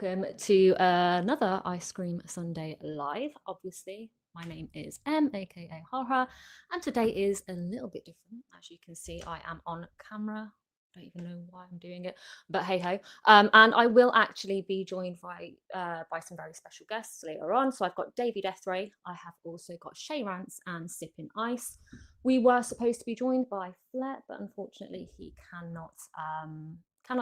welcome to another Ice Cream Sunday live. Obviously, my name is M, aka Hara, and today is a little bit different. As you can see, I am on camera. I don't even know why I'm doing it, but hey ho. And I will actually be joined by some very special guests later on. So I've got Davey Deathray. I have also got Shay Rance and Sipping Ice. We were supposed to be joined by Flett, but unfortunately he cannot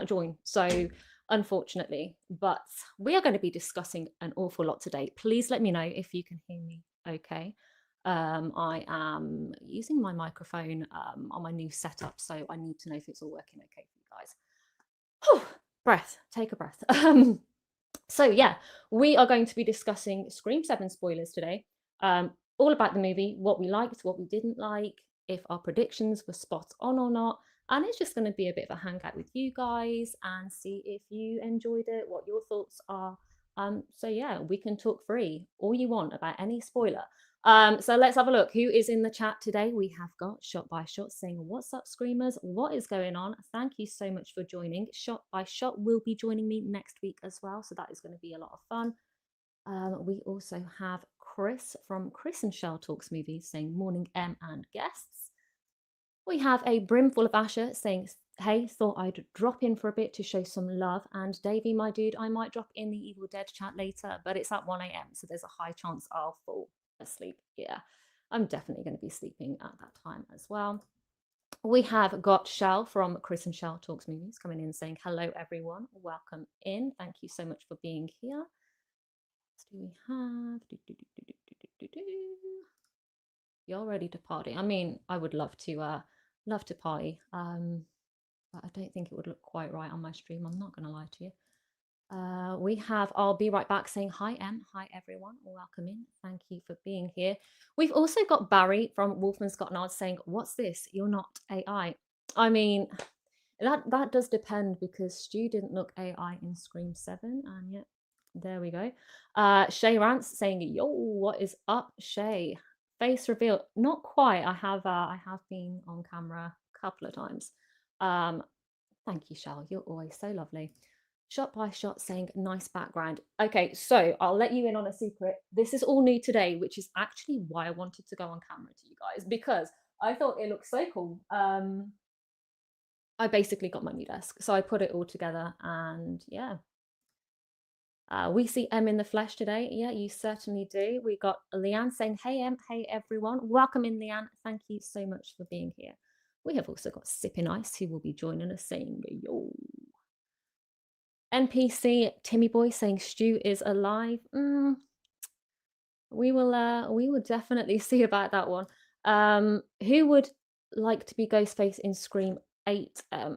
join. So unfortunately, but we are going to be discussing an awful lot today. Please let me know if you can hear me okay. I am using my microphone on my new setup, so I need to know if it's all working okay for you guys. Whew, breath, take a breath. So yeah, we are going to be discussing Scream 7 spoilers today. All about the movie, what we liked, what we didn't like, if our predictions were spot on or not. And it's just going to be a bit of a hangout with you guys and see if you enjoyed it, what your thoughts are. So yeah, we can talk free all you want about any spoiler. So let's have a look. Who is in the chat today? We have got Shot by Shot saying, "What's up, Screamers? What is going on? Thank you so much for joining." Shot by Shot will be joining me next week as well, so that is going to be a lot of fun. We also have Chris from Chris and Shell Talks Movies saying, "Morning M and guests." We have a Brimful of Asher saying, "Hey, thought I'd drop in for a bit to show some love." And Davey, my dude, I might drop in the Evil Dead chat later, but it's at 1 a.m, so there's a high chance I'll fall asleep. Yeah, I'm definitely going to be sleeping at that time as well. We have got Shell from Chris and Shell Talks Movies coming in saying, "Hello, everyone. Welcome in. Thank you so much for being here." What do we have? You're ready to party. I mean, I would love to party. But I don't think it would look quite right on my stream. I'm not gonna lie to you. We have I'll be right back saying hi M. Hi everyone. Welcome in. Thank you for being here. We've also got Barry from Wolfman Scott Nard saying, "What's this? You're not AI." I mean, that does depend because Stu didn't look AI in Scream 7, and yet there we go. Shay Rance saying, "Yo, what is up, Shay?" Face reveal, not quite. I have been on camera a couple of times. Thank you, Shell. You're always so lovely. Shot by Shot saying, "Nice background." Okay, so I'll let you in on a secret. This is all new today, which is actually why I wanted to go on camera to you guys, because I thought it looked so cool. I basically got my new desk, so I put it all together, and yeah. We see M in the flesh today. Yeah, you certainly do. We got Leanne saying, "Hey M, hey everyone. Welcome in, Leanne. Thank you so much for being here." We have also got Sipping Ice, who will be joining us saying, "Yo." NPC Timmy Boy saying, "Stu is alive." We will definitely see about that one. Who would like to be Ghostface in Scream 8? I'd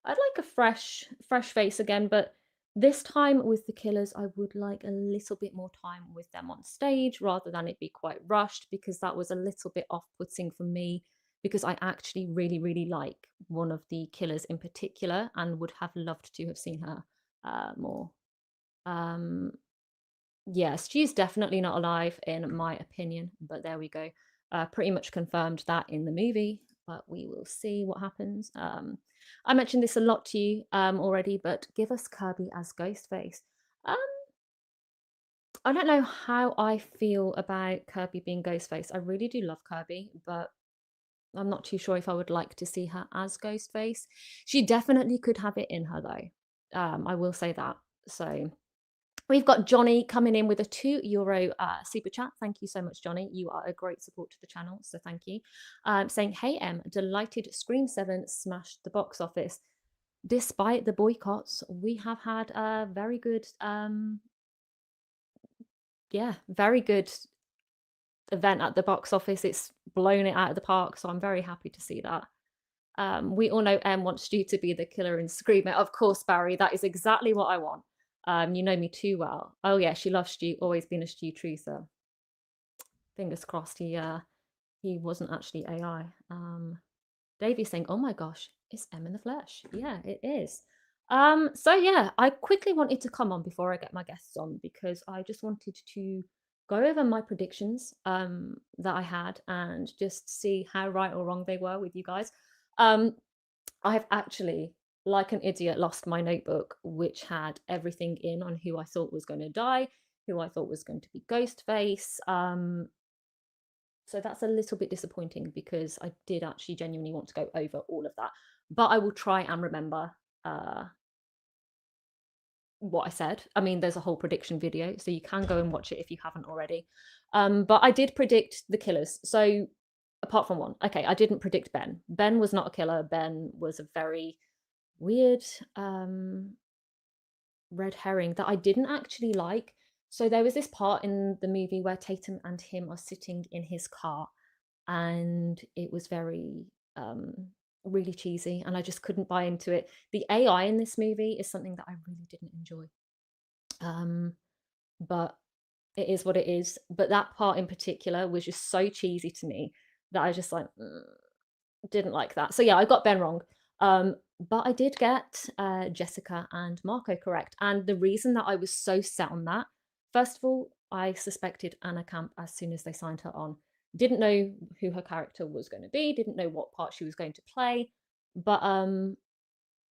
like a fresh face again, but this time with the killers, I would like a little bit more time with them on stage rather than it be quite rushed, because that was a little bit off-putting for me, because I actually really, really like one of the killers in particular and would have loved to have seen her more. Yeah, Stu's definitely not alive in my opinion, but there we go. Pretty much confirmed that in the movie, but we will see what happens. I mentioned this a lot to you already, but give us Kirby as Ghostface. I don't know how I feel about Kirby being Ghostface. I really do love Kirby, but I'm not too sure if I would like to see her as Ghostface. She definitely could have it in her though. I will say that. So we've got Johnny coming in with a €2 super chat. Thank you so much, Johnny. You are a great support to the channel, so thank you. Saying, "Hey M, delighted Scream 7 smashed the box office. Despite the boycotts, we have had a very good, very good event at the box office. It's blown it out of the park, so I'm very happy to see that." We all know M wants Stu to be the killer in Scream. Of course, Barry, that is exactly what I want. You know me too well. Oh yeah, she loves Stu, always been a Stu truther. Fingers crossed he wasn't actually AI. Davey's saying, "Oh my gosh, it's M in the flesh." Yeah, it is. So yeah, I quickly wanted to come on before I get my guests on, because I just wanted to go over my predictions that I had and just see how right or wrong they were with you guys. I have actually like an idiot, lost my notebook, which had everything in on who I thought was going to die, who I thought was going to be Ghostface. So that's a little bit disappointing because I did actually genuinely want to go over all of that. But I will try and remember what I said. I mean, there's a whole prediction video, so you can go and watch it if you haven't already. But I did predict the killers. So apart from one, okay, I didn't predict Ben. Ben was not a killer. Ben was a very weird red herring that I didn't actually like. So there was this part in the movie where Tatum and him are sitting in his car, and it was very really cheesy, and I just couldn't buy into it. The AI in this movie is something that I really didn't enjoy. But it is what it is. But that part in particular was just so cheesy to me that I just like didn't like that. So yeah, I got Ben wrong. But I did get Jessica and Marco correct. And the reason that I was so set on that, first of all, I suspected Anna Camp as soon as they signed her on. Didn't know who her character was going to be, didn't know what part she was going to play. But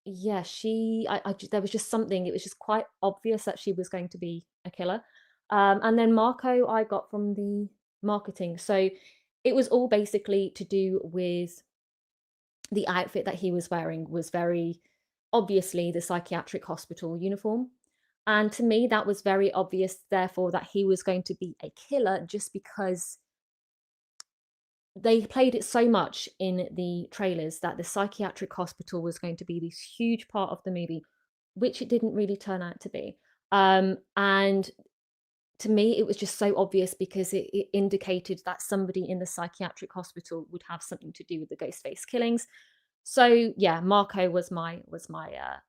yeah, there was just something, it was just quite obvious that she was going to be a killer. And then Marco, I got from the marketing. So it was all basically to do with the outfit that he was wearing was very obviously the psychiatric hospital uniform. And to me, that was very obvious, therefore, that he was going to be a killer just because they played it so much in the trailers that the psychiatric hospital was going to be this huge part of the movie, which it didn't really turn out to be. And to me, it was just so obvious because it indicated that somebody in the psychiatric hospital would have something to do with the Ghostface killings. So yeah, Marco was my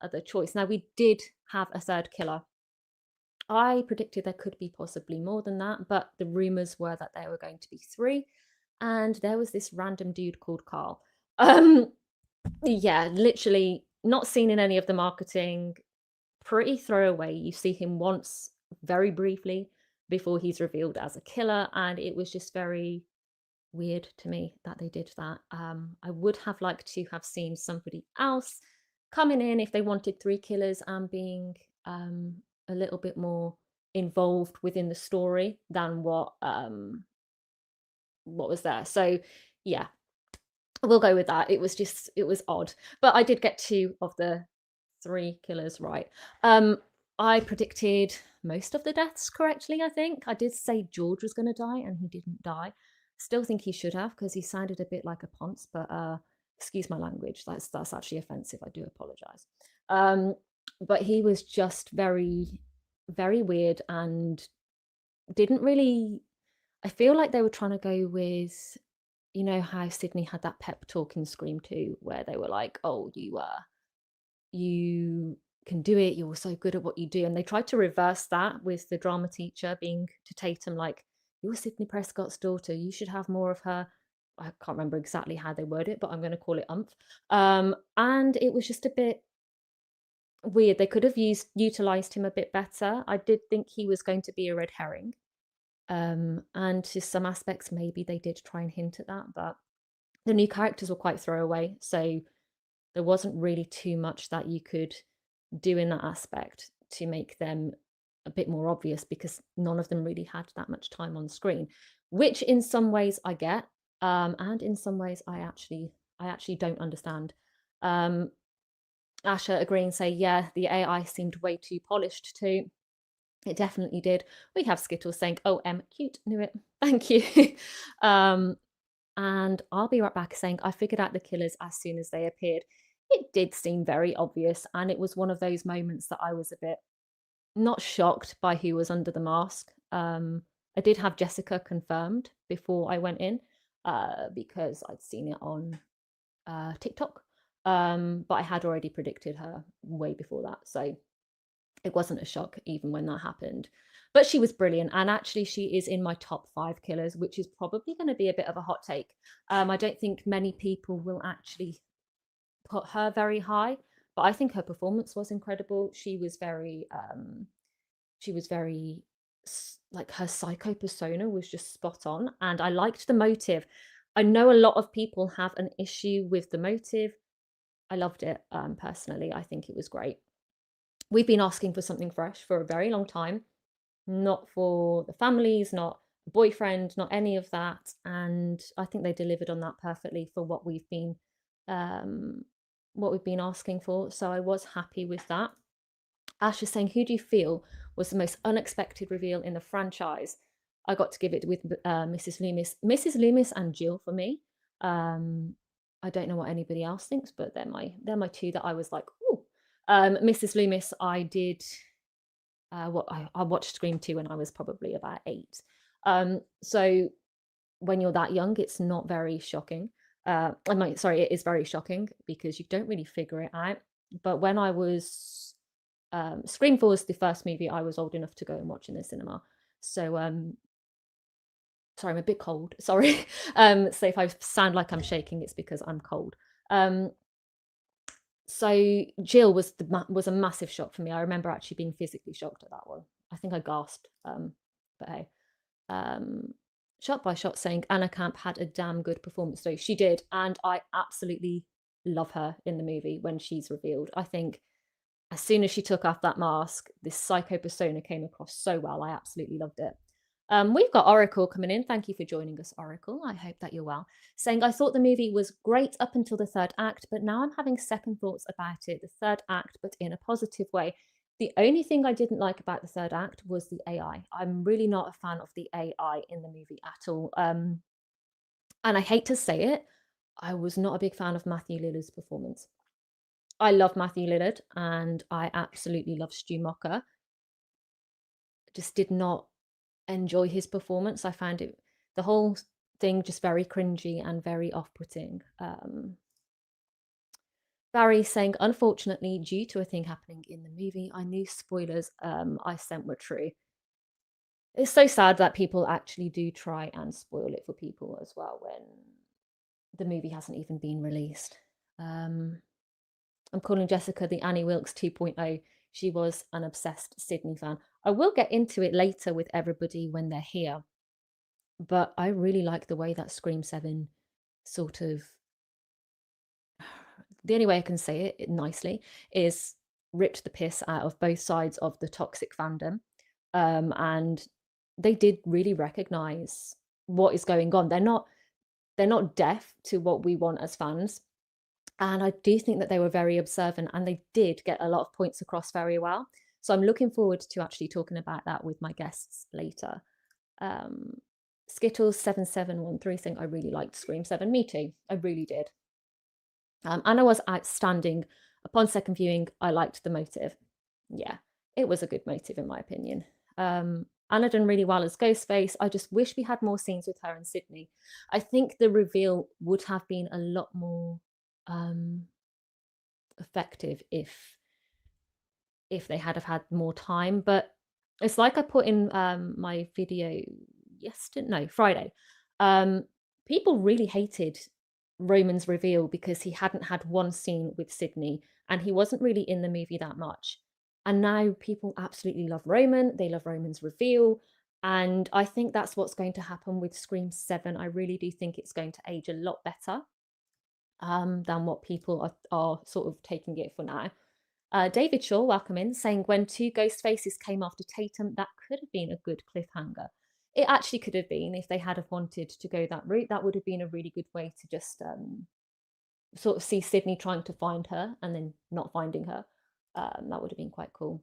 other choice. Now we did have a third killer. I predicted there could be possibly more than that, but the rumors were that there were going to be 3, and there was this random dude called Carl. Yeah, literally not seen in any of the marketing. Pretty throwaway. You see him once very briefly before he's revealed as a killer, and it was just very weird to me that they did that. I would have liked to have seen somebody else coming in if they wanted 3 killers and being a little bit more involved within the story than what was there. So yeah, we'll go with that. It was odd, but I did get 2 of the 3 killers right. I predicted most of the deaths correctly, I think. I did say George was going to die, and he didn't die. Still think he should have, because he sounded a bit like a ponce, but excuse my language. That's actually offensive. I do apologize. But he was just very, very weird and didn't really. I feel like they were trying to go with, you know, how Sidney had that pep talk in Scream 2, where they were like, "Oh, you can do it, you're so good at what you do," and they tried to reverse that with the drama teacher being to Tatum like, "You're Sidney Prescott's daughter, you should have more of her." I can't remember exactly how they word it, but I'm going to call it umph. And it was just a bit weird. They could have utilized him a bit better. I did think he was going to be a red herring, and to some aspects maybe they did try and hint at that, but the new characters were quite throwaway, so there wasn't really too much that you could do in that aspect to make them a bit more obvious, because none of them really had that much time on screen, which in some ways I get, and in some ways I actually don't understand. Asher agree and say, yeah, the AI seemed way too polished too. It definitely did. We have Skittles saying, "Oh, cute, knew it." Thank you. And I'll be right back saying, I figured out the killers as soon as they appeared. It did seem very obvious, and it was one of those moments that I was a bit not shocked by who was under the mask. I did have Jessica confirmed before I went in, because I'd seen it on TikTok, but I had already predicted her way before that, so it wasn't a shock even when that happened. But she was brilliant, and actually she is in my top 5 killers, which is probably going to be a bit of a hot take. I don't think many people will actually put her very high, but I think her performance was incredible. She was very like, her psycho persona was just spot on, and I liked the motive. I know a lot of people have an issue with the motive. I loved it. Personally, I think it was great. We've been asking for something fresh for a very long time, not for the families, not the boyfriend, not any of that. And I think they delivered on that perfectly for um, what we've been asking for. So I was happy with that. Ash is saying, who do you feel was the most unexpected reveal in the franchise? I got to give it with Mrs. Loomis. Mrs. Loomis and Jill for me. I don't know what anybody else thinks, but they're my two that I was like, ooh. Mrs. Loomis, I did I watched Scream 2 when I was probably about 8. So when you're that young, it's not very shocking. Sorry, it is very shocking because you don't really figure it out. But when I was Scream 4 was the first movie I was old enough to go and watch in the cinema. So sorry, I'm a bit cold. Sorry. So if I sound like I'm shaking, it's because I'm cold. So Jill was a massive shock for me. I remember actually being physically shocked at that one. I think I gasped. But hey, Shot by Shot saying Anna Camp had a damn good performance though. She did, and I absolutely love her in the movie when she's revealed. I think as soon as she took off that mask, this psycho persona came across so well. I absolutely loved it. We've got Oracle coming in. Thank you for joining us, Oracle. I hope that you're well. Saying, I thought the movie was great up until the third act, but now I'm having second thoughts about it. The third act, but in a positive way. The only thing I didn't like about the third act was the AI. I'm really not a fan of the AI in the movie at all. And I hate to say it, I was not a big fan of Matthew Lillard's performance. I love Matthew Lillard and I absolutely love Stu Macher. Just did not enjoy his performance. I found the whole thing just very cringy and very off-putting. Barry saying, unfortunately, due to a thing happening in the movie, I knew spoilers I sent were true. It's so sad that people actually do try and spoil it for people as well when the movie hasn't even been released. I'm calling Jessica the Annie Wilkes 2.0. She was an obsessed Sidney fan. I will get into it later with everybody when they're here. But I really like the way that Scream 7 sort of, the only way I can say it nicely is ripped the piss out of both sides of the toxic fandom. And they did really recognize what is going on. They're not deaf to what we want as fans. And I do think that they were very observant and they did get a lot of points across very well. So I'm looking forward to actually talking about that with my guests later. Skittles7713 saying, I really liked Scream 7. Me too. I really did. Anna was outstanding. Upon second viewing, I liked the motive. Yeah, it was a good motive in my opinion. Anna done really well as Ghostface. I just wish we had more scenes with her and Sidney. I think the reveal would have been a lot more effective if they had have had more time. But it's like I put in my video Friday. People really hated Roman's reveal because he hadn't had one scene with Sidney and he wasn't really in the movie that much. And now people absolutely love Roman. They love Roman's reveal. And I think that's what's going to happen with Scream 7. I really do think it's going to age a lot better than what people are sort of taking it for now. David Shaw, welcome in, saying when two ghost faces came after Tatum, that could have been a good cliffhanger. It actually could have been if they had have wanted to go that route. That would have been a really good way to just sort of see Sidney trying to find her and then not finding her. That would have been quite cool.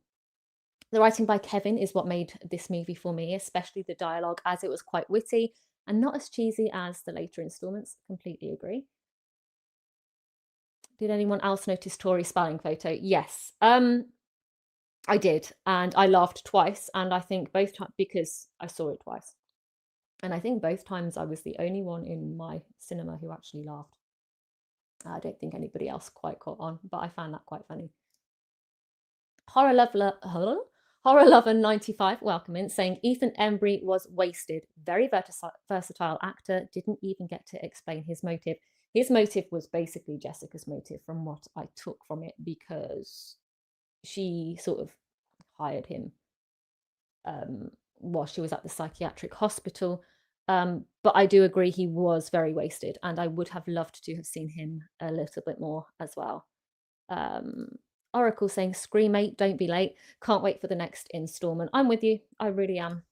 The writing by Kevin is what made this movie for me, especially the dialogue, as it was quite witty and not as cheesy as the later installments. Completely agree. Did anyone else notice Tori's spelling photo? Yes, I did, and I laughed twice, and I think both times because I saw it twice, and I think both times I was the only one in my cinema who actually laughed. I don't think anybody else quite caught on, but I found that quite funny. Horror Lover 95, welcome in, saying Ethan Embry was wasted. Very versatile actor, didn't even get to explain his motive. His motive was basically Jessica's motive from what I took from it because she sort of hired him while she was at the psychiatric hospital. But I do agree he was very wasted and I would have loved to have seen him a little bit more as well. Oracle saying, Screamate, don't be late. Can't wait for the next installment. I'm with you. I really am.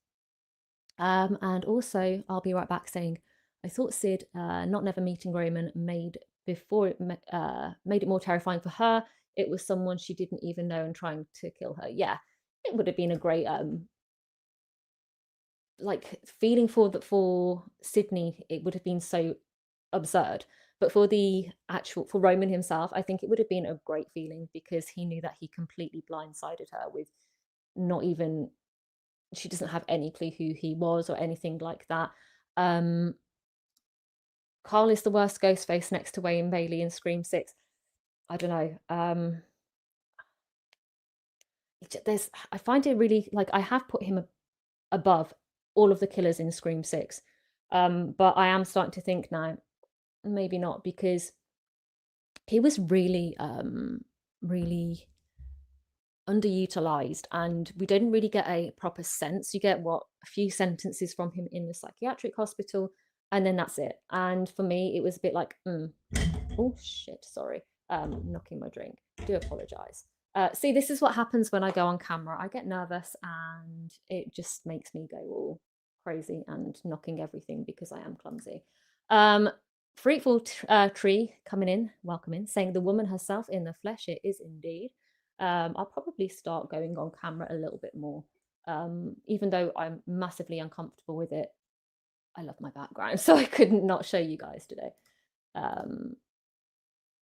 And also, I'll be right back saying, I thought Sid not never meeting Roman made it more terrifying for her. It was someone she didn't even know and trying to kill her. Yeah, it would have been a great like feeling for Sidney. It would have been so absurd. But for Roman himself, I think it would have been a great feeling because he knew that he completely blindsided her with not even, she doesn't have any clue who he was or anything like that. Carl is the worst Ghostface next to Wayne Bailey in Scream 6. I don't know. I find it really, like, I have put him above all of the killers in Scream 6. But I am starting to think now, maybe not, because he was really, really underutilized, and we didn't really get a proper sense. You get a few sentences from him in the psychiatric hospital, and then that's it. And for me, it was a bit like, oh shit, sorry, knocking my drink. Do apologize. See, this is what happens when I go on camera. I get nervous, and it just makes me go all crazy and knocking everything because I am clumsy. Fruitful Tree coming in, welcome in, saying the woman herself in the flesh. It is indeed. I'll probably start going on camera a little bit more, even though I'm massively uncomfortable with it. I love my background, so I couldn't not show you guys today.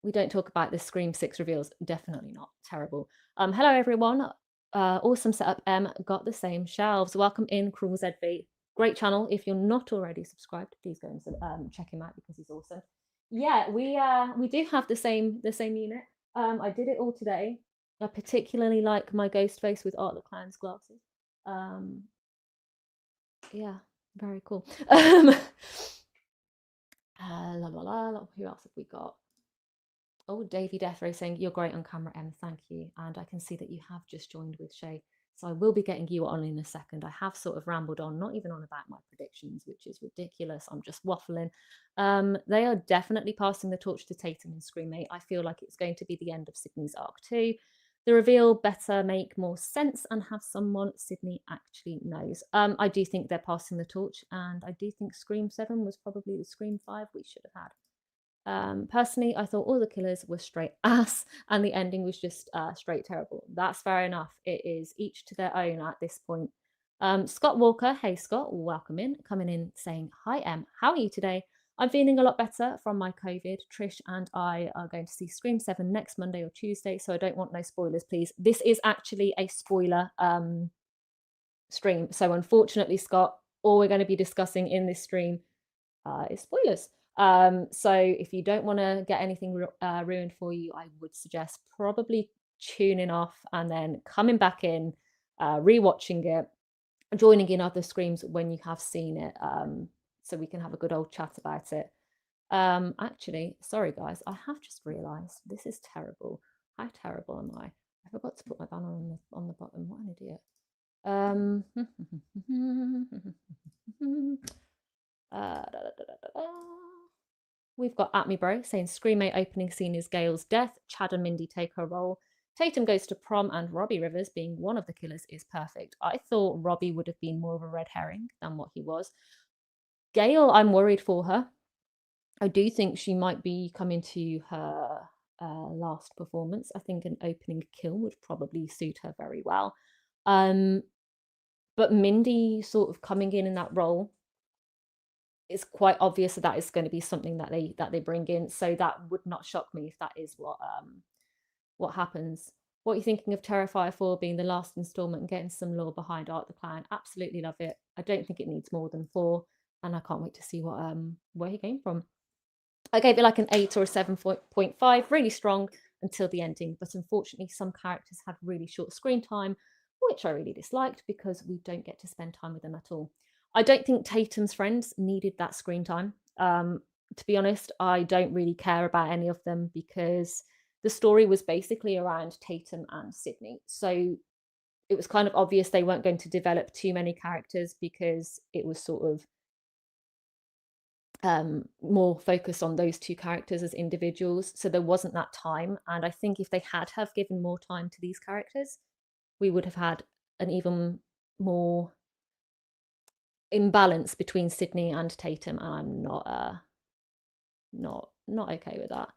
We don't talk about the Scream 6 reveals. Definitely not. Terrible. Hello, everyone. Awesome setup. Got the same shelves. Welcome in, Cruel ZV. Great channel. If you're not already subscribed, please go and check him out because he's awesome. Yeah, we do have the same unit. I did it all today. I particularly like my Ghostface with Art the Clown's glasses. Yeah, very cool. Who else have we got? Oh, Davey Deathray saying, you're great on camera, Em, thank you. And I can see that you have just joined with Shay. So I will be getting you on in a second. I have sort of rambled on, not even on about my predictions, which is ridiculous. I'm just waffling. They are definitely passing the torch to Tatum and Scream 8. I feel like it's going to be the end of Sidney's arc too. The reveal better make more sense and have someone Sidney actually knows. I do think they're passing the torch, and I do think Scream 7 was probably the Scream 5 we should have had. Personally, I thought all the killers were straight ass and the ending was just straight terrible. That's fair enough. It is each to their own at this point. Scott Walker, hey Scott, welcome in. Coming in saying, hi Em, how are you today? I'm feeling a lot better from my COVID. Trish and I are going to see Scream 7 next Monday or Tuesday, so I don't want no spoilers, please. This is actually a spoiler stream. So unfortunately, Scott, all we're going to be discussing in this stream is spoilers. So if you don't want to get anything ruined for you, I would suggest probably tuning off and then coming back in, rewatching it, joining in other screams when you have seen it, so we can have a good old chat about it. Actually, sorry guys, I have just realized this is terrible. How terrible am I? I forgot to put my banner on the bottom. What an idiot. We've got At Me Bro saying Scream 8 opening scene is Gale's death. Chad and Mindy take her role. Tatum goes to prom, and Robbie Rivers being one of the killers is perfect. I thought Robbie would have been more of a red herring than what he was. Gale, I'm worried for her. I do think she might be coming to her last performance. I think an opening kill would probably suit her very well. But Mindy sort of coming in that role, it's quite obvious that is going to be something that they bring in. So that would not shock me if that is what happens. What are you thinking of Terrifier 4 being the last installment and getting some lore behind Art the Clown? Absolutely love it. I don't think it needs more than 4, and I can't wait to see what where he came from. I gave it like an 8 or a 7.5, really strong until the ending, but unfortunately some characters had really short screen time, which I really disliked because we don't get to spend time with them at all. I don't think Tatum's friends needed that screen time. To be honest, I don't really care about any of them because the story was basically around Tatum and Sidney. So it was kind of obvious they weren't going to develop too many characters because it was sort of more focused on those two characters as individuals, so there wasn't that time. And I think if they had have given more time to these characters, we would have had an even more imbalance between Sidney and Tatum, and I'm not okay with that.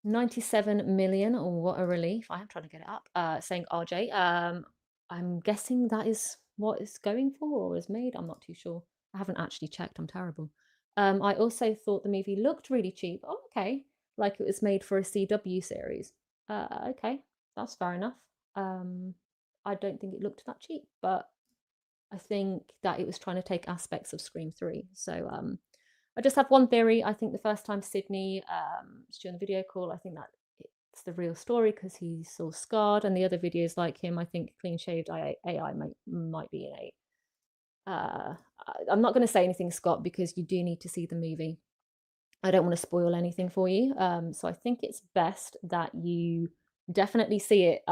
97 million, oh, what a relief. I am trying to get it up. Saying RJ. I'm guessing that is what it's going for or is made. I'm not too sure. I haven't actually checked. I'm terrible. I also thought the movie looked really cheap. Oh, okay. Like it was made for a CW series. Okay, that's fair enough. I don't think it looked that cheap, but I think that it was trying to take aspects of Scream 3. So I just have one theory. I think the first time Sidney was doing the video call, I think that it's the real story because he's so scarred, and the other videos like him, I think clean shaved AI might be in a. I'm not going to say anything, Scott, because you do need to see the movie. I don't want to spoil anything for you. So I think it's best that you definitely see it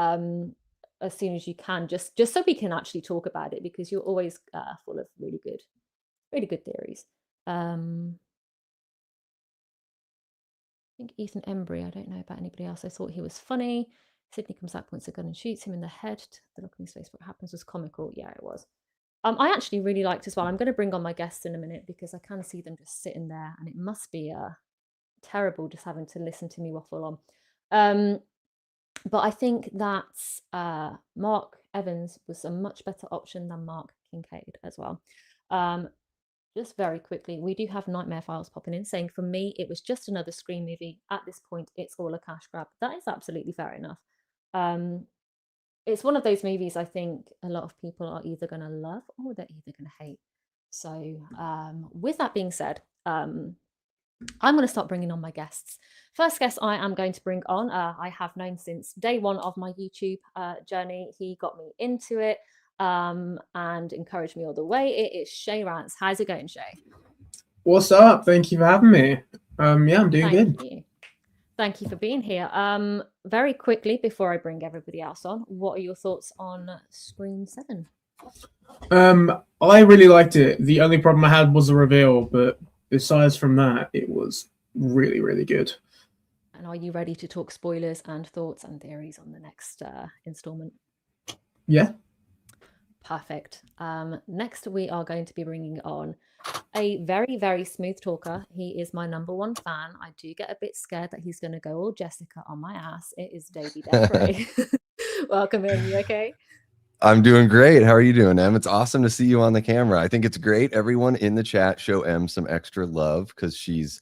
as soon as you can, just so we can actually talk about it, because you're always full of really good theories. I think Ethan Embry, I don't know about anybody else. I thought he was funny. Sidney comes out, points a gun and shoots him in the head. The look on his face, what happens was comical. Yeah, it was. I actually really liked as well. I'm going to bring on my guests in a minute because I can see them just sitting there, and it must be terrible just having to listen to me waffle on. But I think that Mark Evans was a much better option than Mark Kincaid as well. Just very quickly, we do have Nightmare Files popping in saying, for me, it was just another Scream movie. At this point, it's all a cash grab. That is absolutely fair enough. It's one of those movies I think a lot of people are either going to love or they're either going to hate. So with that being said, I'm going to start bringing on my guests. First guest I am going to bring on, I have known since day one of my YouTube journey. He got me into it and encouraged me all the way. It is Shay Rance. How's it going, Shay? What's up? Thank you for having me. Yeah, I'm doing good. Thank you for being here. Very quickly, before I bring everybody else on, what are your thoughts on Scream 7? I really liked it. The only problem I had was the reveal, but besides from that, it was really, really good. And are you ready to talk spoilers and thoughts and theories on the next installment? Yeah. Perfect. Next, we are going to be bringing on a very, very smooth talker. He is my number one fan. I do get a bit scared that he's going to go all Jessica on my ass. It is Davey Defray. Welcome in. You okay? I'm doing great. How are you doing, Em? It's awesome to see you on the camera. I think it's great. Everyone in the chat, show Em some extra love because she's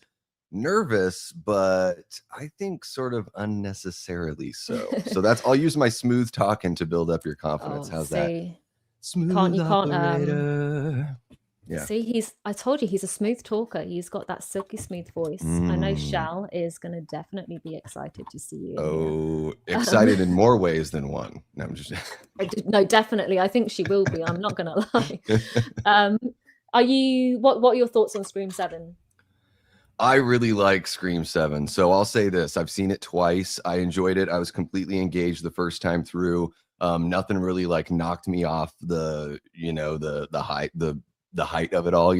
nervous, but I think sort of unnecessarily so. So I'll use my smooth talking to build up your confidence. How's that? Smooth operator. Yeah. See, I told you he's a smooth talker. He's got that silky smooth voice. I know Shal is going to definitely be excited to see you. Oh, excited in more ways than one. No, I'm just no, definitely. I think she will be. I'm not going to lie. What are your thoughts on Scream 7? I really like Scream 7. So I'll say this. I've seen it twice. I enjoyed it. I was completely engaged the first time through. Nothing really like knocked me off the height of it all,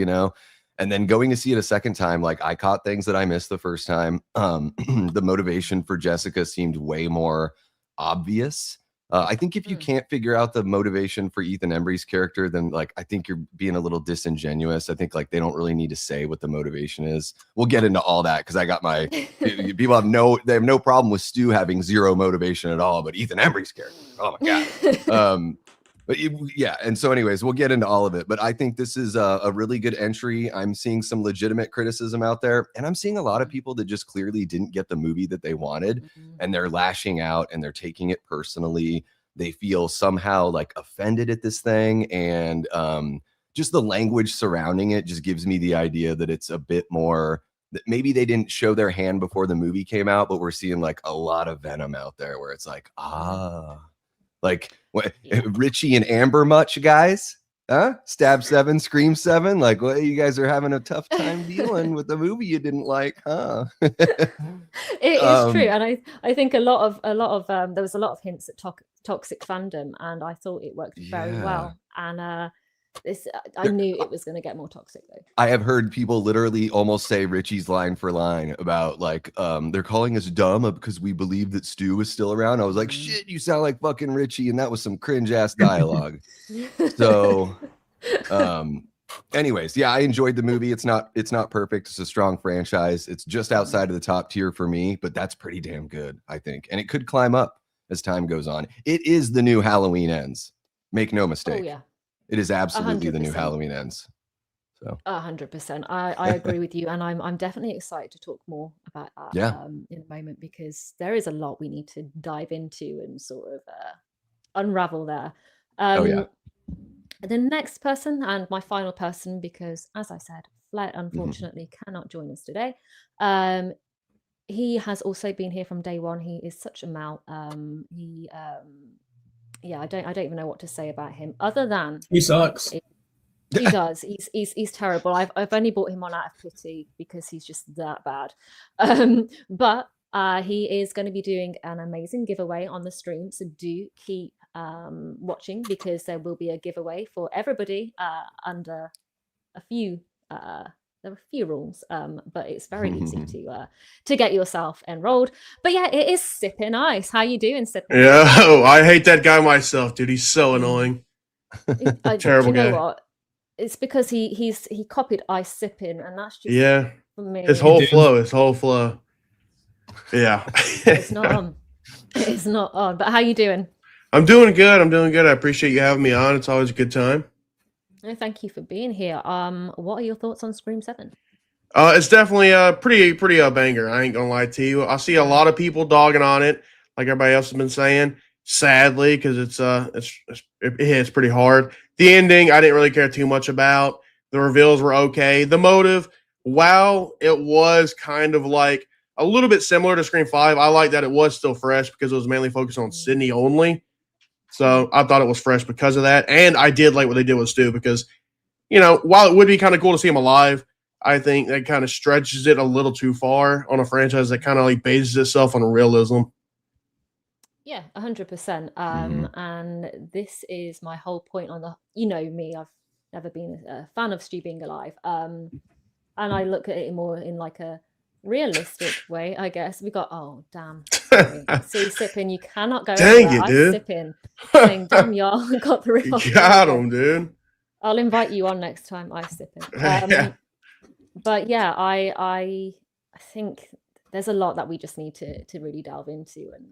and then going to see it a second time, like I caught things that I missed the first time. The motivation for Jessica seemed way more obvious. I think if you can't figure out the motivation for Ethan Embry's character, then like I think you're being a little disingenuous. I think like they don't really need to say what the motivation is. We'll get into all that because I got my people have no problem with Stu having zero motivation at all, but Ethan Embry's character, oh my god. But yeah, and so anyways, we'll get into all of it. But I think this is a really good entry. I'm seeing some legitimate criticism out there, and I'm seeing a lot of people that just clearly didn't get the movie that they wanted, and they're lashing out and they're taking it personally. They feel somehow like offended at this thing, and just the language surrounding it just gives me the idea that it's a bit more that maybe they didn't show their hand before the movie came out, but we're seeing like a lot of venom out there where it's like, like Richie and Amber much, guys? Huh? Stab 7, Scream 7? Like, well, you guys are having a tough time dealing with the movie you didn't like, huh? It is true, and I think a lot of there was a lot of hints at toxic fandom, and I thought it worked very well. And I knew it was going to get more toxic though. I have heard people literally almost say Richie's line for line about like they're calling us dumb because we believe that Stu is still around. I was like, shit, you sound like fucking Richie, and that was some cringe ass dialogue. So anyways, yeah, I enjoyed the movie. It's not perfect. It's a strong franchise. It's just outside of the top tier for me, but that's pretty damn good, I think. And it could climb up as time goes on. It is the new Halloween Ends. Make no mistake. Oh yeah. It is absolutely 100%. the new Halloween Ends. So 100%. I agree with you, and I'm definitely excited to talk more about that in a moment, because there is a lot we need to dive into and sort of unravel there. The next person, and my final person, because as I said, Flett unfortunately cannot join us today. He has also been here from day one. He is such a mount. I don't even know what to say about him other than He sucks. He does. He's terrible. I've only brought him on out of pity because he's just that bad. But he is going to be doing an amazing giveaway on the stream, so do keep watching, because there will be a giveaway for everybody under a few. There are a few rules, but it's very easy to get yourself enrolled. But yeah, it is Sippin' Ice. How you doing, Sippin'? Yeah, I hate that guy myself, dude. He's so annoying. Terrible do you know guy. what? It's because he copied Ice Sippin', and that's just for me. His whole flow. Yeah. It's not on. It's not on. But how you doing? I'm doing good. I appreciate you having me on. It's always a good time. No, thank you for being here. What are your thoughts on Scream 7? It's definitely a pretty banger. I ain't gonna lie to you. I see a lot of people dogging on it, like everybody else has been saying. Sadly, because it hits pretty hard. The ending, I didn't really care too much about. The reveals were okay. The motive, while it was kind of like a little bit similar to Scream 5, I like that it was still fresh because it was mainly focused on Sidney only. So I thought it was fresh because of that. And I did like what they did with Stu because, while it would be kind of cool to see him alive, I think that kind of stretches it a little too far on a franchise that kind of like bases itself on realism. Yeah, 100%. And this is my whole point on the, me, I've never been a fan of Stu being alive. And I look at it more in like a realistic way, I guess. We got, oh, damn. See, Sippin', you cannot go Dang it, dude. Sippin', saying, damn, y'all got the real. You got him, dude. I'll invite you on next time, I Sippin'. But yeah, I think there's a lot that we just need to really delve into and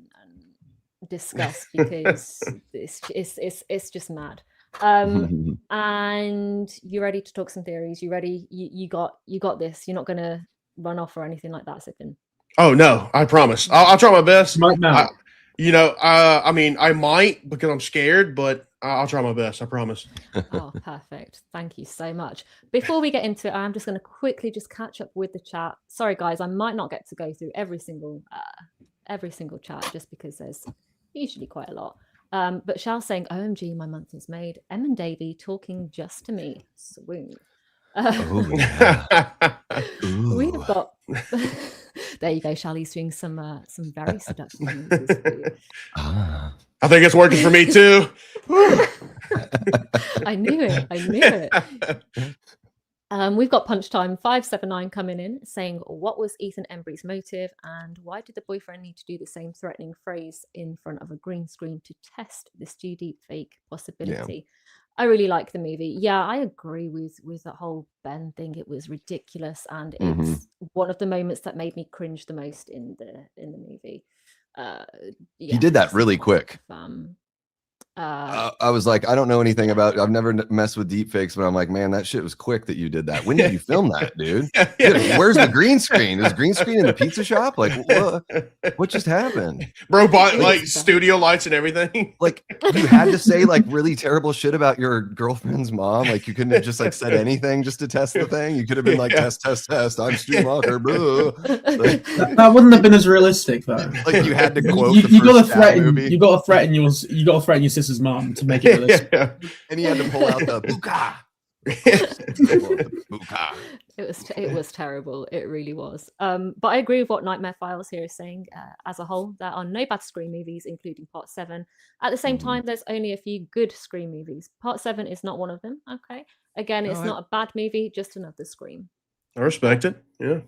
discuss because it's just mad. And you ready to talk some theories? You ready? You got this. You're not gonna run off or anything like that, Sippin'. Oh no, I promise. I'll try my best. Might not. I mean, I might because I'm scared, but I'll try my best. I promise. Oh, perfect. Thank you so much. Before we get into it, I'm just going to quickly just catch up with the chat. Sorry, guys, I might not get to go through every single chat just because there's usually quite a lot. But Shal saying, "OMG, my month is made." Em and Davey talking just to me. Swoon. We've got. There you go, Charlie's doing some very seductive moves for you. I think it's working for me too. I knew it. We've got Punch Time 579 coming in saying, what was Ethan Embry's motive and why did the boyfriend need to do the same threatening phrase in front of a green screen to test this deep fake possibility? Yeah. I really like the movie. Yeah, I agree with that whole Ben thing. It was ridiculous, and it's one of the moments that made me cringe the most in the movie. He did that really quick. I was like, I don't know anything about. I've never messed with deepfakes, but I'm like, man, that shit was quick that you did that. When did you film that, dude? Where's the green screen? Is green screen in the pizza shop? Like, what just happened? Bro bought like studio lights and everything. Like, you had to say like really terrible shit about your girlfriend's mom. Like, you couldn't have just like said anything just to test the thing. You could have been like, test. I'm Stu Macher, bro. Like, that wouldn't have been as realistic though. Like, you had to quote you the got to first threaten. movie. You got to threaten your sister's mom to make it realistic. And he had to pull out the buka. It was terrible. It really was. But I agree with what Nightmare Files here is saying. As a whole, there are no bad Scream movies, including Part 7. At the same time, there's only a few good Scream movies. Part 7 is not one of them. Okay. Again, it's not a bad movie, just another Scream. I respect it. Yeah.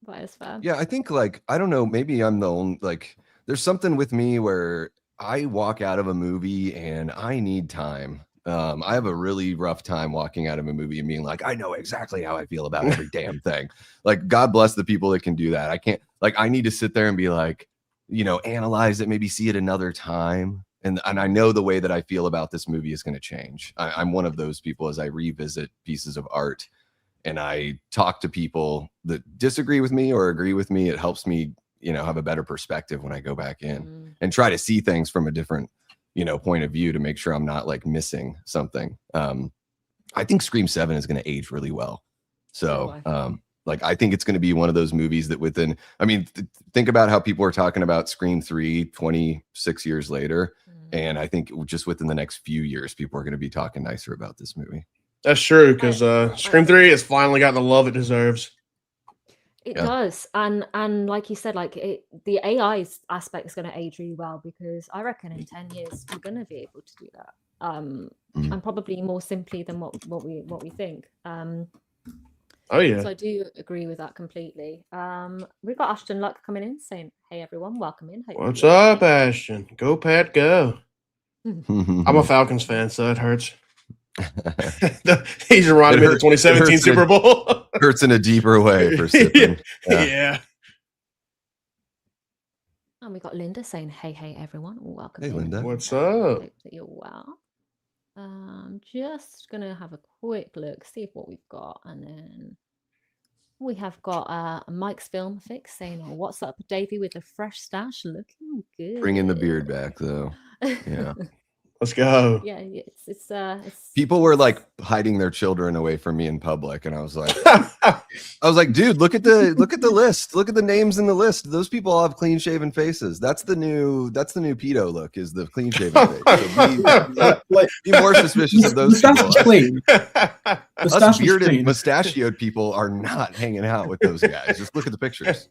That is fair. Yeah, I think like I don't know, maybe I'm the only like there's something with me where I walk out of a movie and I need time. I have a really rough time walking out of a movie and being like, I know exactly how I feel about every damn thing. Like, God bless the people that can do that. I can't, like, I need to sit there and be like, you know, analyze it, maybe see it another time. And I know the way that I feel about this movie is going to change. I'm one of those people as I revisit pieces of art and I talk to people that disagree with me or agree with me. It helps me, you know, have a better perspective when I go back in and try to see things from a different, you know, point of view to make sure I'm not like missing something. I think Scream 7 is going to age really well. So, like, I think it's going to be one of those movies that within, I mean, think about how people are talking about Scream 3 26 years later. And I think just within the next few years, people are going to be talking nicer about this movie. That's true, because Scream 3 has finally gotten the love it deserves. It does, and like you said, like the AI aspect is going to age really well, because I reckon in 10 years we're going to be able to do that, and probably more simply than what we think. Oh yeah. So I do agree with that completely. We've got Ashton Luck coming in saying, "Hey everyone, welcome in." Hope What's you're up, okay. Ashton? Go Pat, go! I'm a Falcons fan, so it hurts. He's reminding me of the 2017 Super Bowl. Hurts in a deeper way for sipping. Yeah. And we got Linda saying, "Hey everyone, welcome Hey, in." Linda. What's up? Hope that you're well. Just gonna have a quick look, see what we've got, and then we have got Mike's Film Fix saying, "Oh, what's up, Davey, with a fresh stash, looking good." Bringing the beard back, though. Yeah. Let's go. Yeah, it's people were like hiding their children away from me in public, and I was like, dude, look at the list. Look at the names in the list. Those people all have clean shaven faces. That's the new pedo look, is the clean shaven face. So be more suspicious of those people. Clean. Us bearded, mustachioed people are not hanging out with those guys. Just look at the pictures.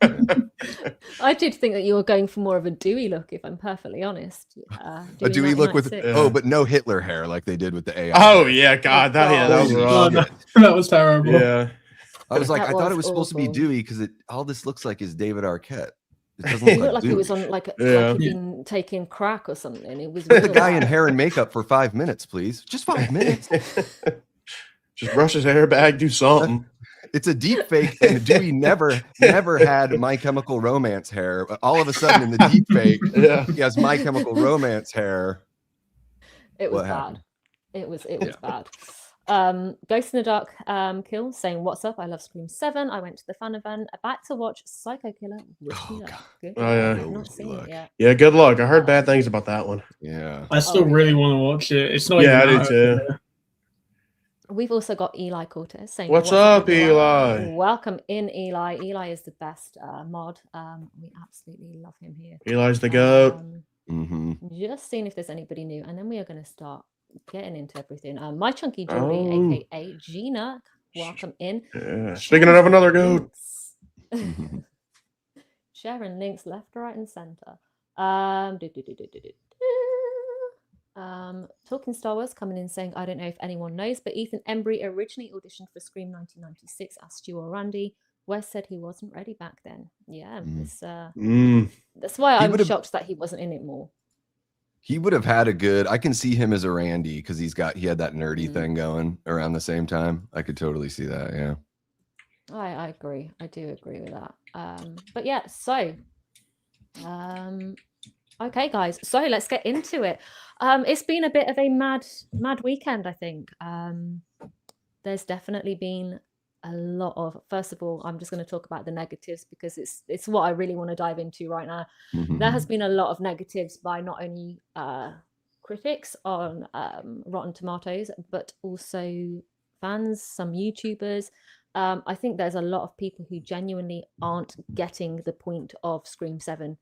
I did think that you were going for more of a Dewey look, if I'm perfectly honest. A Dewey look with but no Hitler hair like they did with the AI. Oh yeah, God, that was wrong. That was terrible. Yeah, I was like, I thought it was supposed to be Dewey because all this looks like is David Arquette. It doesn't look like it was on like he'd been taking crack or something. It was put the guy in hair and makeup for 5 minutes, please. Just 5 minutes. Just brush his hair back, do something. It's a deep fake, and Dewey never had My Chemical Romance hair. But all of a sudden, in the deep fake, he has My Chemical Romance hair. It was bad. It was bad. Ghost in the Dark Kill saying, "What's up? I love Scream 7. I went to the fan event. Back to watch Psycho Killer. Good. Oh yeah. I've not seen it yet. Yeah, good luck. I heard bad things about that one. Yeah. I still really want to watch it. It's not. Yeah, even I do too. We've also got Eli Cortez saying, "What's up, Eli? Welcome in, Eli. Eli is the best mod. We absolutely love him here. Eli's the goat." Just seeing if there's anybody new, and then we are going to start getting into everything. My Chunky Geordie, aka Gina, welcome in. Yeah. Speaking of another goat, sharing links left, right, and center. Talking Star Wars coming in saying, "I don't know if anyone knows, but Ethan Embry originally auditioned for Scream 1996 as Stu or Randy. Wes said he wasn't ready back then." Yeah, that's why I'm shocked that he wasn't in it more. He would have had a good. I can see him as a Randy because he had that nerdy thing going around the same time. I could totally see that. Yeah, I agree. I do agree with that. But yeah, so okay, guys. So let's get into it. It's been a bit of a mad weekend, I think. There's definitely been a lot of. First of all, I'm just going to talk about the negatives because it's what I really want to dive into right now. There has been a lot of negatives by not only critics on Rotten Tomatoes, but also fans, some YouTubers. I think there's a lot of people who genuinely aren't getting the point of Scream 7.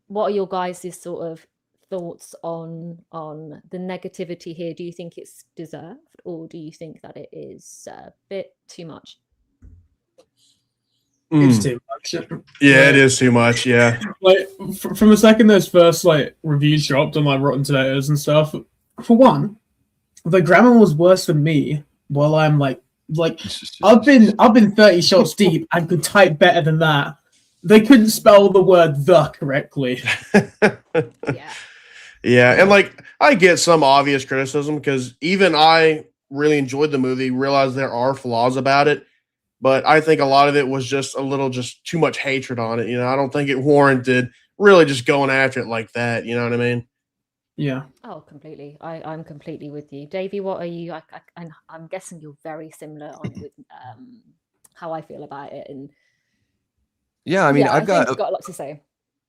What are your guys' sort of thoughts on the negativity here? Do you think it's deserved, or do you think that it is a bit too much? It's too much. Yeah, it is too much. Yeah. Like from the second those first like reviews dropped on like Rotten Tomatoes and stuff, for one, the grammar was worse than me. While I'm like I've been 30 shots deep and could type better than that. They couldn't spell the word "the" correctly. Yeah. Yeah, and like I get some obvious criticism because even I really enjoyed the movie, realized there are flaws about it, but I think a lot of it was just a little just too much hatred on it. You know, I don't think it warranted really just going after it like that. You know what I mean? Yeah. Oh, completely. I'm completely with you, Davey. What are you? I'm guessing you're very similar on with how I feel about it, and yeah, I mean, yeah, I've got got a lot to say.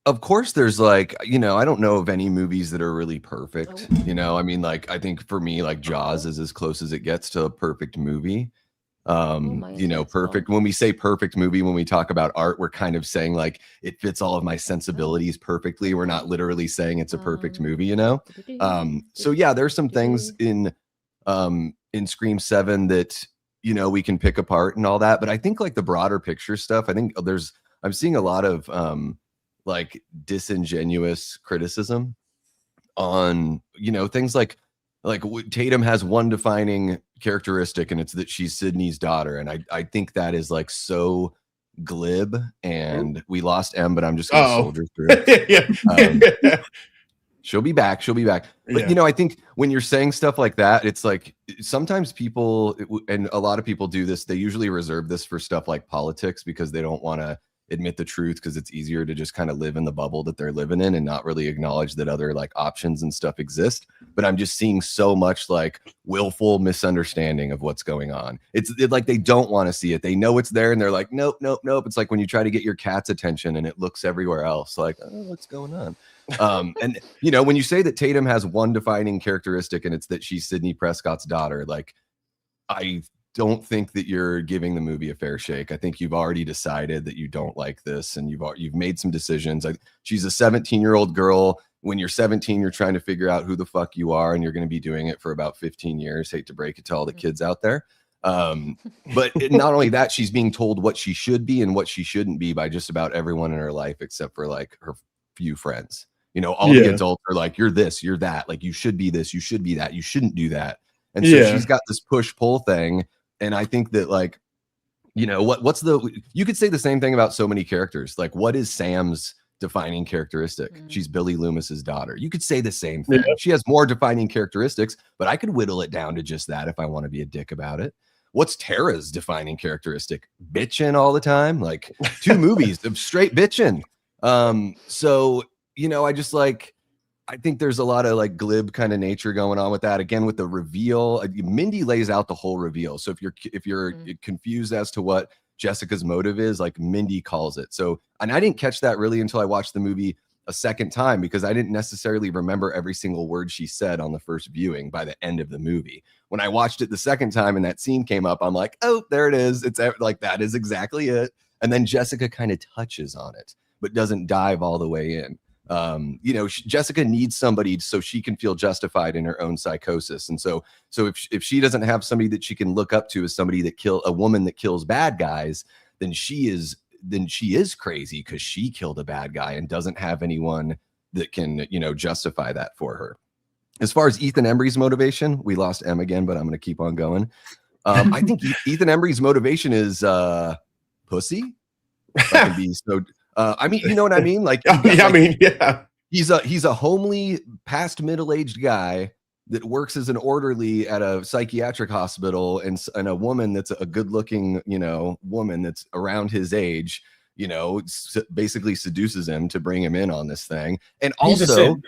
Of course, there's like, you know, I don't know of any movies that are really perfect. Oh. You know, I mean, like, I think for me, like Jaws is as close as it gets to a perfect movie. My You know, internet's perfect. gone. When we say perfect movie, when we talk about art, we're kind of saying like it fits all of my sensibilities perfectly. We're not literally saying it's a perfect movie, you know? So yeah, there's some things in Scream 7 that, you know, we can pick apart and all that. But I think like the broader picture stuff, I think I'm seeing a lot of like disingenuous criticism on, you know, things like Tatum has one defining characteristic, and it's that she's Sidney's daughter, and I think that is like so glib. And we lost M, but I'm just gonna soldier through it. Yeah. She'll be back. But you know, I think when you're saying stuff like that, it's like sometimes people, and a lot of people do this, they usually reserve this for stuff like politics because they don't want to admit the truth, because it's easier to just kind of live in the bubble that they're living in and not really acknowledge that other like options and stuff exist. But I'm just seeing so much like willful misunderstanding of what's going on. It's like they don't want to see it. They know it's there and they're like, nope. It's like when you try to get your cat's attention and it looks everywhere else, like, oh, what's going on? And you know, when you say that Tatum has one defining characteristic and it's that she's Sidney Prescott's daughter, like, I don't think that you're giving the movie a fair shake. I think you've already decided that you don't like this, and you've made some decisions. She's a 17-year-old girl. When you're 17, you're trying to figure out who the fuck you are, and you're going to be doing it for about 15 years. Hate to break it to all the kids out there. But not only that, she's being told what she should be and what she shouldn't be by just about everyone in her life, except for like her few friends. You know, all the adults are like, you're this, you're that. Like, you should be this, you should be that, you shouldn't do that. And so she's got this push-pull thing. And I think that, like, you know, you could say the same thing about so many characters. Like, what is Sam's defining characteristic? She's Billy Loomis's daughter. You could say the same thing. She has more defining characteristics, but I could whittle it down to just that if I want to be a dick about it. What's Tara's defining characteristic? Bitching all the time. Like, 2 movies of straight bitching. So, you know, I think there's a lot of like glib kind of nature going on with that. Again, with the reveal, Mindy lays out the whole reveal. So if you're confused as to what Jessica's motive is, like, Mindy calls it. So, and I didn't catch that really until I watched the movie a second time, because I didn't necessarily remember every single word she said on the first viewing by the end of the movie. When I watched it the second time and that scene came up, I'm like, oh, there it is. It's like, that is exactly it. And then Jessica kind of touches on it, but doesn't dive all the way in. You know, Jessica needs somebody so she can feel justified in her own psychosis. And so if she doesn't have somebody that she can look up to as somebody that a woman that kills bad guys, then she is crazy because she killed a bad guy and doesn't have anyone that can, you know, justify that for her. As far as Ethan Embry's motivation, we lost M again, but I'm going to keep on going. I think Ethan Embry's motivation is pussy. If I can be so. I mean, you know what I mean? Like, he's a homely, past middle-aged guy that works as an orderly at a psychiatric hospital, and a woman that's a good-looking, you know, woman that's around his age, you know, basically seduces him to bring him in on this thing. And also,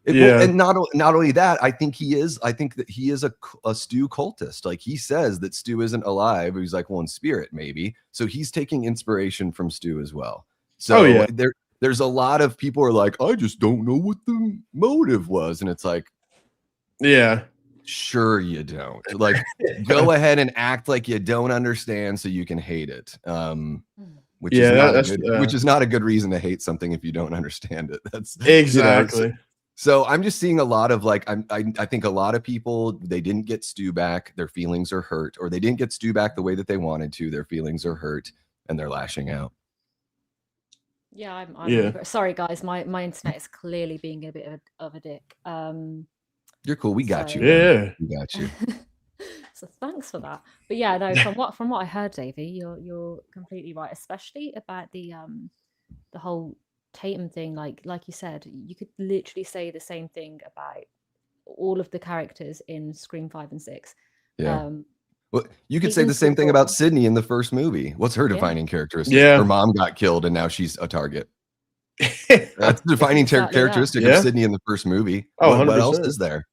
and not only that, I think that he is a Stu cultist. Like, he says that Stu isn't alive. He's like, well, in spirit, maybe. So he's taking inspiration from Stu as well. So there's a lot of people are like, I just don't know what the motive was. And it's like, sure you don't. Like, go ahead and act like you don't understand so you can hate it. Which is not a good reason to hate something if you don't understand it. That's exactly. You know, So I'm just seeing a lot of like, I think a lot of people, they didn't get Stu back. Their feelings are hurt, or they didn't get Stu back the way that they wanted to. Their feelings are hurt and they're lashing out. Yeah, I'm Yeah. sorry guys, my internet is clearly being a bit of a dick. You're cool. We got So- you. Man. Yeah. We got you. So thanks for that. But yeah, no, from what I heard, Davey, you're completely right, especially about the whole Tatum thing. Like you said, you could literally say the same thing about all of the characters in Scream 5 and 6. Yeah. Well, you could say even the same thing about Scream Sidney in the first movie. What's her Yeah. defining characteristic? Yeah. Her mom got killed and now she's a target. That's the defining Exactly that. characteristic Yeah. of Sidney in the first movie. Oh, what else 100%. is there?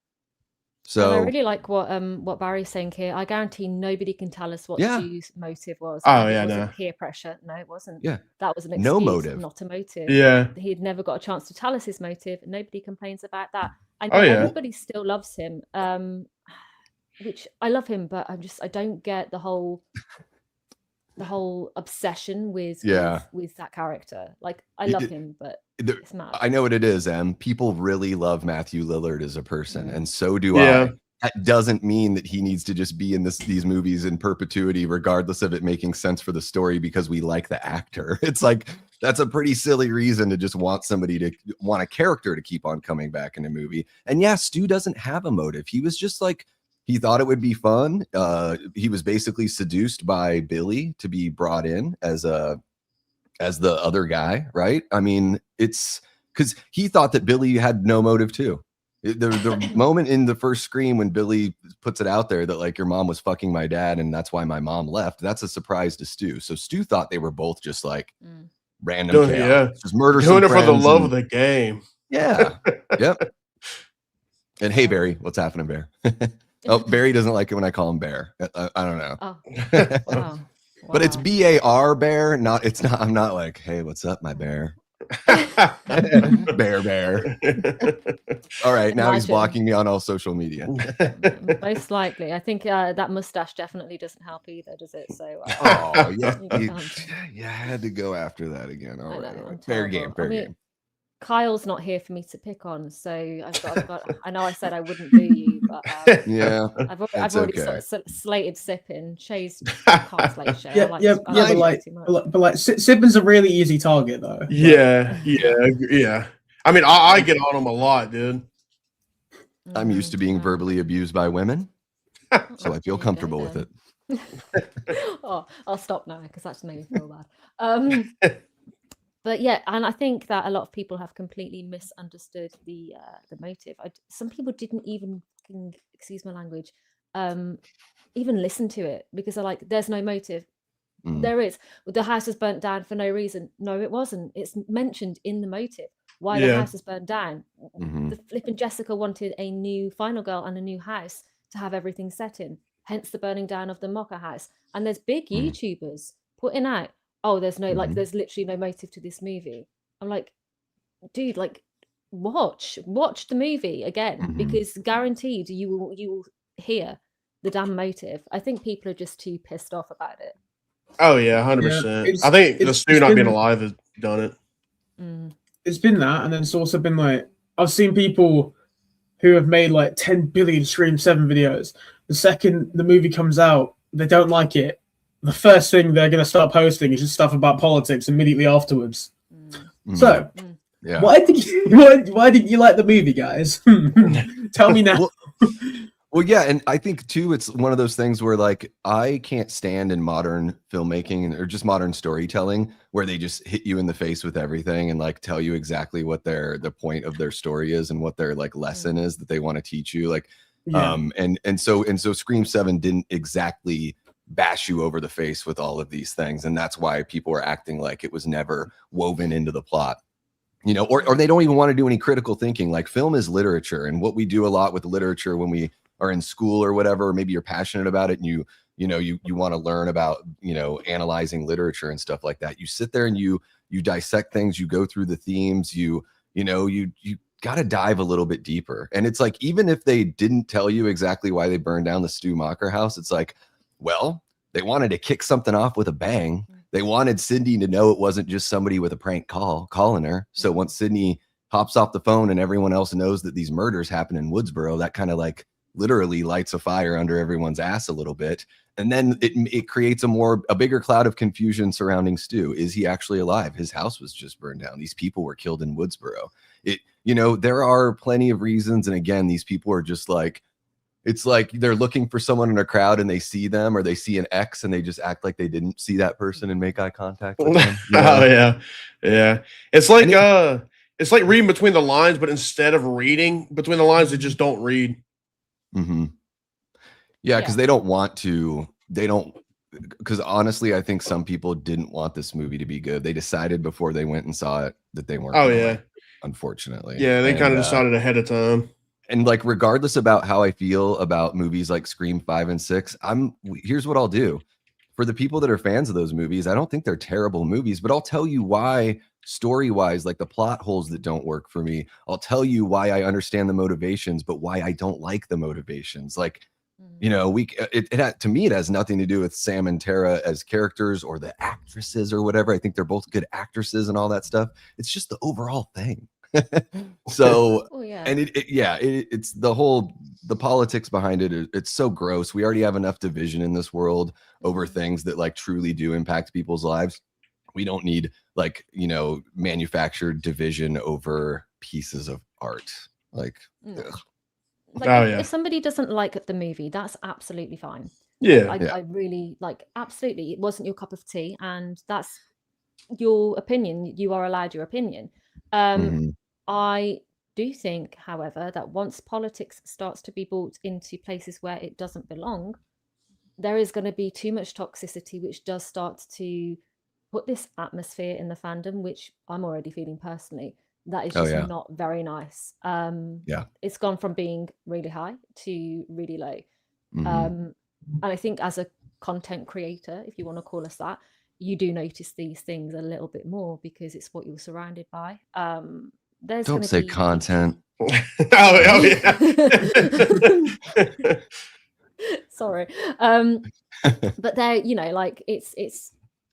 And I So really like what Barry's saying here. I guarantee nobody can tell us what Yeah. Stu's motive was. Oh, It yeah, wasn't no. peer pressure. No, it wasn't. Yeah. That was an excuse, No motive. not a motive. Yeah. He'd never got a chance to tell us his motive. Nobody complains about that. And Oh, yeah. everybody still loves him. Which I love him, but I don't get the whole obsession with Yeah. with that character. Like I It- love it- him, but the- it's mad. I know what it is, Em. People really love Matthew Lillard as a person, and so do Yeah. I. That doesn't mean that he needs to just be in these movies in perpetuity, regardless of it making sense for the story, because we like the actor. It's like that's a pretty silly reason to just want a character to keep on coming back in a movie. And yeah, Stu doesn't have a motive. He was just like, he thought it would be fun. He was basically seduced by Billy to be brought in as the other guy, right? I mean, it's because he thought that Billy had no motive too. The moment in the first Scream when Billy puts it out there that like your mom was fucking my dad and that's why my mom left, that's a surprise to Stu. So Stu thought they were both just like random Doing- chaos. yeah. Just murder Doing some it for the friends love and- of the game. Yeah. Yep. And hey, Barry, what's happening, Bear? Oh, Barry doesn't like it when I call him Bear. I don't know. Oh, wow. But it's Wow. BAR Bear, it's not. I'm not like, hey, what's up, my bear? Bear. All right, now he's Imagine. blocking me on all social media. Most likely. I think that mustache definitely doesn't help either, does it? So Oh yeah, You you, can't. yeah, I had to go after that again. All I right, know, all I'm right. Fair terrible. game, fair I mean, game. Kyle's not here for me to pick on, so I've got I know I said I wouldn't do you, but Yeah, I've that's already okay. sort of slated sipping. Shay's can't slate Shay. Yeah, I like yeah, I yeah, like but Shay like, too much. but like, Sibben's a really easy target though. Yeah. I mean, I get on him a lot, dude. I'm used to being verbally abused by women, so I feel comfortable with it. Oh, I'll stop now because that's made me feel bad. But yeah, and I think that a lot of people have completely misunderstood the motive. Some people didn't even, excuse my language, even listen to it because they're like, "There's no motive." Mm. There is. The house was burnt down for no reason. No, it wasn't. It's mentioned in the motive why the Yeah. house is burnt down. Mhm. The flipping Jessica wanted a new final girl and a new house to have everything set in. Hence the burning down of the Mocha house. And there's big Mm. YouTubers putting out, "Oh, there's no like, Mhm. there's literally no motive to this movie." I'm like, dude, like, watch the movie again Mhm. because guaranteed you will hear the damn motive. I think people are just too pissed off about it. Oh yeah, 100%. it's- I think the it's Stu not being been- alive has done it. Mm. It's been that, and then it's also been like I've seen people who have made like 10 billion Scream 7 videos. The second the movie comes out, they don't like it. The first thing they're going to start posting is just stuff about politics immediately afterwards. Mm. So, yeah. why did you like the movie, guys? Tell me now. Well, yeah, and I think too, it's one of those things where like I can't stand in modern filmmaking or just modern storytelling where they just hit you in the face with everything and like tell you exactly what the point of their story is and what their like lesson is that they want to teach you. Like, Yeah. and so Scream 7 didn't exactly bash you over the face with all of these things, and that's why people are acting like it was never woven into the plot. You know, or they don't even want to do any critical thinking. Like film is literature, and what we do a lot with literature when we are in school or whatever, or maybe you're passionate about it and you want to learn about, analyzing literature and stuff like that. You sit there and you dissect things, you go through the themes, you got to dive a little bit deeper. And it's like, even if they didn't tell you exactly why they burned down the Stu Macher house, it's like, well, they wanted to kick something off with a bang. They wanted Sidney to know it wasn't just somebody with a prank call calling her. So once Sidney hops off the phone and everyone else knows that these murders happen in Woodsboro, that kind of like literally lights a fire under everyone's ass a little bit. And then it creates a bigger cloud of confusion surrounding Stu. Is he actually alive? His house was just burned down. These people were killed in Woodsboro. There are plenty of reasons. And again, these people are just like, it's like they're looking for someone in a crowd and they see them, or they see an X and they just act like they didn't see that person and make eye contact with them. Oh yeah. It's like it's like reading between the lines, but instead of reading between the lines, they just don't read. Mm-hmm. Yeah, because they don't want to. Because honestly, I think some people didn't want this movie to be good. They decided before they went and saw it that they weren't. Unfortunately. Yeah, they kind of decided ahead of time. And like, regardless about how I feel about movies like Scream 5 and 6, here's what I'll do. For the people that are fans of those movies, I don't think they're terrible movies, but I'll tell you why, story-wise, like the plot holes that don't work for me. I'll tell you why I understand the motivations, but why I don't like the motivations. Like, to me, it has nothing to do with Sam and Tara as characters or the actresses or whatever. I think they're both good actresses and all that stuff. It's just the overall thing. So, it's the politics behind it. It's so gross. We already have enough division in this world over things that like truly do impact people's lives. We don't need manufactured division over pieces of art. Like, if somebody doesn't like the movie, that's absolutely fine. I really absolutely, it wasn't your cup of tea, and that's your opinion. You are allowed your opinion. I do think, however, that once politics starts to be brought into places where it doesn't belong, there is going to be too much toxicity, which does start to put this atmosphere in the fandom, which I'm already feeling personally. That is just not very nice. It's gone from being really high to really low. And I think as a content creator, if you want to call us that, you do notice these things a little bit more because it's what you're surrounded by. Don't say content. Sorry. But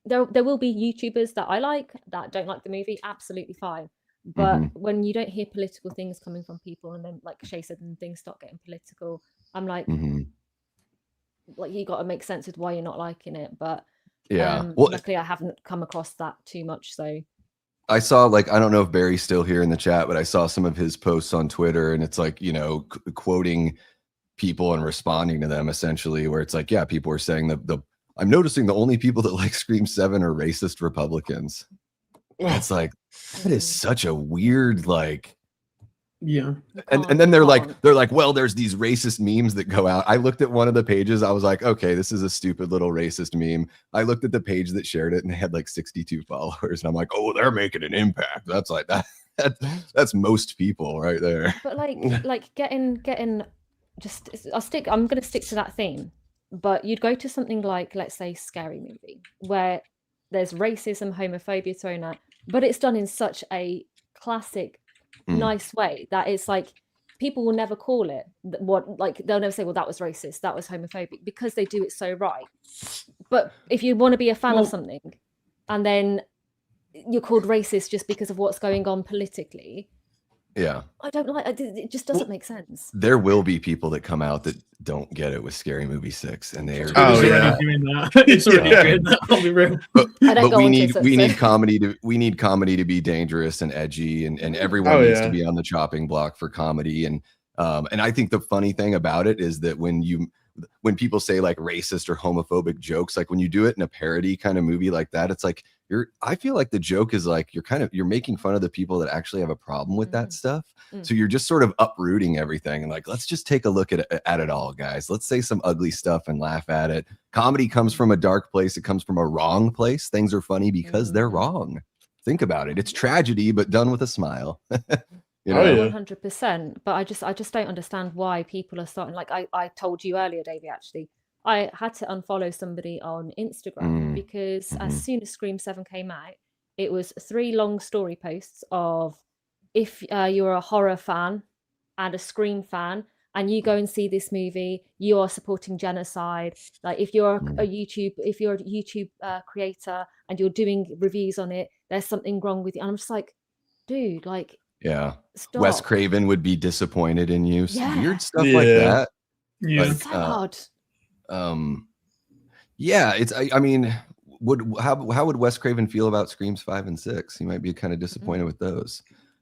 there, there will be YouTubers that I like that don't like the movie. Absolutely fine. But when you don't hear political things coming from people, and then like Shay said, and things start getting political, I'm like, like you got to make sense with why you're not liking it. But luckily I haven't come across that too much. So I saw, I don't know if Barry's still here in the chat, but I saw some of his posts on Twitter, and it's like, quoting people and responding to them essentially, where it's like, yeah, people are saying I'm noticing the only people that like Scream 7 are racist Republicans. It's like, that is such a weird, and then they're like, well, there's these racist memes that go out. I looked at one of the pages. I was like, okay, this is a stupid little racist meme. I looked at the page that shared it, and they had 62 followers. And I'm like, oh, they're making an impact. That's like that. That's most people right there. But getting I'm going to stick to that theme. But you'd go to something like, let's say, Scary Movie, where there's racism, homophobia thrown out, but it's done in such a classic, nice way that it's like people will never call it they'll never say, well, that was racist, that was homophobic, because they do it so right. But if you want to be a fan of something and then you're called racist just because of what's going on politically, I don't it just doesn't make sense. There will be people that come out that don't get it with Scary Movie 6, and they are doing that. It's already doing that. I'll be real. But we need comedy to be dangerous and edgy, and everyone needs to be on the chopping block for comedy. And I think the funny thing about it is that when people say racist or homophobic jokes, when you do it in a parody kind of movie like that, it's like I feel like the joke is you're making fun of the people that actually have a problem with that stuff. So you're just sort of uprooting everything and let's just take a look at it all, guys. Let's say some ugly stuff and laugh at it. Comedy comes from a dark place. It comes from a wrong place. Things are funny because they're wrong. Think about it. It's tragedy, but done with a smile. 100%. But I just don't understand why people are starting. I told you earlier, Davey, actually, I had to unfollow somebody on Instagram because as soon as Scream 7 came out, it was 3 long story posts of, if you're a horror fan and a Scream fan and you go and see this movie, you are supporting genocide. If you're a YouTube creator and you're doing reviews on it, there's something wrong with you. And I'm just like, dude, Yeah. Stop. Wes Craven would be disappointed in you. Yeah. Weird stuff like Yeah. that. Yeah. Like, So odd. Yeah, it's I mean, how would Wes Craven feel about Screams 5 and 6? He might be kind of disappointed with those.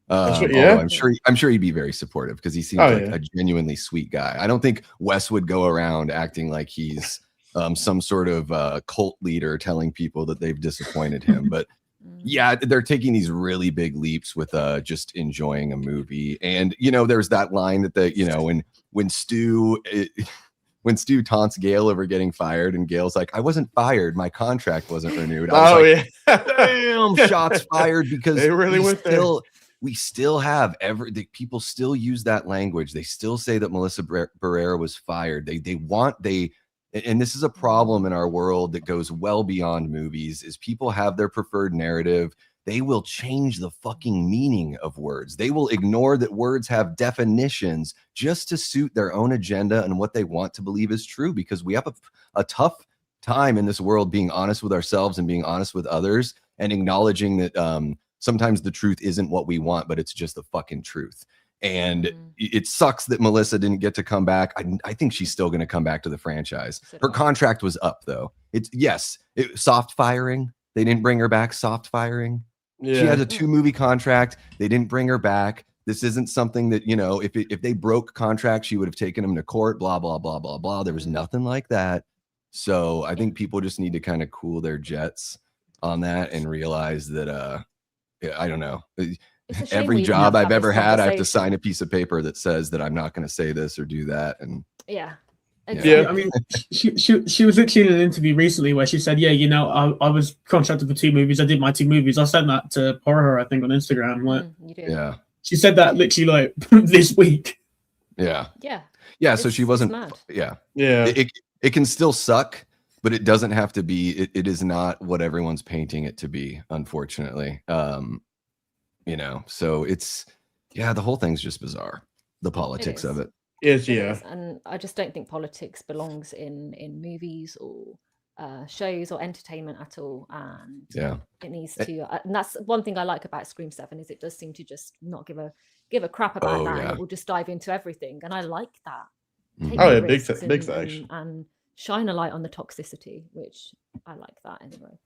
yeah. Although I'm sure he'd be very supportive because he seems like a genuinely sweet guy. I don't think Wes would go around acting like he's some sort of cult leader telling people that they've disappointed him. But yeah, they're taking these really big leaps with just enjoying a movie. And there's that line that when Stu taunts Gale over getting fired, and Gale's like, I wasn't fired, my contract wasn't renewed. I was damn, shots fired, because they really went there. We still have people still use that language. They still say that Melissa Barrera was fired. And this is a problem in our world that goes well beyond movies, is people have their preferred narrative. They will change the fucking meaning of words. They will ignore that words have definitions just to suit their own agenda and what they want to believe is true, because we have a tough time in this world being honest with ourselves and being honest with others, and acknowledging that sometimes the truth isn't what we want, but it's just the fucking truth. And it sucks that Melissa didn't get to come back. I think she's still going to come back to the franchise. Her contract was up, though. Soft firing. They didn't bring her back. Soft firing. Yeah. She had a 2-movie contract. They didn't bring her back. This isn't something that, if they broke contract, she would have taken them to court, blah, blah, blah, blah, blah. There was nothing like that. So I think people just need to kind of cool their jets on that and realize that, I don't know. Every job I've ever had, I have to sign a piece of paper that says that I'm not going to say this or do that. And I mean, she was actually in an interview recently where she said, I was contracted for 2 movies. I did my 2 movies. I sent that to Horror, I think, on Instagram. Like, she said that literally like this week. Yeah. Yeah. So she wasn't. Yeah. It can still suck, but it doesn't have to be. It is not what everyone's painting it to be, unfortunately. So it's the whole thing's just bizarre. The politics of it. Is. And I just don't think politics belongs in movies or shows or entertainment at all. And it needs to. And that's one thing I like about Scream 7 is it does seem to just not give a crap about that, and it will just dive into everything. And I like that. Big thanks. And shine a light on the toxicity, which I like that anyway.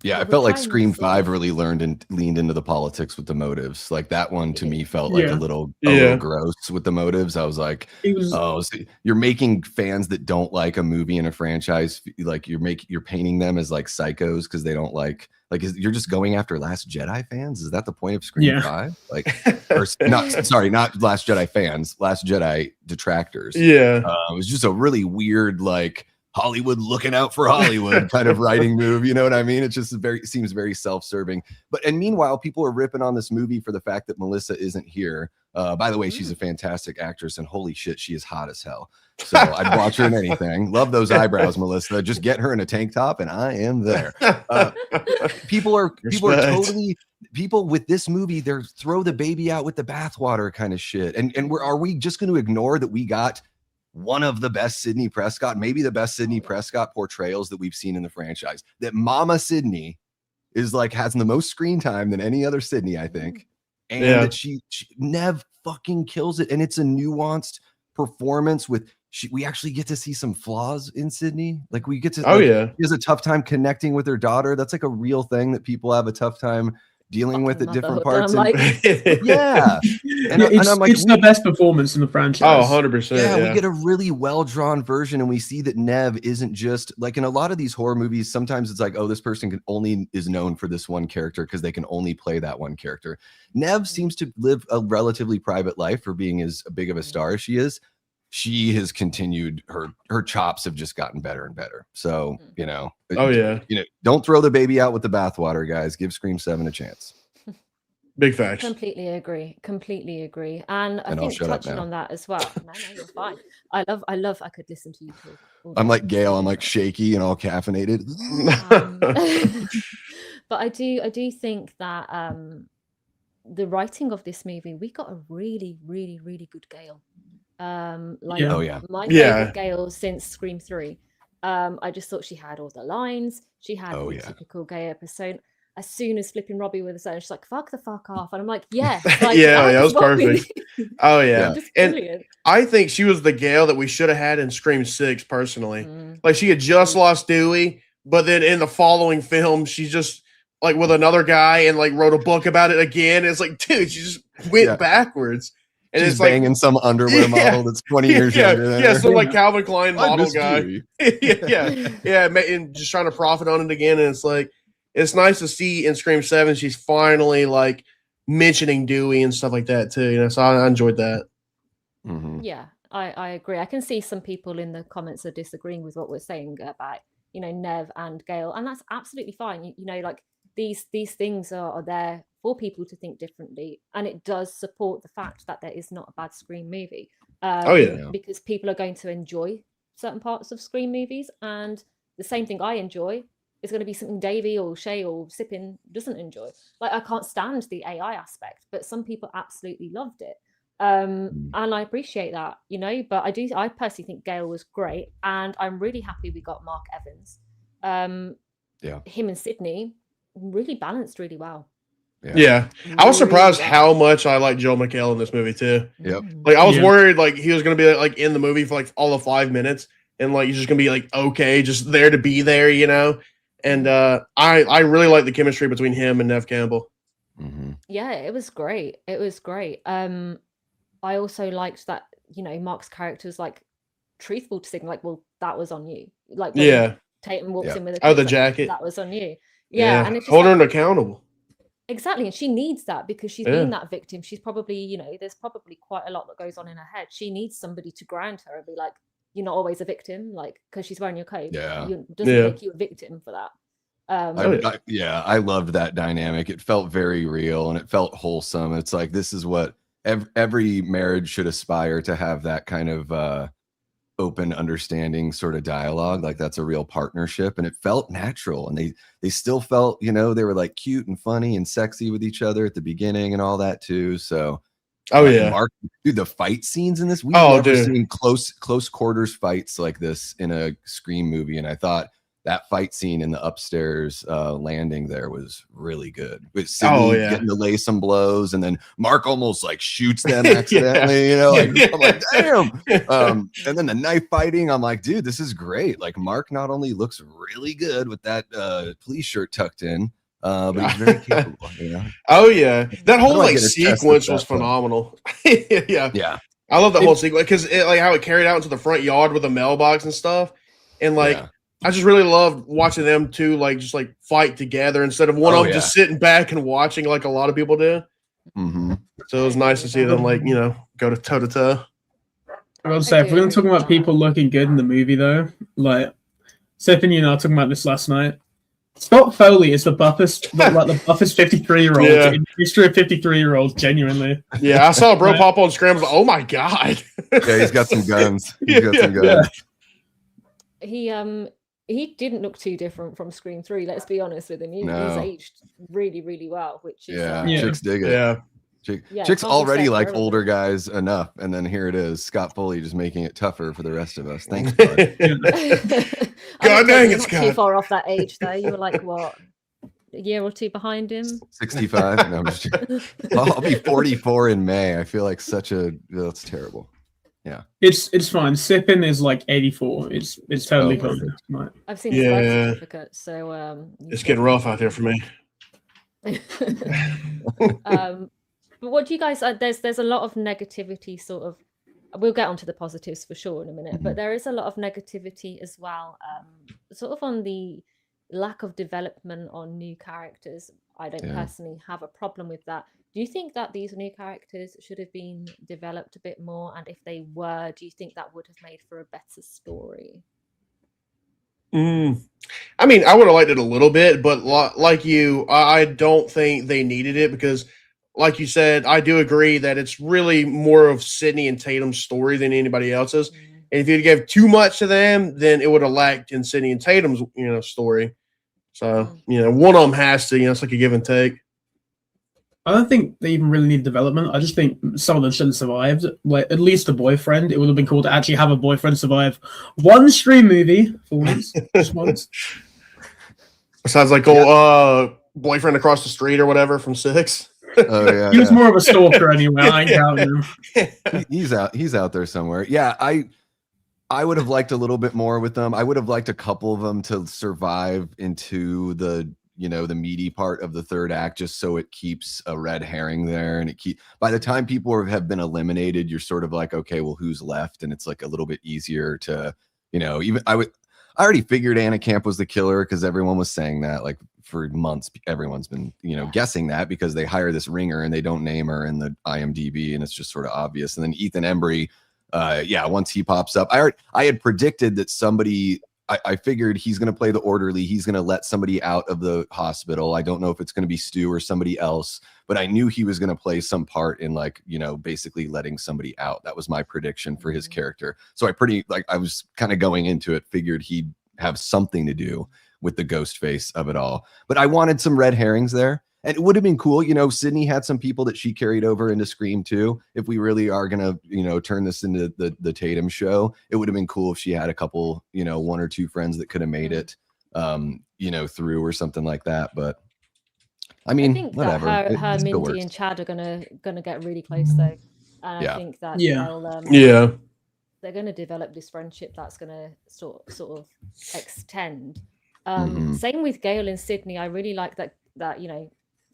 I felt like Scream 5 really leaned into the politics with the motives. Like that one to me felt like a little gross with the motives. I was like, so you're making fans that don't like a movie in a franchise, like you're painting them as like psychos because they don't like you're just going after Last Jedi fans. Is that the point of Scream 5? Like, or not Last Jedi fans, Last Jedi detractors. It was just a really weird, like, Hollywood looking out for Hollywood kind of writing move, you know what I mean? It just seems very self-serving. And meanwhile, people are ripping on this movie for the fact that Melissa isn't here. By the way, she's a fantastic actress, and holy shit, she is hot as hell. So I'd watch her in anything. Love those eyebrows, Melissa. Just get her in a tank top, and I am there. People with this movie, they're throw the baby out with the bathwater kind of shit. And are we just going to ignore that we got one of the best Sidney Prescott, maybe the best Sidney Prescott portrayals that we've seen in the franchise? That Mama Sidney is like has the most screen time than any other Sidney, I think. And that she Neve fucking kills it. And it's a nuanced performance we actually get to see some flaws in Sidney. Like we get to, she has a tough time connecting with her daughter. That's like a real thing that people have a tough time dealing with at different parts. And I'm like, it's the best performance in the franchise. 100%. We get a really well-drawn version, and we see that Neve isn't just like in a lot of these horror movies. Sometimes it's like, oh, this person is known for this one character because they can only play that one character. Neve seems to live a relatively private life for being as big of a star as she is. She has continued, her chops have just gotten better and better. So, don't throw the baby out with the bathwater, guys. Give Scream 7 a chance. Big facts. Completely agree. And I think touching on that as well. No, you're fine. I could listen to you talk. I'm like Gale. I'm like shaky and all caffeinated. But I do think that the writing of this movie, we got a really, really, really good Gale. My favorite Gale since Scream 3. I just thought she had all the lines. She had the typical Gale persona. as soon as flipping Robbie with a son, she's like, "Fuck the fuck off," and I'm like, "Yes, like, Yeah, that that's was what we perfect. need." Oh yeah, Just and brilliant. I think she was the Gale that we should have had in Scream 6. Personally, Mm. like she had just lost Dewey, but then in the following film, she's just like with another guy and like wrote a book about it again. It's like, dude, she just went backwards. And She's it's like banging some underwear model that's 20 years younger than her. some like Calvin Klein I model miss guy. Dewey. And just trying to profit on it again. And it's like, it's nice to see in Scream 7 she's finally like mentioning Dewey and stuff like that too. So I enjoyed that. Mm-hmm. Yeah, I agree. I can see some people in the comments are disagreeing with what we're saying about, Neve and Gale, and that's absolutely fine. Like these things are there for people to think differently, and it does support the fact that there is not a bad Scream movie. Because people are going to enjoy certain parts of Scream movies, and the same thing I enjoy is going to be something Davey or Shay or Sippin doesn't enjoy. Like, I can't stand the AI aspect, but some people absolutely loved it. And I appreciate that, but I personally think Gale was great, and I'm really happy we got Mark Evans. Him and Sidney really balanced really well. Yeah. I was surprised how much I like Joel McHale in this movie too. Yep. Like I was worried like he was gonna be like in the movie for like all of 5 minutes and like he's just gonna be like okay, just there to be there, And I really like the chemistry between him and Neve Campbell. Mm-hmm. Yeah, it was great. It was great. I also liked that, Mark's character was like truthful to Sidney, like, well, that was on you. Like when Tatum walks in with the jacket. That was on you. Yeah. And it's hold her accountable. Exactly, and she needs that because she's been that victim. She's probably, there's probably quite a lot that goes on in her head. She needs somebody to ground her and be like, you're not always a victim, like because she's wearing your coat. Yeah, doesn't make you a victim for that. I loved that dynamic. It felt very real and it felt wholesome. It's like this is what every marriage should aspire to have, that kind of open, understanding sort of dialogue. Like that's a real partnership, and it felt natural, and they still felt, they were like cute and funny and sexy with each other at the beginning and all that too. So Mark, dude, the fight scenes in this, we've never seen close quarters fights like this in a Scream movie, and I thought that fight scene in the upstairs landing there was really good. With Sidney getting to lay some blows, and then Mark almost like shoots them accidentally, I'm like, damn. And then the knife fighting, I'm like, dude, this is great. Like Mark not only looks really good with that police shirt tucked in, but he's very capable. Oh yeah, that whole like sequence was phenomenal. Yeah. I love that whole sequence because like how it carried out into the front yard with the mailbox and stuff, and like. Yeah. I just really loved watching them two like just like fight together instead of one of them just sitting back and watching like a lot of people do. Mm-hmm. So it was nice to see them like go to toe to toe. I will say, if we're going to talk about people looking good in the movie though, like Seth and you and I were talking about this last night. Scott Foley is the buffest 53-year-old in the history of 53-year-olds, genuinely. Yeah, I saw a bro pop on Scram. I was like, oh my god. Yeah, he's got some guns. Some guns. He didn't look too different from Scream 3, let's be honest with him. He's aged really, really well, which is... chicks dig it. Chicks already like older guys enough, and then here it is, Scott Foley just making it tougher for the rest of us. Thanks, bud. God dang it, Scott. Too far off that age, though. You were like, what, a year or two behind him? 65? No, I'm just kidding. I'll be 44 in May. I feel like that's terrible. Yeah, it's fine. Sippin is like 84. It's totally fine. Right. I've seen his birth certificate, so it's getting rough out there for me. But what do you guys? There's a lot of negativity. Sort of, we'll get onto the positives for sure in a minute, but there is a lot of negativity as well. Sort of on the lack of development on new characters. I don't personally have a problem with that. Do you think that these new characters should have been developed a bit more? And if they were, do you think that would have made for a better story? I mean, I would have liked it a little bit, but like you, I don't think they needed it because, like you said, I do agree that it's really more of Sidney and Tatum's story than anybody else's. And if you gave too much to them, then it would have lacked in Sidney and Tatum's, story. So, one of them has to, it's like a give and take. I don't think they even really need development. I just think some of them shouldn't have survived. Like, at least the boyfriend. It would have been cool to actually have a boyfriend survive one Scream movie for once. Just once. Besides, like, boyfriend across the street or whatever from 6. Oh yeah, He was more of a stalker anyway. I ain't counting him. he's out there somewhere. Yeah, I would have liked a little bit more with them. I would have liked a couple of them to survive into the the meaty part of the third act, just so it keeps a red herring there, and by the time people have been eliminated, you're sort of like, okay, well, who's left? And it's like a little bit easier to even I already figured Anna Camp was the killer because everyone was saying that like for months. Everyone's been guessing that because they hire this ringer and they don't name her in the IMDb, and it's just sort of obvious. And then Ethan Embry, once he pops up, I had predicted that somebody. I figured he's going to play the orderly. He's going to let somebody out of the hospital. I don't know if it's going to be Stu or somebody else, but I knew he was going to play some part in basically letting somebody out. That was my prediction for his character. So I was kind of going into it, figured he'd have something to do with the Ghostface of it all. But I wanted some red herrings there. And it would have been cool. Sidney had some people that she carried over into Scream 2. If we really are going to, turn this into the Tatum show, it would have been cool if she had a couple, one or two friends that could have made it, through or something like that. But I mean, I think whatever. that her Mindy and Chad are gonna get really close though. And I think that they're going to develop this friendship that's going to sort of extend. Same with Gale and Sidney. I really like that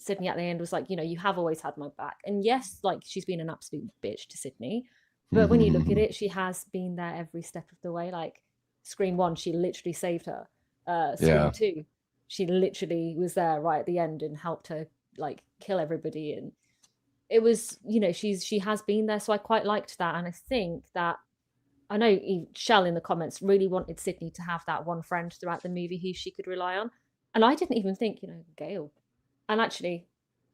Sidney at the end was like, you have always had my back. And yes, like she's been an absolute bitch to Sidney. But when you look at it, she has been there every step of the way. Like Scream 1, she literally saved her. Scream 2, she literally was there right at the end and helped her like kill everybody. And it was, she has been there. So I quite liked that. And I think that, I know Shell in the comments really wanted Sidney to have that one friend throughout the movie who she could rely on. And I didn't even think, Gale. And actually,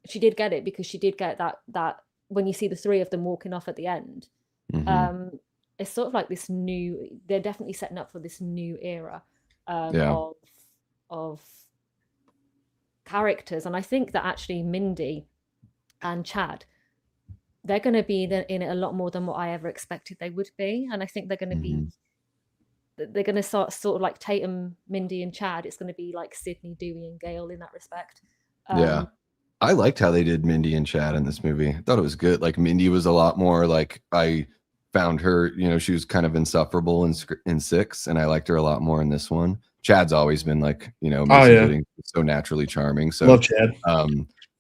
she did get it because she did get that when you see the three of them walking off at the end, it's sort of like this they're definitely setting up for this new era of characters. And I think that actually Mindy and Chad, they're going to be in it a lot more than what I ever expected they would be. And I think they're going to be, they're going to sort of like Tatum, Mindy and Chad. It's going to be like Sidney, Dewey and Gale in that respect. I liked how they did Mindy and Chad in this movie. I thought it was good. Like Mindy was a lot more like, I found her, she was kind of insufferable in 6, and I liked her a lot more in this one. Chad's always been like, so naturally charming. So love Chad.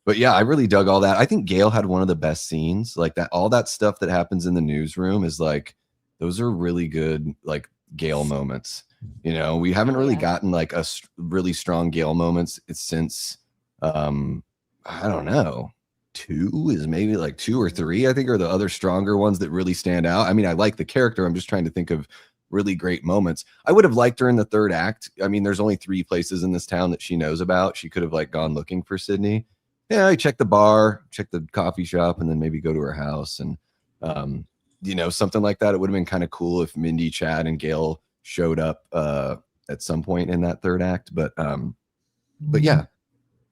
But yeah, I really dug all that. I think Gale had one of the best scenes. Like that, all that stuff that happens in the newsroom is like, those are really good, like Gale moments. We haven't really gotten like a really strong Gale moments since, I don't know, 2 is maybe like 2 or 3, I think, are the other stronger ones that really stand out. I mean, I like the character. I'm just trying to think of really great moments. I would have liked her in the third act. I mean, there's only 3 places in this town that she knows about. She could have like gone looking for Sidney. Yeah, I check the bar, check the coffee shop, and then maybe go to her house. And, something like that. It would have been kind of cool if Mindy, Chad, and Gale showed up at some point in that third act. But yeah.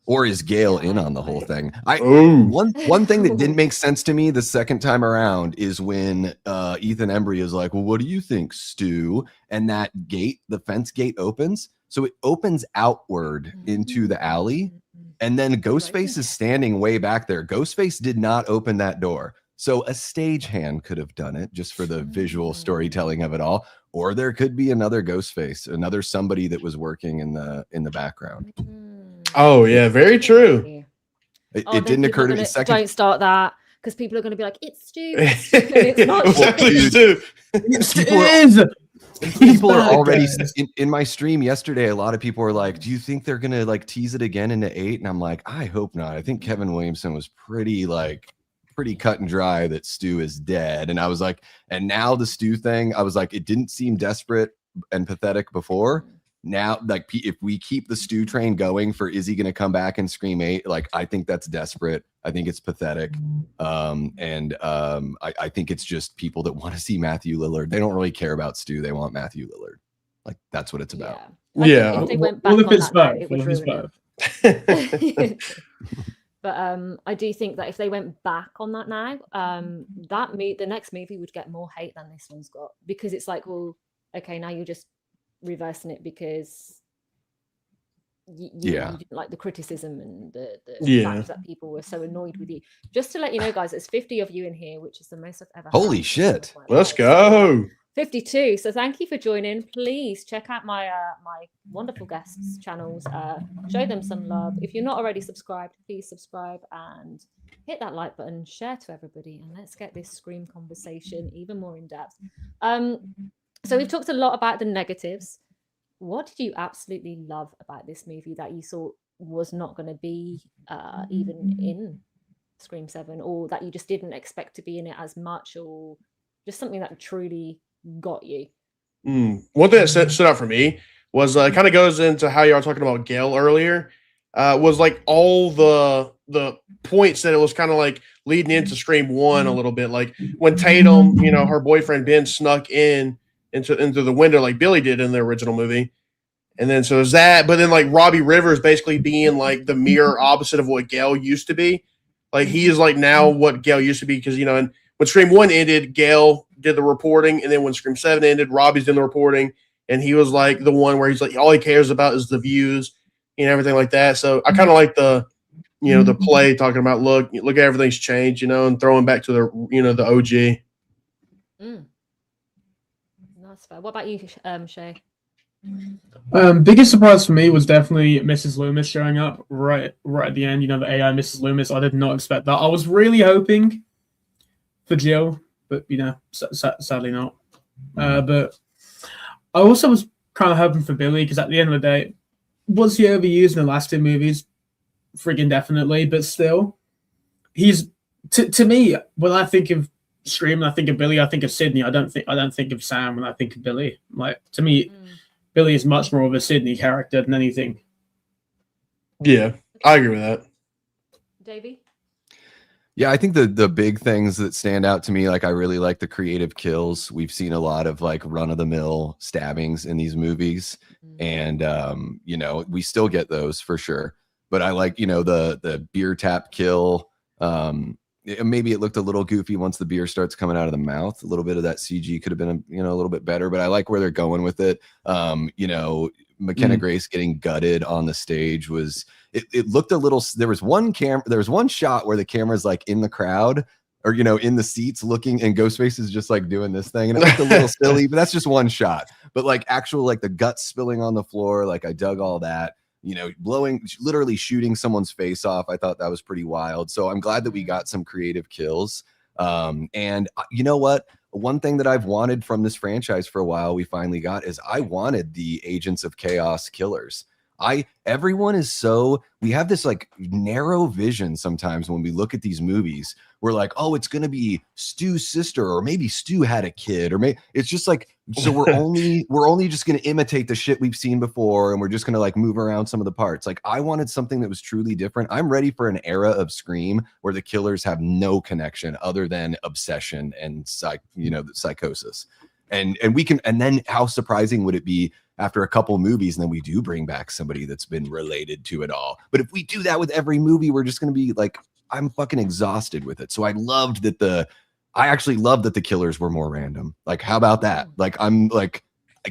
Or is Gale in on the whole thing? One thing that didn't make sense to me the second time around is when Ethan Embry is like, well, what do you think, Stu? And that gate, the fence gate opens. So it opens outward into the alley. And then Ghostface is standing way back there. Ghostface did not open that door. So a stagehand could have done it just for the visual storytelling of it all. Or there could be another Ghostface, another somebody that was working in the background. Oh yeah, very true. It didn't occur to me. Don't start that, because people are going to be like, "It's Stu." It's not Stu. People are already in my stream yesterday. A lot of people were like, "Do you think they're going to like tease it again into 8?" And I'm like, I hope not. I think Kevin Williamson was pretty cut and dry that Stu is dead. And I was like, and now the Stu thing, I was like, it didn't seem desperate and pathetic before. Now, like, if we keep the Stu train going for is he going to come back and Scream 8? Like, I think that's desperate. I think it's pathetic. I think it's just people that want to see Matthew Lillard. They don't really care about Stu. They want Matthew Lillard. Like, that's what it's about. Yeah. If they went back on that, it would ruin it. But I do think that if they went back on that now, the next movie would get more hate than this one's got, because it's like, well, okay, now you're just reversing it because you didn't like the criticism and the Yeah. fact that people were so annoyed with you. Just to let you know, guys, there's 50 of you in here, which is the most I've ever had. Holy shit. Let's go. 52. So thank you for joining. Please check out my my wonderful guests' channels. Show them some love. If you're not already subscribed, please subscribe and hit that like button, share to everybody, and let's get this Scream conversation even more in depth. So we've talked a lot about the negatives. What did you absolutely love about this movie that you thought was not going to be even in Scream 7, or that you just didn't expect to be in it as much, or just something that truly got you? One thing that stood out for me was kind of goes into how you were talking about Gale earlier. Was like all the points that it was kind of like leading into Scream 1 a little bit, like when Tatum, her boyfriend Ben snuck into the window like Billy did in the original movie. And then so is that, but then like Robbie Rivers basically being like the mirror opposite of what Gale used to be. Like he is like now what Gale used to be, because and when Scream 1 ended, Gale did the reporting, and then when Scream 7 ended, Robbie's doing the reporting, and he was like the one where he's like all he cares about is the views and everything like that. So I kind of like the the play talking about look at everything's changed, and throwing back to the the OG. That's fair. What about you, Shay? Biggest surprise for me was definitely Mrs. Loomis showing up right at the end. The AI Mrs. Loomis. I did not expect that. I was really hoping for Jill, but sadly not. But I also was kind of hoping for Billy, because at the end of the day, was he overused in the last two movies? Friggin' definitely, but still, he's to me, when I think of Scream and I think of Billy, I think of Sidney. I don't think of Sam when I think of Billy. Like, to me, Billy is much more of a Sidney character than anything. Yeah, I agree with that. Davey? Yeah, I think the big things that stand out to me, like I really like the creative kills. We've seen a lot of like run-of-the-mill stabbings in these movies, and we still get those for sure. But I like the beer tap kill. Maybe it looked a little goofy once the beer starts coming out of the mouth. A little bit of that CG could have been a little bit better, but I like where they're going with it. McKenna Grace getting gutted on the stage was it looked a little. There was one shot where the camera's like in the crowd or in the seats looking, and Ghostface is just like doing this thing, and it looked a little silly, but that's just one shot. But like actual like the guts spilling on the floor, like I dug all that. Literally shooting someone's face off. I thought that was pretty wild. So I'm glad that we got some creative kills. And you know what? One thing that I've wanted from this franchise for a while, we finally got, is I wanted the Agents of Chaos killers. Everyone is we have this like narrow vision sometimes when we look at these movies. We're like, oh, it's gonna be Stu's sister, or maybe Stu had a kid, or maybe it's just like, so we're only just gonna imitate the shit we've seen before, and we're just gonna like move around some of the parts. Like I wanted something that was truly different. I'm ready for an era of Scream where the killers have no connection other than obsession and the psychosis. And then how surprising would it be after a couple movies, and then we do bring back somebody that's been related to it all. But if we do that with every movie, we're just going to be like, I'm fucking exhausted with it. So I actually loved that the killers were more random. Like, how about that? Like, I'm like,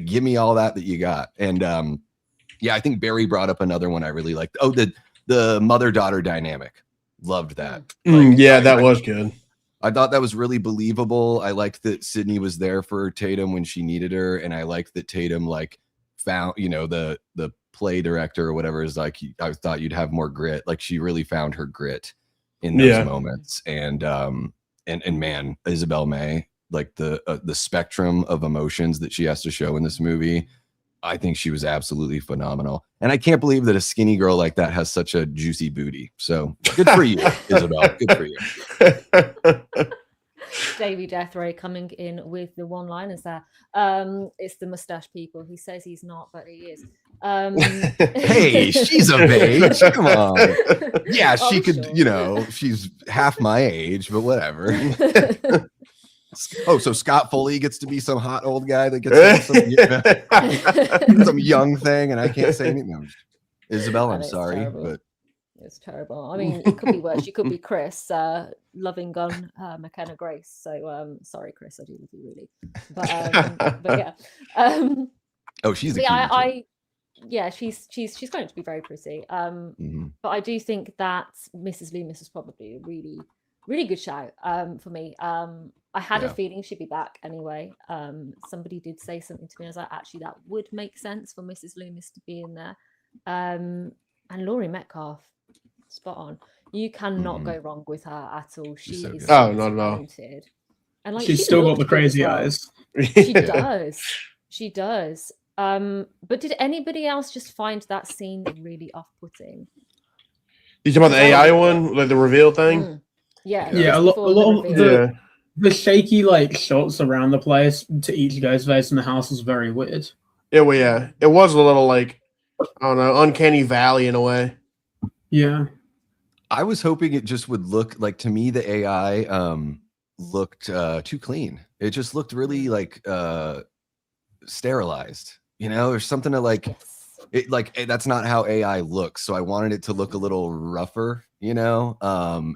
give me all that you got. And I think Barry brought up another one I really liked. Oh, the mother-daughter dynamic. Loved that. That was good. I thought that was really believable. I liked that Sidney was there for Tatum when she needed her, and I liked that Tatum like found, the play director or whatever is like, I thought you'd have more grit. Like she really found her grit in those moments. And man, Isabel May, like the spectrum of emotions that she has to show in this movie, I think she was absolutely phenomenal. And I can't believe that a skinny girl like that has such a juicy booty. So good for you, Isabel. Good for you. Davey Deathray coming in with the one-liners there. It's the mustache people. He says he's not, but he is. Hey, she's of age. Come on. Yeah, she could, sure. She's half my age, but whatever. Oh, so Scott Foley gets to be some hot old guy that gets some young thing, and I can't say anything. No, Isabel, I'm sorry, terrible. But it's terrible. I mean, it could be worse. You could be Chris, loving gun McKenna Grace. So sorry, Chris, I do love you really. But yeah. Oh, she's a yeah, she's going to be very pretty. But I do think that Mrs. Loomis is probably a really, really good shout for me. I had a feeling she'd be back anyway. Somebody did say something to me. I was like, actually, that would make sense for Mrs. Loomis to be in there. And Laurie Metcalf, spot on. You cannot go wrong with her at all. She so is good. so not at all. talented. And like, She's she still got looked the good as crazy well. eyes. She does. She does. But did anybody else just find that scene really off-putting? You talking about the AI one, like the reveal thing? Yeah. Yeah, a just lot before the of reveal. the shaky like shots around the place to each Ghostface in the house was very weird. Yeah, well, yeah. It was a little like, I don't know, uncanny valley in a way. Yeah. I was hoping it just would look like, to me, the AI looked too clean. It just looked really like sterilized. You know, there's something to like it, like that's not how AI looks. So I wanted it to look a little rougher, you know.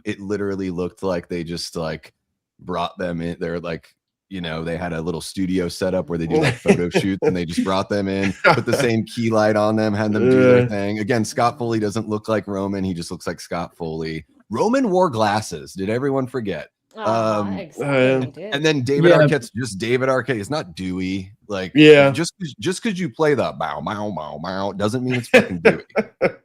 It literally looked like they just like brought them in. They're like, you know, they had a little studio set up where they do like photo shoots, and they just brought them in, put the same key light on them, had them do their thing. Again, Scott Foley doesn't look like Roman. He just looks like Scott Foley. Roman wore glasses. Did everyone forget? Exactly. And then David Arquette's just David Arquette. It's not Dewey. Like, just because you play the bow bow bow bow doesn't mean it's fucking Dewey.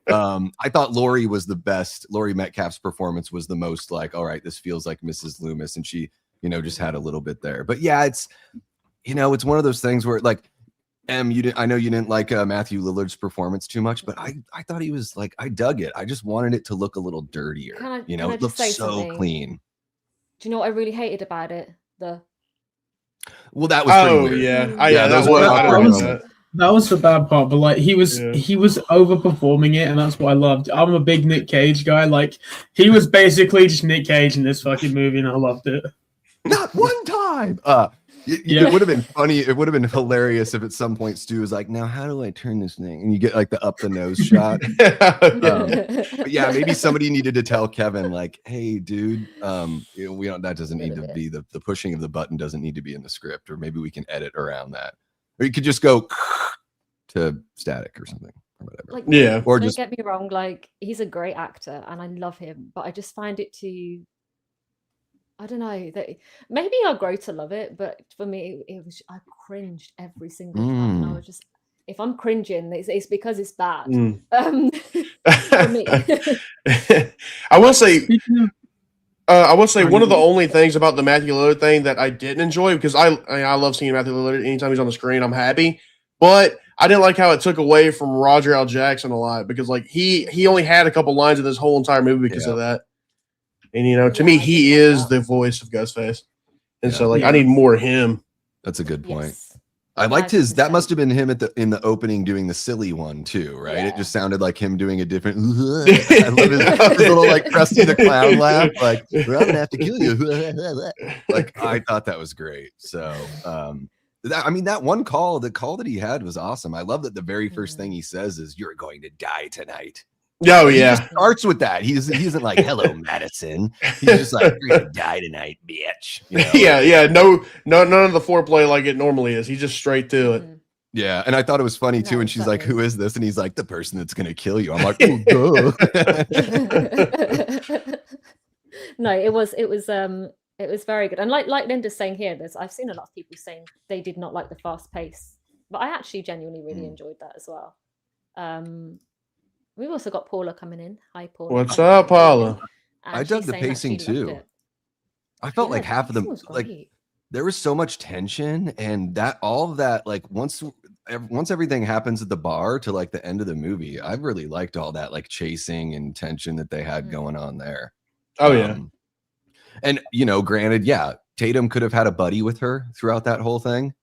I thought Laurie was the best. Laurie Metcalf's performance was the most like, all right, this feels like Mrs. Loomis, and she, you know, just had a little bit there. But yeah, it's, you know, it's one of those things where like, I know you didn't like Matthew Lillard's performance too much, but I thought he was like, I dug it. I just wanted it to look a little dirtier. You know, it looked so clean. Do you know what I really hated about it? Well, that was pretty weird. That was the bad part, but like he was overperforming it, and that's what I loved. I'm a big Nick Cage guy. Like he was basically just Nick Cage in this fucking movie, and I loved it. Not one time. It would have been funny. It would have been hilarious if at some point Stu was like, "Now, how do I turn this thing?" And you get like the up the nose shot. But yeah, maybe somebody needed to tell Kevin, like, "Hey, dude, we don't. That doesn't need to be the pushing of the button doesn't need to be in the script, or maybe we can edit around that, or you could just go to static or something, or whatever." Like, or don't just get me wrong. Like, he's a great actor, and I love him, but I just find it too. I don't know, that maybe I'll grow to love it, but for me, it was, I cringed every single time. And I was just, if I'm cringing, it's because it's bad. For me. I will say one of the only things about the Matthew Lillard thing that I didn't enjoy, because I love seeing Matthew Lillard anytime he's on the screen, I'm happy. But I didn't like how it took away from Roger L. Jackson a lot, because like he only had a couple lines in this whole entire movie because of that. And, you know, to me, he is the voice of Ghostface. And so, like, I need more of him. That's a good point. Yes. I liked his, that must have been him in the opening doing the silly one, too, right? Yeah. It just sounded like him doing a different, I love his little, like, Krusty the Clown laugh, like, I'm going to have to kill you. Like, I thought that was great. So, that one call, the call that he had was awesome. I love that the very first thing he says is, "You're going to die tonight." Oh, he yeah. just starts with that. He isn't like, "Hello, Madison." He's just like, "You're gonna die tonight, bitch." You know? Yeah. No, none of the foreplay like it normally is. He's just straight to it. Yeah, and I thought it was funny too. And she's like, "Who is this?" And he's like, "The person that's gonna kill you." I'm like, "Oh, duh." No, it was very good. And like Linda's saying here, I've seen a lot of people saying they did not like the fast pace, but I actually genuinely really enjoyed that as well. We've also got Paula coming in. Hi, Paula. What's up, Paula? I dug the pacing too. I felt like half of them, like, there was so much tension, and that all of that, like, once everything happens at the bar to like the end of the movie, I really liked all that like chasing and tension that they had going on there. Oh yeah. And you know, granted, yeah, Tatum could have had a buddy with her throughout that whole thing.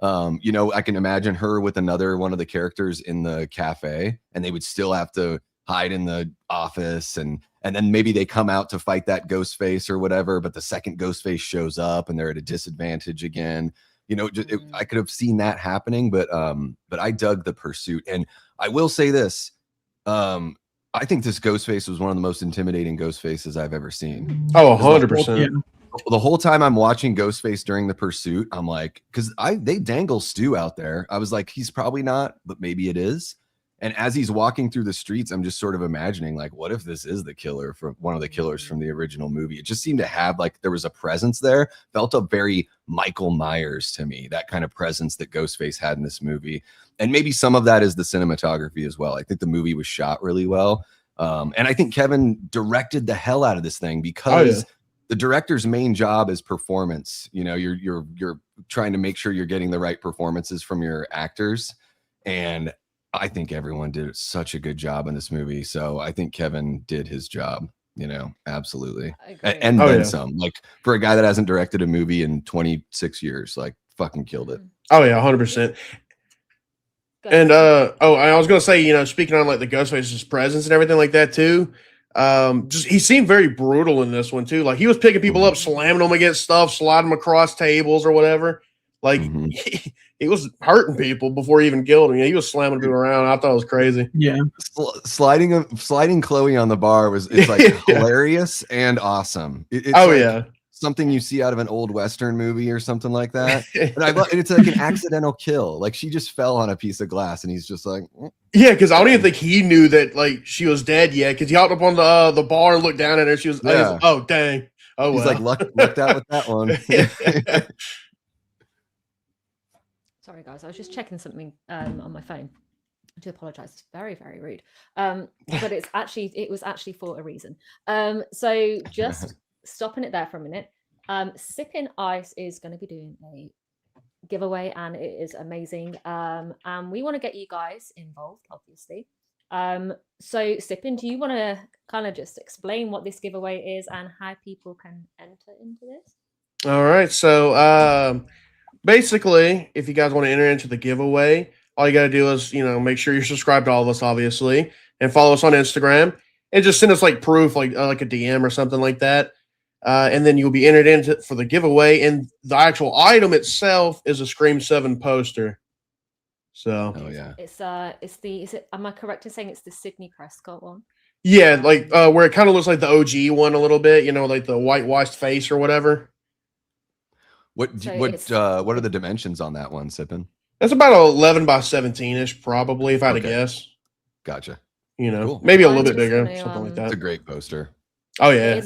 You know, I can imagine her with another one of the characters in the cafe, and they would still have to hide in the office, and then maybe they come out to fight that Ghostface or whatever, but the second Ghostface shows up and they're at a disadvantage again. You know, I could have seen that happening, but I dug the pursuit. And I will say this, I think this Ghostface was one of the most intimidating Ghostfaces I've ever seen. Oh, 100%. The whole time I'm watching Ghostface during the pursuit, I'm like, because they dangle Stu out there. I was like, he's probably not, but maybe it is. And as he's walking through the streets, I'm just sort of imagining, like, what if this is the killer from one of the killers from the original movie? It just seemed to have, like, there was a presence there. Felt a very Michael Myers to me, that kind of presence that Ghostface had in this movie. And maybe some of that is the cinematography as well. I think the movie was shot really well. And I think Kevin directed the hell out of this thing because the director's main job is performance. You know, you're trying to make sure you're getting the right performances from your actors. And I think everyone did such a good job in this movie. So I think Kevin did his job, you know, absolutely. And then some. Like, for a guy that hasn't directed a movie in 26 years, like, fucking killed it. Oh yeah, 100%. And I was gonna say, you know, speaking on like the Ghostface's presence and everything like that too. Just he seemed very brutal in this one too. Like, he was picking people up, slamming them against stuff, sliding them across tables or whatever. Like, he was hurting people before he even killed him. Yeah, he was slamming people around. I thought it was crazy. Yeah, sliding Chloe on the bar it's like hilarious and awesome. It's like something you see out of an old Western movie or something like that. And it's like an accidental kill. Like, she just fell on a piece of glass, and he's just like, yeah, because I don't even think he knew that, like, she was dead yet. Because he hopped up on the bar and looked down at her. She was, oh dang, oh he's like lucked out with that one. Sorry, guys. I was just checking something on my phone. I do apologize. It's very, very rude. But it was actually for a reason. So just stopping it there for a minute. Sipping Ice is going to be doing a giveaway, and it is amazing. And we want to get you guys involved, obviously. So Sipping, do you want to kind of just explain what this giveaway is and how people can enter into this? All right. So basically, if you guys want to enter into the giveaway, all you got to do is, you know, make sure you're subscribed to all of us, obviously, and follow us on Instagram, and just send us like proof, like a DM or something like that. And then you'll be entered into for the giveaway. And the actual item itself is a Scream 7 poster. So, am I correct in saying it's the Sidney Prescott one? Yeah, like where it kind of looks like the OG one a little bit, you know, like the whitewashed face or whatever. What are the dimensions on that one, Sippin? That's about 11 by 17-ish, probably, if I had to guess. Gotcha. You know, maybe a little bit bigger, something like that. It's a great poster. Oh yeah, it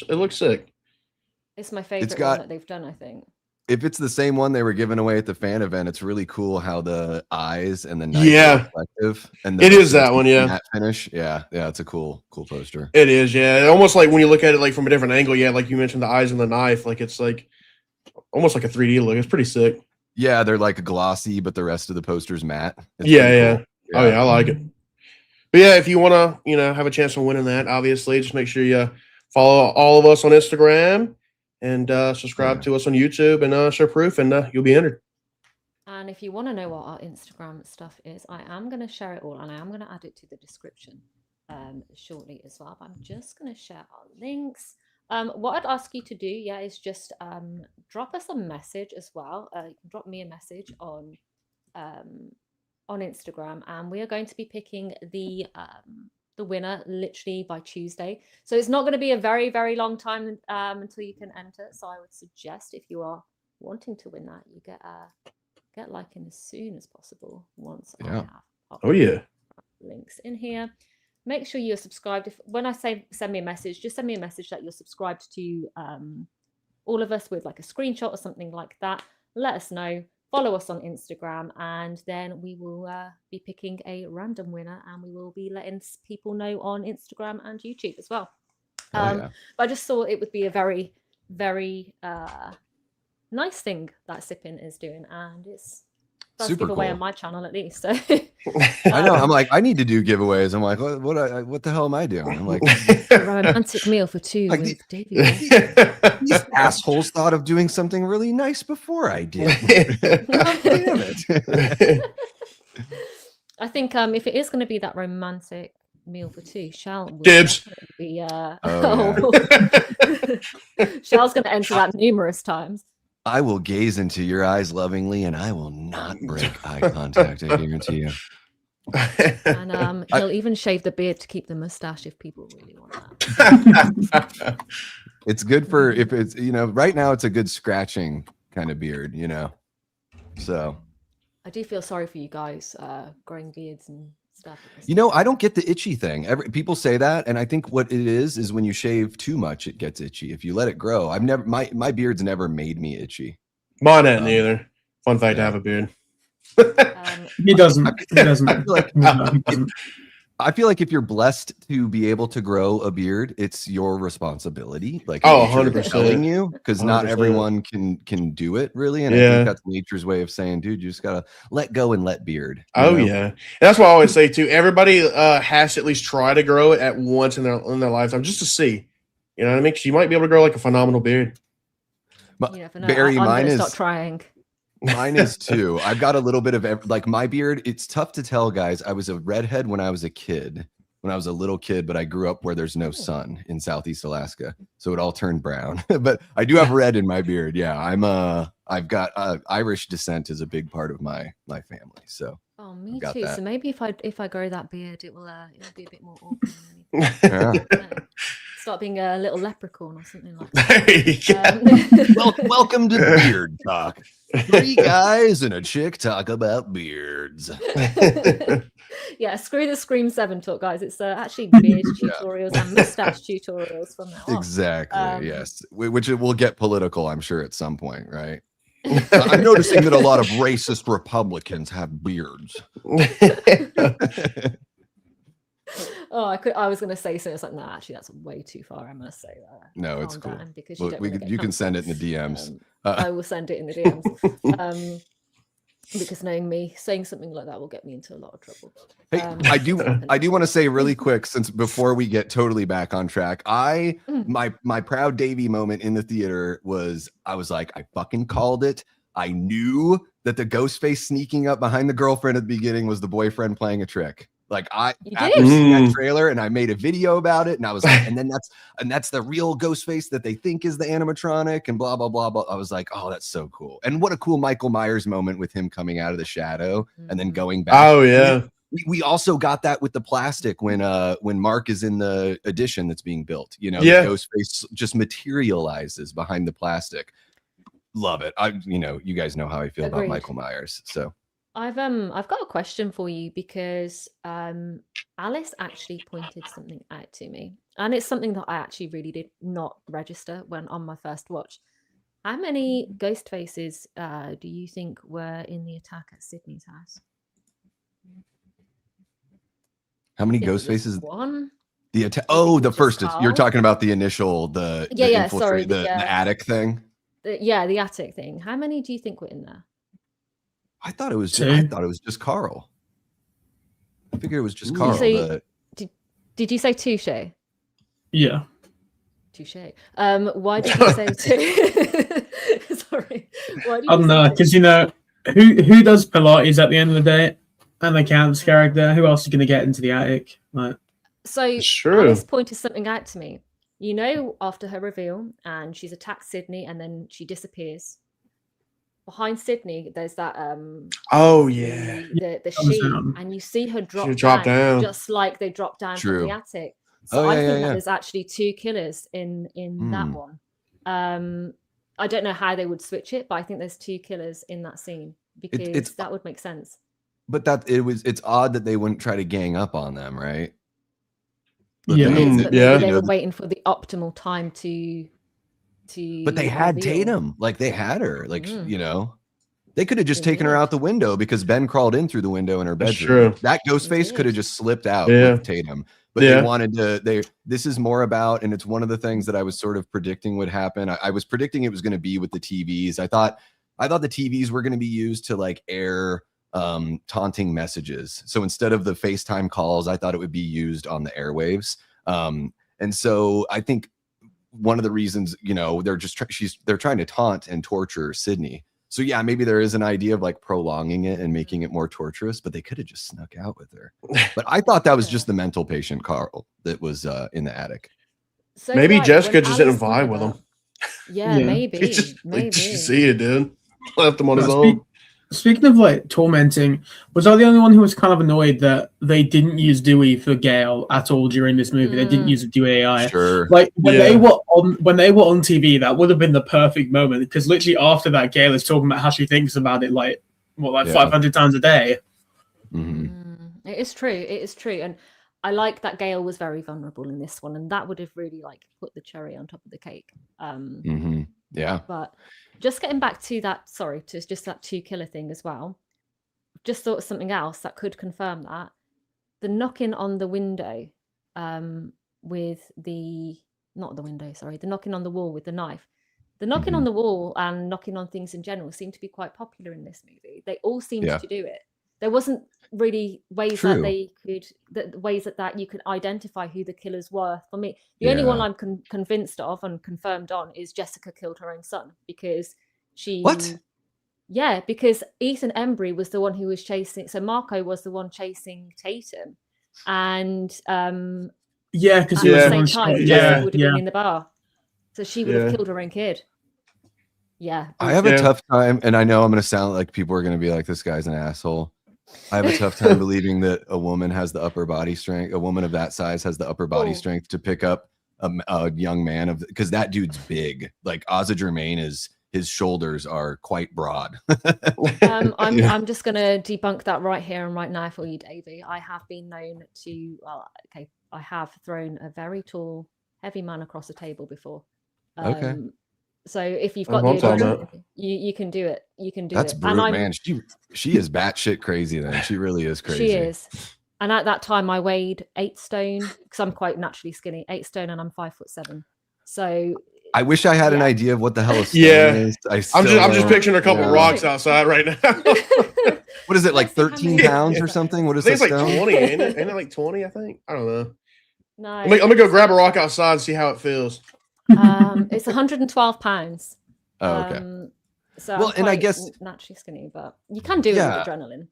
looks sick. It's my favorite one that they've done, I think. If it's the same one they were giving away at the fan event, it's really cool how the eyes and the knife are reflective. And it is that one, matte finish. Yeah, it's a cool poster. It is, yeah. Almost like when you look at it like from a different angle, like you mentioned the eyes and the knife, like it's like almost like a 3D look. It's pretty sick. Yeah, they're like glossy, but the rest of the poster's matte. Yeah. Cool. Oh yeah, I like it. But yeah, if you want to, you know, have a chance of winning that, obviously, just make sure you follow all of us on Instagram and subscribe to us on YouTube and show proof, and you'll be entered. And if you want to know what our Instagram stuff is, I am going to share it all, and I am going to add it to the description shortly as well. But I'm just going to share our links. What I'd ask you to do, is just drop us a message as well. You can drop me a message on Instagram, and we are going to be picking the winner literally by Tuesday. So it's not going to be a very, very long time until you can enter. So I would suggest, if you are wanting to win that, you get like in as soon as possible. Once I have links in here. Make sure you're subscribed. When I say send me a message, just send me a message that you're subscribed to all of us with like a screenshot or something like that. Let us know. Follow us on Instagram, and then we will be picking a random winner, and we will be letting people know on Instagram and YouTube as well. But I just thought it would be a very, very nice thing that Sippin is doing, and it's first giveaway on my channel at least. So I know. I'm like, I need to do giveaways. I'm like, what the hell am I doing? I'm like, a romantic meal for two like with Davey. These assholes thought of doing something really nice before I did. Damn it. I think if it is going to be that romantic meal for two, Shal will Dibs. Be, Shal's going to enter that numerous times. I will gaze into your eyes lovingly, and I will not break eye contact. I guarantee you. And he'll even shave the beard to keep the mustache if people really want that. It's good for if it's, you know, right now it's a good scratching kind of beard, you know. So I do feel sorry for you guys growing beards and stuff. You know, I don't get the itchy thing. People say that, and I think what it is when you shave too much, it gets itchy. If you let it grow, my beard's never made me itchy. Mine hasn't either. Fun fact to have a beard. He doesn't. He doesn't. I feel like if you're blessed to be able to grow a beard, it's your responsibility. Like, 100% telling you, because not 100%. everyone can do it really, and I think that's nature's way of saying, dude, you just gotta let go and let beard. Oh yeah, and that's what I always say too. Everybody has to at least try to grow it at once in their lifetime, just to see. You know what I mean? 'Cause you might be able to grow like a phenomenal beard. Barry, I'm gonna stop trying. Mine is too. I've got a little bit of like my beard. It's tough to tell, guys. I was a redhead when I was a kid, when I was a little kid, but I grew up where there's no sun in Southeast Alaska, so it all turned brown. But I do have red in my beard. Yeah, I've got Irish descent is a big part of my family. So oh, me too. That. So maybe if I grow that beard, it'll be a bit more open. Yeah. Start being a little leprechaun or something like that. Welcome to Beard Talk. 3 guys and a chick talk about beards. Yeah, screw the Scream 7 talk, guys. It's actually beard tutorials and mustache tutorials from now on. Exactly, yes. Which it will get political, I'm sure, at some point, right? I'm noticing that a lot of racist Republicans have beards. Oh, I was going to say something. It's like, no, actually, that's way too far. I'm going to say that. No, it's cool. Because you can send it in the DMs. I will send it in the DMs. Because knowing me, saying something like that will get me into a lot of trouble. Hey, I do want to say really quick, since before we get totally back on track, my proud Davey moment in the theater was, I was like, I fucking called it. I knew that the Ghostface sneaking up behind the girlfriend at the beginning was the boyfriend playing a trick. Like after seeing that trailer, and I made a video about it, and I was like, and that's the real Ghostface that they think is the animatronic, and blah blah blah blah. I was like, oh, that's so cool, and what a cool Michael Myers moment with him coming out of the shadow and then going back. Oh yeah, we also got that with the plastic when Mark is in the addition that's being built. You know, the Ghostface just materializes behind the plastic. Love it. You guys know how I feel about Michael Myers, so. I've got a question for you because Alice actually pointed something out to me, and it's something that I actually really did not register when on my first watch. How many ghost faces do you think were in the attack at Sidney's house? How many ghost faces? One. The attack. Oh, the first. You're talking about the initial, the attic thing. The attic thing. How many do you think were in there? I thought it was just Carl. I figured it was just Carl. Did you say two, Shay? Yeah. Touche. Why did you say two? Sorry. Why did I don't know, because who does Pilates at the end of the day? And the Camps character. Who else is going to get into the attic? Like, so Alice pointed something out to me. You know, after her reveal, and she's attacked Sidney, and then she disappears. Behind Sidney, there's that the sheet, and you see her drop down, just like they dropped down from the attic. So I think that there's actually 2 killers in that one. I don't know how they would switch it, but I think there's 2 killers in that scene because that would make sense. But it's odd that they wouldn't try to gang up on them, right? But they were waiting for the optimal time to. But they had Tatum, like they had her, like they could have just taken her out the window because Ben crawled in through the window in her bedroom. That Ghostface could have just slipped out with Tatum, but they wanted to. This is more about, and it's one of the things that I was sort of predicting would happen. I was predicting it was going to be with the TVs. I thought the TVs were going to be used to like air taunting messages. So instead of the FaceTime calls, I thought it would be used on the airwaves. And so I think. One of the reasons, they're trying to taunt and torture Sidney. So yeah, maybe there is an idea of like prolonging it and making it more torturous, but they could have just snuck out with her. But I thought that was just the mental patient Carl that was in the attic. So maybe Jessica just didn't vibe with him. Yeah, maybe. Maybe. See it, dude. Left him on his own. Speaking of like tormenting, was I the only one who was kind of annoyed that they didn't use Dewey for Gale at all during this movie? They didn't use a Dewey AI. Sure. Like when they were on TV, that would have been the perfect moment because literally after that, Gale is talking about how she thinks about it like like 500 times a day. It is true. It is true. And I like that Gale was very vulnerable in this one, and that would have really like put the cherry on top of the cake. Yeah. But just getting back to that, to just that 2 killer thing as well. Just thought of something else that could confirm that. The knocking on the window with the knocking on the wall with the knife. The knocking on the wall and knocking on things in general seem to be quite popular in this movie. They all seemed to do it. There wasn't really ways that they could, that you could identify who the killers were. For me, the only one I'm convinced of and confirmed on is Jessica killed her own son, because she. What? Yeah, because Ethan Embry was the one who was chasing. So Marco was the one chasing Tatum, and because at the same time, Jessica would have been in the bar, so she would have killed her own kid. Yeah, I have a tough time, and I know I'm going to sound like people are going to be like, "This guy's an asshole." I have a tough time believing that a woman has the upper body strength. A woman of that size has the upper body strength to pick up a young man because that dude's big. Like Ozzy Germain is. His shoulders are quite broad. I'm just going to debunk that right here and right now for you, Davey. I have been known to, I have thrown a very tall, heavy man across a table before. So if you've got the adrenaline, you can do it. You can do That's it. That's brutal, man. She is batshit crazy then. She really is crazy. She is. And at that time I weighed 8 stone because I'm quite naturally skinny, 8 stone, and I'm 5'7". So I wish I had an idea of what the hell a stone is. I'm just picturing a couple rocks outside right now. What is it, like 13 pounds or something? What is it's like 20, ain't it? Ain't it like 20, I think? I don't know. No. I'm gonna go grab a rock outside and see how it feels. It's 112 pounds. Oh, okay. So well, and I guess naturally skinny, but you can do it with adrenaline.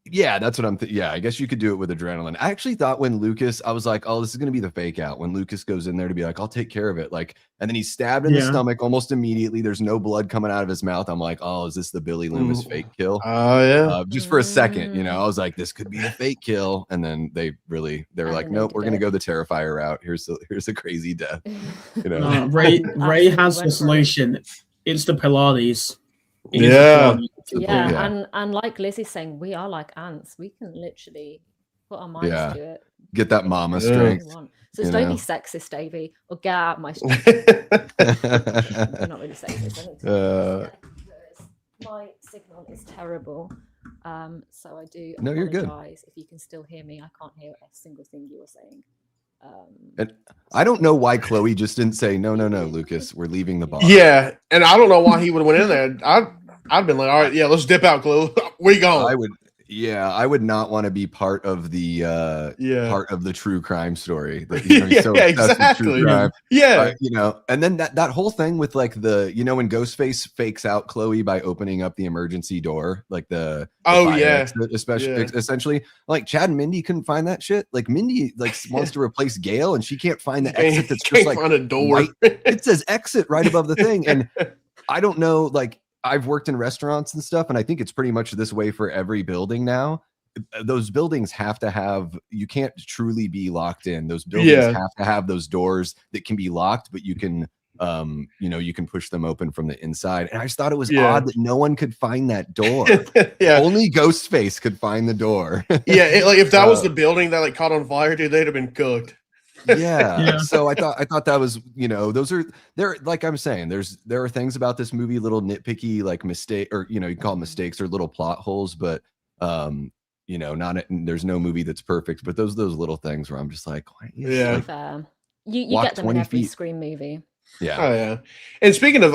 Yeah, that's what I'm I guess you could do it with adrenaline. I actually thought when Lucas, I was like, oh, this is going to be the fake out. When Lucas goes in there to be like, I'll take care of it. Like, and then he's stabbed in the stomach almost immediately. There's no blood coming out of his mouth. I'm like, oh, is this the Billy Loomis fake kill? Oh, yeah. Just for a second, I was like, this could be the fake kill. And then they were like, nope, we're going to go the Terrifier route. Here's a crazy death. Ray has the solution. It's the Pilates. And like Liz is saying, we are like ants. We can literally put our minds to it. Get that mama strength. So don't be sexist, Davey, or get out my strength. You're not really sexist. My signal is terrible. So I do apologize. You're good. If you can still hear me. I can't hear a single thing you were saying. And I don't know why Chloe just didn't say no, Lucas, we're leaving the bar. Yeah, and I don't know why he would have went in there. I'd been like, all right, let's dip out, Chloe. Where you going? I would not want to be part of the part of the true crime story. That, exactly. True crime. And then that whole thing with like when Ghostface fakes out Chloe by opening up the emergency door, like the exit, essentially, like Chad and Mindy couldn't find that shit. Like Mindy wants to replace Gale and she can't find the exit. That's just like find a door. It says exit right above the thing, and I don't know, like. I've worked in restaurants and stuff, and I think it's pretty much this way for every building now. Those buildings have to have, you can't truly be locked in. Those buildings have to have those doors that can be locked, but you can, you can push them open from the inside. And I just thought it was odd that no one could find that door. Only Ghostface could find the door. If that was the building that caught on fire, dude, they'd have been cooked. So I thought that was, there, like I'm saying, there are things about this movie, little nitpicky like mistake, or you call them mistakes or little plot holes, but there's no movie that's perfect, but those little things where I'm just like, you get them in every Scream movie. And speaking of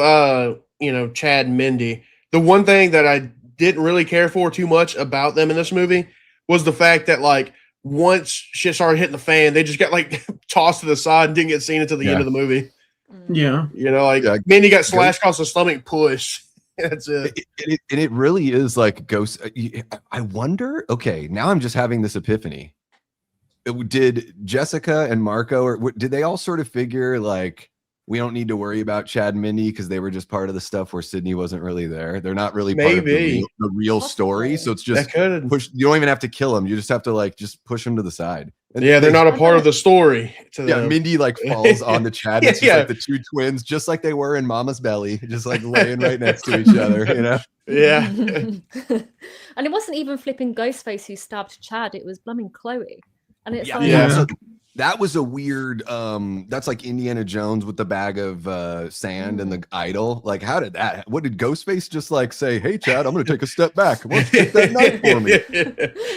Chad and Mindy, the one thing that I didn't really care for too much about them in this movie was the fact that once shit started hitting the fan, they just got tossed to the side and didn't get seen until the end of the movie. Mindy got slashed across the stomach, push. That's it. It really is like Ghost. I wonder. Okay, now I'm just having this epiphany. Did Jessica and Marco, or did they all sort of figure we don't need to worry about Chad and Mindy because they were just part of the stuff where Sidney wasn't really there? They're not really part of the real story. So it's just push. You don't even have to kill them. You just have to just push them to the side. And Yeah, they're not a part of the story. To Yeah, them. Mindy like falls on the Chad. It's just Yeah. like the two twins, just like they were in Mama's belly, just like laying right next to each other, you know? Yeah. And it wasn't even flipping Ghostface who stabbed Chad, it was blooming Chloe. And it's like, Yeah. So that was a weird that's like Indiana Jones with the bag of sand and the idol. Like, how did that, what did Ghostface just like say, hey Chad, I'm gonna take a step back, why don't you take that knife for me?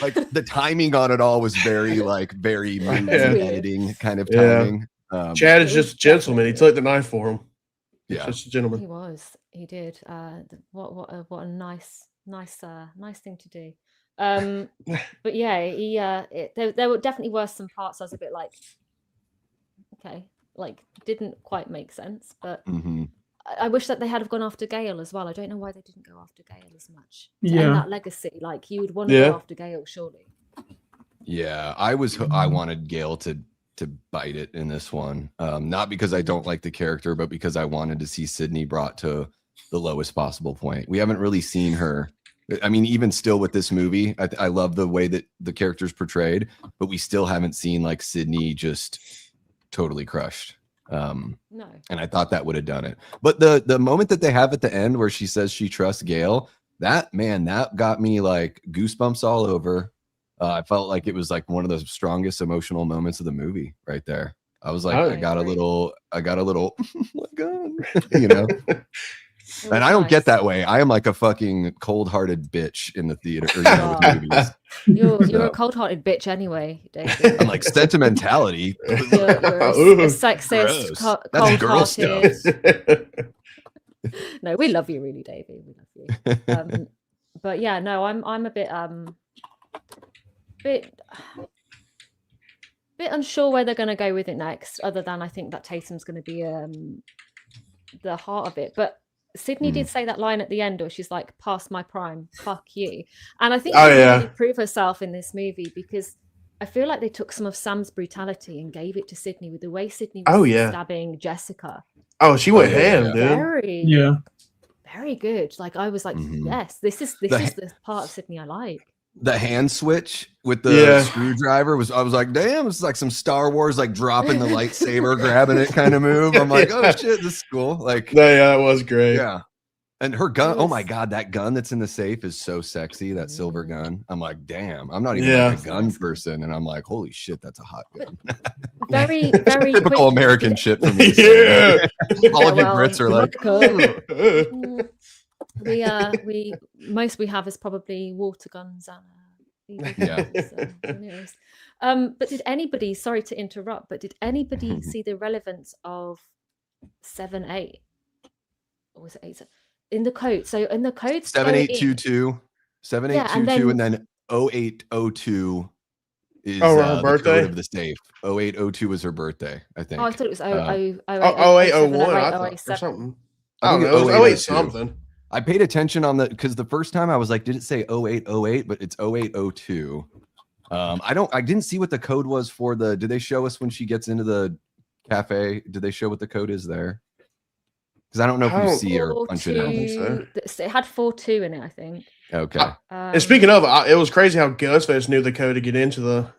Like the timing on it all was very movie editing kind of timing. Chad is just a gentleman. He took the knife for him. He's just a gentleman. He did. What a nice thing to do. But yeah, there definitely were some parts I was a bit like, okay, like didn't quite make sense. But I wish that they had gone after Gale as well. I don't know why they didn't go after Gale as much. To end that legacy, like you would want to go after Gale, surely. Yeah, I wanted Gale to bite it in this one, not because I don't like the character, but because I wanted to see Sidney brought to the lowest possible point. We haven't really seen her. I mean, even still with this movie, I love the way that the character's portrayed, but we still haven't seen like Sidney just totally crushed. No. And I thought that would have done it. But the moment that they have at the end where she says she trusts Gale, that got me like goosebumps all over. I felt like it was like one of the strongest emotional moments of the movie right there. I was like, I got a little, oh my God, you know. And I don't get that way. I am like a fucking cold-hearted bitch in the theater. Or, with movies. You're a cold-hearted bitch anyway, David. I'm like sentimentality. You're a sexist, cold-hearted. No, we love you, really, David. We love you. But yeah, no, I'm a bit unsure where they're going to go with it next. Other than I think that Tatum's going to be the heart of it, but. Sidney did say that line at the end where she's like, past my prime, fuck you. And I think she really proved herself in this movie because I feel like they took some of Sam's brutality and gave it to Sidney with the way Sidney was stabbing Jessica. Oh, she went ham, dude. Very good. Like I was like, yes, this is the part of Sidney I like. The hand switch with the screwdriver I was like, damn, it's like some Star Wars, like dropping the lightsaber, grabbing it kind of move. I'm like, oh shit, this is cool. Like, that was great. Yeah. And her gun, oh my God, that gun that's in the safe is so sexy, that silver gun. I'm like, damn, I'm not even like a gun person. And I'm like, holy shit, that's a hot gun. Very typical American shit for me. All of you Brits are like, we have is probably water guns and but did anybody, sorry to interrupt, but did anybody see the relevance of 7-8 or was it 8 in the code? So in the code 7822 7822 and then 0802 is her birthday? the code of the safe. 0802 was her birthday, I think. Oh, I thought it was 0801 or something. I don't know. It was 08 something. I paid attention on because the first time I was like, did it say 0808? But it's 0802. I didn't see what the code was for did they show us when she gets into the cafe? Did they show what the code is there? Because I don't know if you see her punch it out. It had 42 in it, I think. Okay. And speaking of, it was crazy how Ghostface knew the code to get into the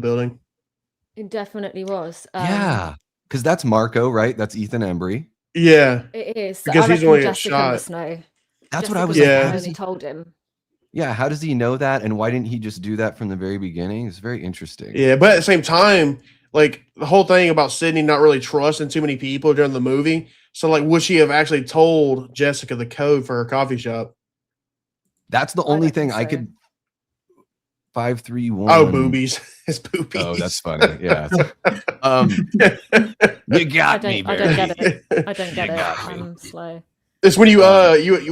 building. It definitely was. Yeah, because that's Marco, right? That's Ethan Embry. Yeah, it is because he's only got shot. That's what I was like. He told him. Yeah, how does he know that? And why didn't he just do that from the very beginning? It's very interesting. Yeah, but at the same time, like the whole thing about Sidney not really trusting too many people during the movie. So, like, would she have actually told Jessica the code for her coffee shop? That's the only thing I could. 531. Oh, boobies! It's boobies. Oh, that's funny. Yeah. You got me. I don't get it. I don't get it. I'm slow. It's when you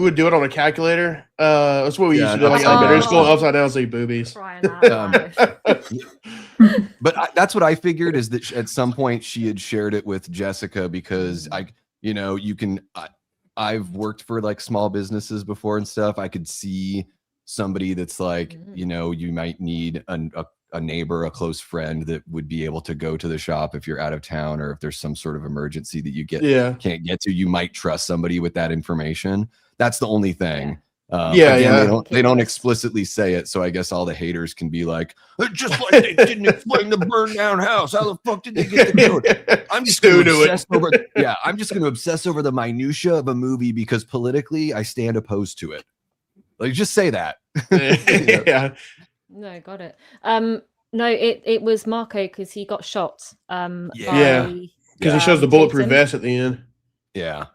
would do it on a calculator. That's what we used to do. Like elementary school, upside down, say boobies. But that's what I figured is that at some point she had shared it with Jessica because I've worked for like small businesses before and stuff. I could see somebody that's like, you might need a neighbor, a close friend that would be able to go to the shop if you're out of town or if there's some sort of emergency that you can't get to. You might trust somebody with that information. That's the only thing. Again, they don't explicitly say it, so I guess all the haters can be like, just like they didn't explain the burn down house. How the fuck did they get the code? I'm just going to obsess over. Yeah, I'm just going to obsess over the minutia of a movie because politically I stand opposed to it. Like, just say that. Yeah. No, got it. No, it was Marco because he got shot. Because he shows the bulletproof vest at the end. Yeah.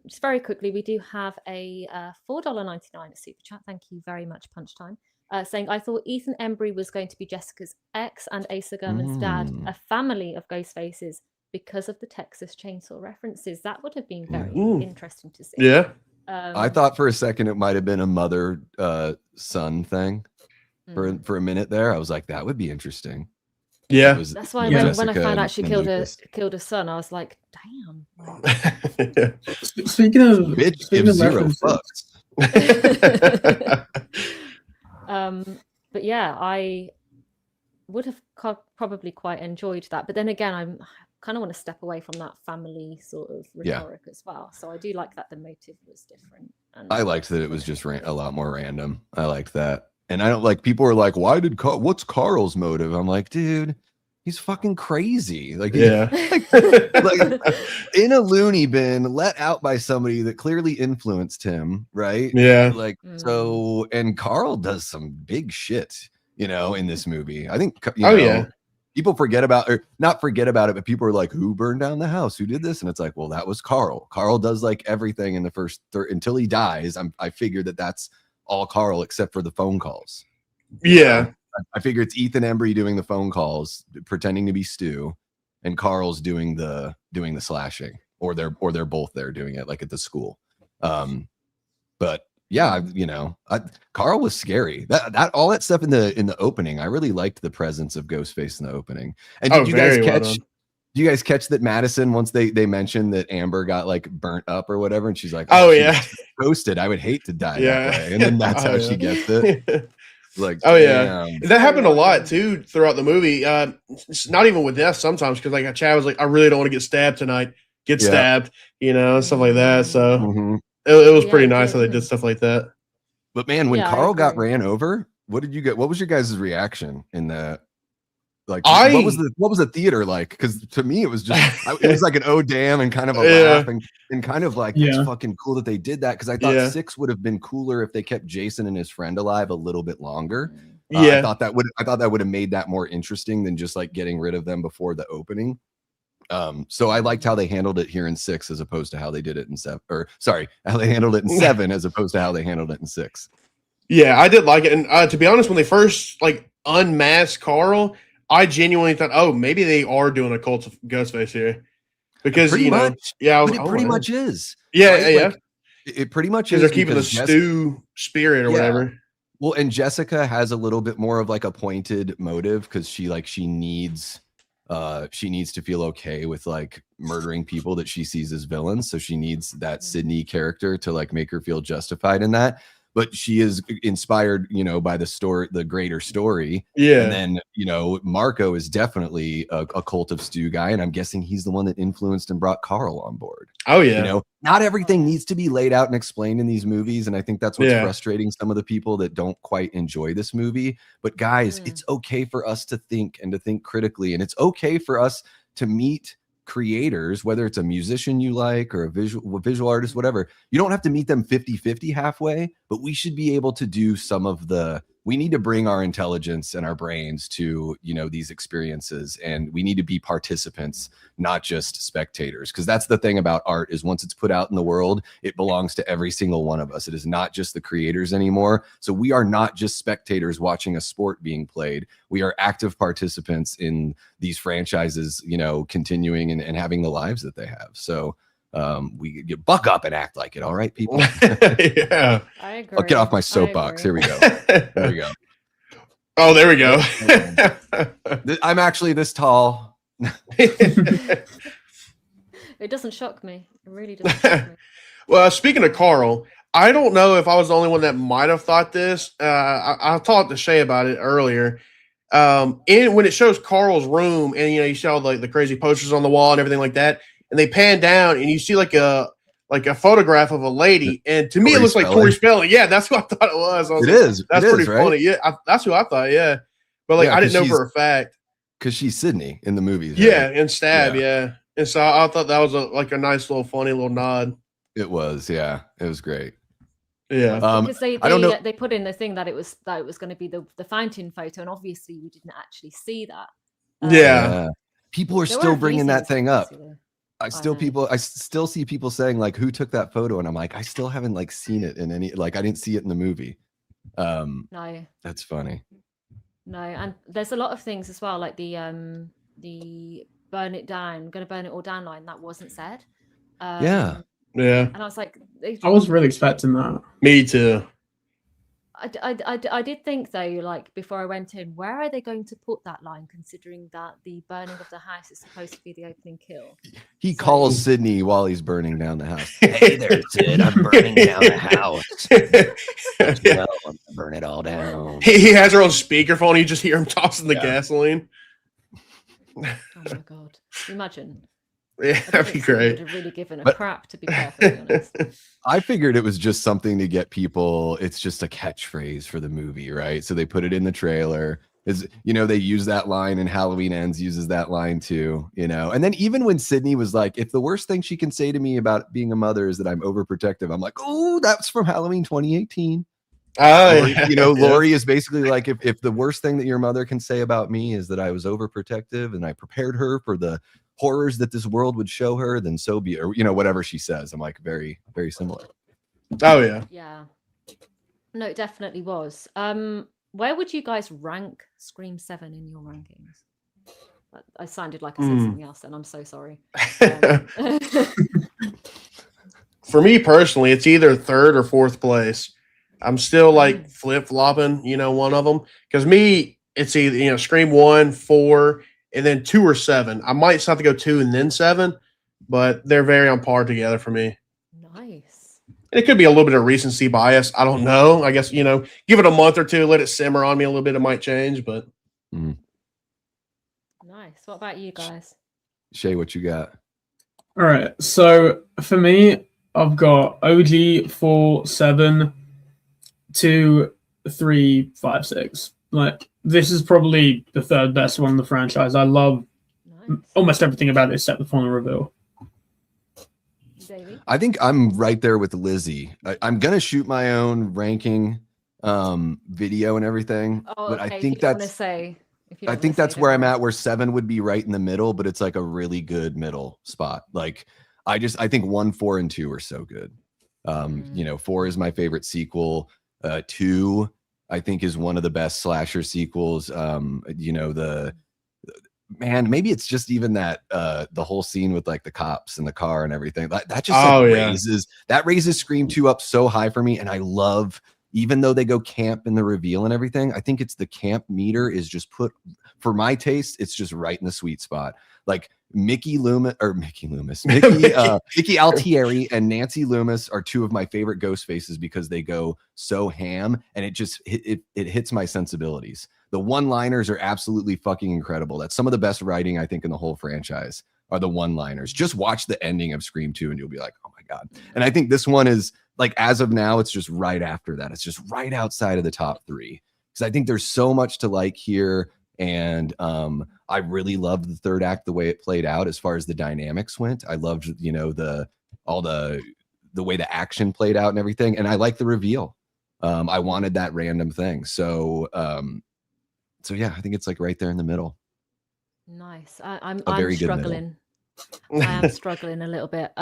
Just very quickly, we do have a $4.99 super chat. Thank you very much, Punch Time. Saying, I thought Ethan Embry was going to be Jessica's ex and Asa Gurman's dad, a family of Ghostfaces, because of the Texas Chainsaw references. That would have been very interesting to see. Yeah. I thought for a second it might have been a mother son thing for a minute there. I was like, that would be interesting. Yeah. That's why when I found out she killed her son, I was like, damn. Speaking of zero fucks. But yeah, I would have probably quite enjoyed that. But then again, I kind of want to step away from that family sort of rhetoric as well. So I do like that the motive was different. And I liked that it was just a lot more random. I liked that. And I don't like, people are like, what's Carl's motive? I'm like, dude, he's fucking crazy. Like, like in a loony bin, let out by somebody that clearly influenced him, right? Yeah. Like, so, and Carl does some big shit, in this movie. I think, people forget about, or not forget about it, but people are like, who burned down the house? Who did this? And it's like, well, that was Carl. Carl does like everything in the first until he dies. I figured that's all Carl except for the phone calls. Yeah. I figure it's Ethan Embry doing the phone calls, pretending to be Stu, and Carl's doing the slashing, or they're both there doing it, like at the school. But yeah, Carl was scary. That all that stuff in the opening, I really liked the presence of Ghostface in the opening. And did you guys catch? Do you guys catch that Madison, once they mentioned that Amber got like burnt up or whatever, and she's like, oh yeah, ghosted. I would hate to die that way. And then that's how she gets it. Like, that happened a lot too throughout the movie. It's not even with death sometimes, because like Chad was like, I really don't want to get stabbed tonight. Get stabbed, stuff like that. So it was pretty nice how they did stuff like that. But man, when Carl got ran over, what did you get? What was your guys' reaction in that? Like, what was the theater like? Because to me, it was just it was like an oh damn and kind of a laugh and kind of like, it's fucking cool that they did that, because I thought 6 would have been cooler if they kept Jason and his friend alive a little bit longer. I thought that would have made that more interesting than just like getting rid of them before the opening. So I liked how they handled it here in 6 as opposed to how they did it in 7. Or sorry, how they handled it in 7 as opposed to how they handled it in 6. Yeah, I did like it. And to be honest, when they first like unmasked Carl, I genuinely thought, oh, maybe they are doing a cult of Ghostface here, because pretty much. Yeah, it pretty much is. Yeah, right? yeah. Like, it pretty much is. They're keeping the Stu spirit or whatever. Well, and Jessica has a little bit more of like a pointed motive, because she needs to feel okay with like murdering people that she sees as villains. So she needs that Sidney character to like make her feel justified in that. But she is inspired, by the greater story. Yeah. And then, Marco is definitely a cult of Stu guy. And I'm guessing he's the one that influenced and brought Carl on board. Oh, yeah. Not everything needs to be laid out and explained in these movies. And I think that's what's frustrating some of the people that don't quite enjoy this movie. But guys, it's okay for us to think and to think critically. And it's okay for us to meet creators, whether it's a musician you like or a visual artist, whatever. You don't have to meet them 50-50 halfway, but we should be able to do we need to bring our intelligence and our brains to, these experiences, and we need to be participants, not just spectators. Because that's the thing about art, is once it's put out in the world, it belongs to every single one of us. It is not just the creators anymore. So we are not just spectators watching a sport being played. We are active participants in these franchises, continuing and having the lives that they have. So we buck up and act like it. All right, people. Yeah, I agree. I'll get off my soapbox. Here we go. There we go. Oh, there we go. I'm actually this tall. It doesn't shock me. It really doesn't shock me. Well, speaking of Carl, I don't know if I was the only one that might have thought this. I talked to Shay about it earlier. When it shows Carl's room, and you see all the crazy posters on the wall and everything like that, and they pan down and you see like a like a photograph of a lady, and to me it Tori looks like Tori Spelling. Yeah, that's what I thought it was. I was It like, is. That's It pretty is, right? funny. Yeah, that's who I thought. Yeah, but like Yeah, I didn't 'cause know she's- for a fact. Because she's Sidney in the movies. Yeah, Right? and Stab. Yeah, and so I thought that was a nice little funny little nod. It was. Yeah, it was great. Yeah. Because they I don't know. they put in the thing that it was going to be the fountain photo, and obviously we didn't actually see that. Yeah. People are There were still a few bringing that things thing up. obviously, though. I know. still see people saying like, who took that photo? And I'm like, I still haven't like seen it in any, like I didn't see it in the movie. No, That's funny. no, and there's a lot of things as well, like the burn it down, gonna burn it all down line that wasn't said. Yeah. Yeah. And I was like, I was really expecting that. Me too. I did think though, like before I went in, where are they going to put that line, considering that the burning of the house is supposed to be the opening kill? He So- calls Sidney while he's burning down the house. Hey there, Sid. I'm burning down the house. Yeah. Well, I'm gonna burn it all down. He has her on speakerphone. You just hear him tossing the gasoline. Oh my god! Imagine. Yeah, I don't that'd be think someone great. would have really given a But- crap, to be perfectly honest. I figured it was just something to get people. It's just a catchphrase for the movie, right? So they put it in the trailer. Is they use that line, and Halloween Ends uses that line too. And then even when Sidney was like, "If the worst thing she can say to me about being a mother is that I'm overprotective," I'm like, "Oh, that's from Halloween 2018." Oh, Laurie is basically like, if the worst thing that your mother can say about me is that I was overprotective and I prepared her for the horrors that this world would show her, then so be it. Or, whatever she says. I'm like, very, very similar. Oh yeah. Yeah. No, it definitely was. Where would you guys rank Scream 7 in your rankings? I sounded like I said something else, and I'm so sorry. For me personally, it's either third or fourth place. I'm still like flip flopping, one of them. Because me, it's either Scream 1, 4, and then 2 or 7. I might still have to go 2 and then 7, but they're very on par together for me. Nice. It could be a little bit of recency bias. I don't know. I guess, give it a month or two, let it simmer on me a little bit. It might change, but. Nice. What about you guys? Shay, what you got? All right. So for me, I've got OG 4, 7, 2, 3, 5, 6. Like, this is probably the third best one in the franchise. I love Nice. almost everything about it except the final reveal. Davey? I think I'm right there with Lizzie. I'm going to shoot my own ranking video and everything. Oh, but okay, I if think you don't wanna that's say, if you I don't think wanna that's say, where don't I'm worry. at, where 7 would be right in the middle, but it's like a really good middle spot. Like I think 1, 4, and 2 are so good. 4 is my favorite sequel. 2, I think, is one of the best slasher sequels. Maybe it's just even that the whole scene with like the cops in the car and everything. That just raises Scream 2 up so high for me. And I love, even though they go camp in the reveal and everything, I think it's the camp meter is just put, for my taste, it's just right in the sweet spot. Like Mickey Altieri and Nancy Loomis are 2 of my favorite Ghostfaces because they go so ham, and it just it hits my sensibilities. The one-liners are absolutely fucking incredible. That's some of the best writing I think in the whole franchise are the one-liners. Just watch the ending of Scream 2 and you'll be like, oh my God. And I think this one is like, as of now, it's just right after that. It's just right outside of the top 3 because I think there's so much to like here. And I really loved the third act, the way it played out as far as the dynamics went. I loved, the way the action played out and everything. And I like the reveal. I wanted that random thing. So yeah, I think it's like right there in the middle. Nice. I'm very good middle. struggling. I am struggling a little bit.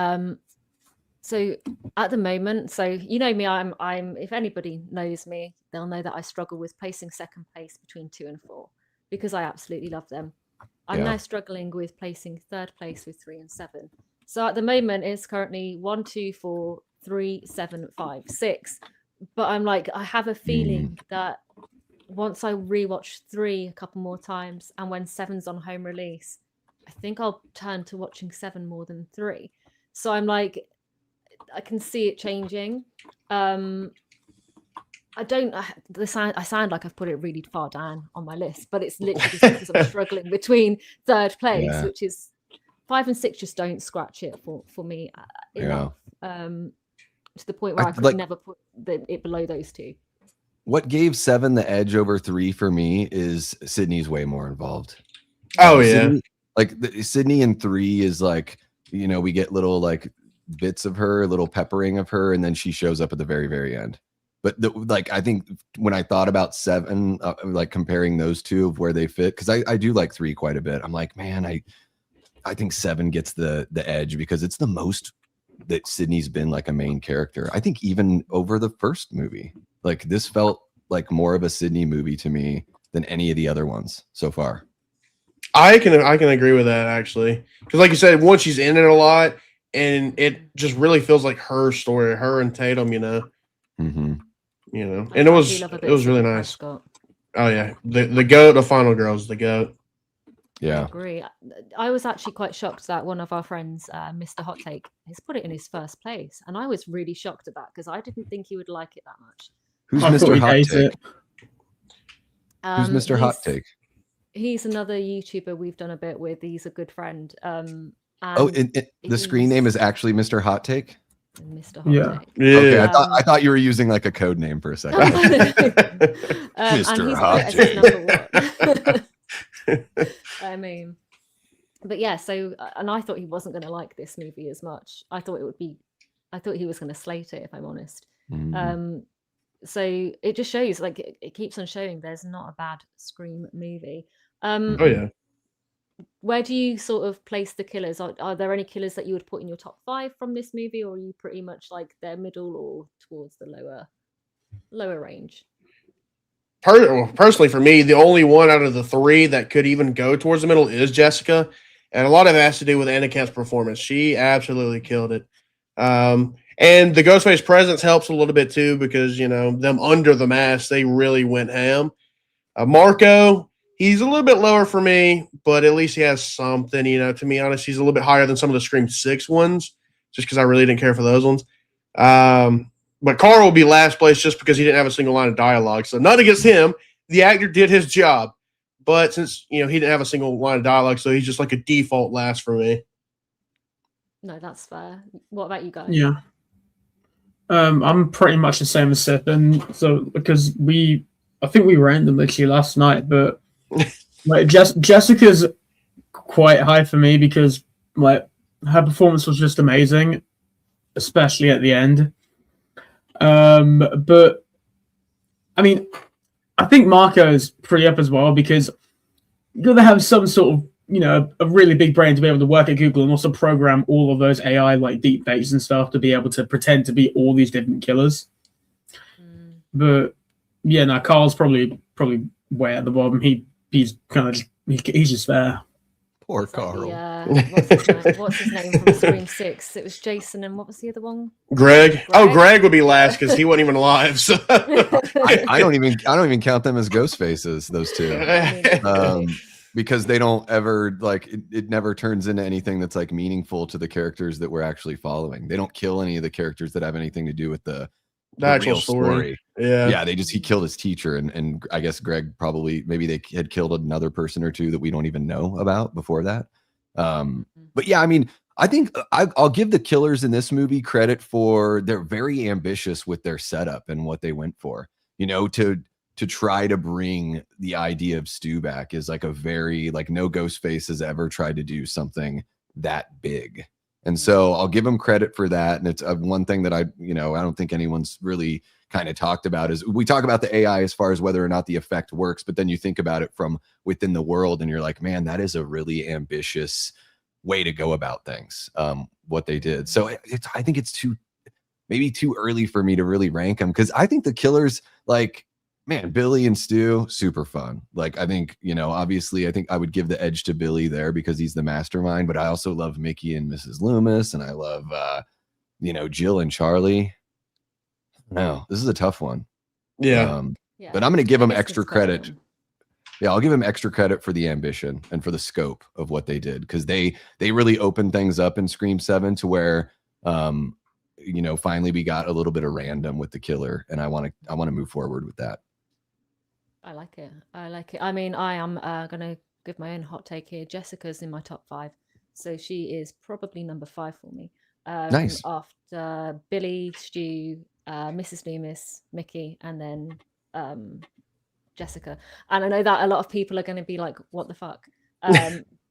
So at the moment, so me, I'm if anybody knows me, they'll know that I struggle with placing second place between 2 and 4 because I absolutely love them. I'm now struggling with placing third place with 3 and 7. So at the moment, it's currently 1, 2, 4, 3, 7, 5, 6. But I'm like, I have a feeling that once I rewatch 3 a couple more times, and when 7's on home release, I think I'll turn to watching 7 more than 3. So I'm like, I can see it changing. I sound like I've put it really far down on my list, but it's literally just because I'm struggling between third place, which is 5 and 6 just don't scratch it for me enough. to the point where I could never put it below those two. What gave 7 the edge over 3 for me is Sidney's way more involved. Oh yeah, Sidney in 3 is like, we get little like bits of her, little peppering of her, and then she shows up at the very, very end. But I think when I thought about 7, like comparing those two of where they fit, because I do like 3 quite a bit. I'm like, man, I think 7 gets the edge because it's the most that Sidney's been like a main character. I think even over the first movie, like this felt like more of a Sidney movie to me than any of the other ones so far. I can agree with that actually, because like you said, once she's in it a lot, and it just really feels like her story, her and Tatum, Mm-hmm. and it was really nice. Prescott. Oh yeah, the goat, the final girl's the goat. Yeah, I agree. I was actually quite shocked that one of our friends, Mr. Hot Take, has put it in his first place, and I was really shocked at that because I didn't think he would like it that much. Who's Mr. Hot Take? Who's Mr. Hot Take? He's another YouTuber we've done a bit with. He's a good friend. The screen name is actually Mr. Hot Take. Mr. Hot Take. Yeah. Okay, I thought you were using like a code name for a second. Mr. Hot Take. I mean, but yeah. So, and I thought he wasn't going to like this movie as much. I thought he was going to slate it, if I'm honest. Mm-hmm. So it just shows, like, it keeps on showing there's not a bad Scream movie. Oh yeah. Where do you sort of place the killers? Are there any killers that you would put in your top 5 from this movie, or are you pretty much like their middle or towards the lower range? Personally, for me, the only one out of the 3 that could even go towards the middle is Jessica, and a lot of it has to do with Anna Kent's performance. She absolutely killed it. And the Ghostface presence helps a little bit too, because them under the mask, they really went ham. Marco, he's a little bit lower for me, but at least he has something. To be honest, he's a little bit higher than some of the Scream 6 ones, just because I really didn't care for those ones. But Carl will be last place just because he didn't have a single line of dialogue. So not against him. The actor did his job. But since, he didn't have a single line of dialogue, so he's just like a default last for me. No, that's fair. What about you guys? Yeah. I'm pretty much the same as Seth. And so, because I think we ranked them literally last night, but like Jessica's quite high for me because like her performance was just amazing, especially at the end. But I mean, I think Marco's pretty up as well because you got to have some sort of, a really big brain to be able to work at Google and also program all of those AI like deep fakes and stuff to be able to pretend to be all these different killers. But yeah, no, Carl's probably way at the bottom. He's just there. Poor Carl. What's his name from Scream 6? It was Jason, and what was the other one? Greg. Oh, Greg would be last because he wasn't even alive. So. I don't even count them as ghost faces, those two. Because they don't ever it never turns into anything that's like meaningful to the characters that we're actually following. They don't kill any of the characters that have anything to do with the actual real story. Yeah. He killed his teacher, and I guess Greg maybe they had killed another person or two that we don't even know about before that. But yeah, I mean, I think I'll give the killers in this movie credit for they're very ambitious with their setup and what they went for. To try to bring the idea of Stu back is like a very no Ghostface has ever tried to do something that big. And so I'll give them credit for that. And it's one thing that I don't think anyone's really kind of talked about is we talk about the AI as far as whether or not the effect works, but then you think about it from within the world and you're like, man, that is a really ambitious way to go about things. What they did. So I think it's maybe too early for me to really rank them because I think the killers man, Billy and Stu, super fun. I think, obviously I think I would give the edge to Billy there because he's the mastermind, but I also love Mickey and Mrs. Loomis, and I love, Jill and Charlie. No, this is a tough one. Yeah. But I'm going to give them extra credit. Yeah, I'll give them extra credit for the ambition and for the scope of what they did because they really opened things up in Scream 7 to where, finally we got a little bit of random with the killer, and I want to move forward with that. I like it. I mean, I am going to give my own hot take here. Jessica's in my top 5. So she is probably number 5 for me. Nice. After Billy, Stu, Mrs. Loomis, Mickey, and then Jessica. And I know that a lot of people are going to be like, what the fuck?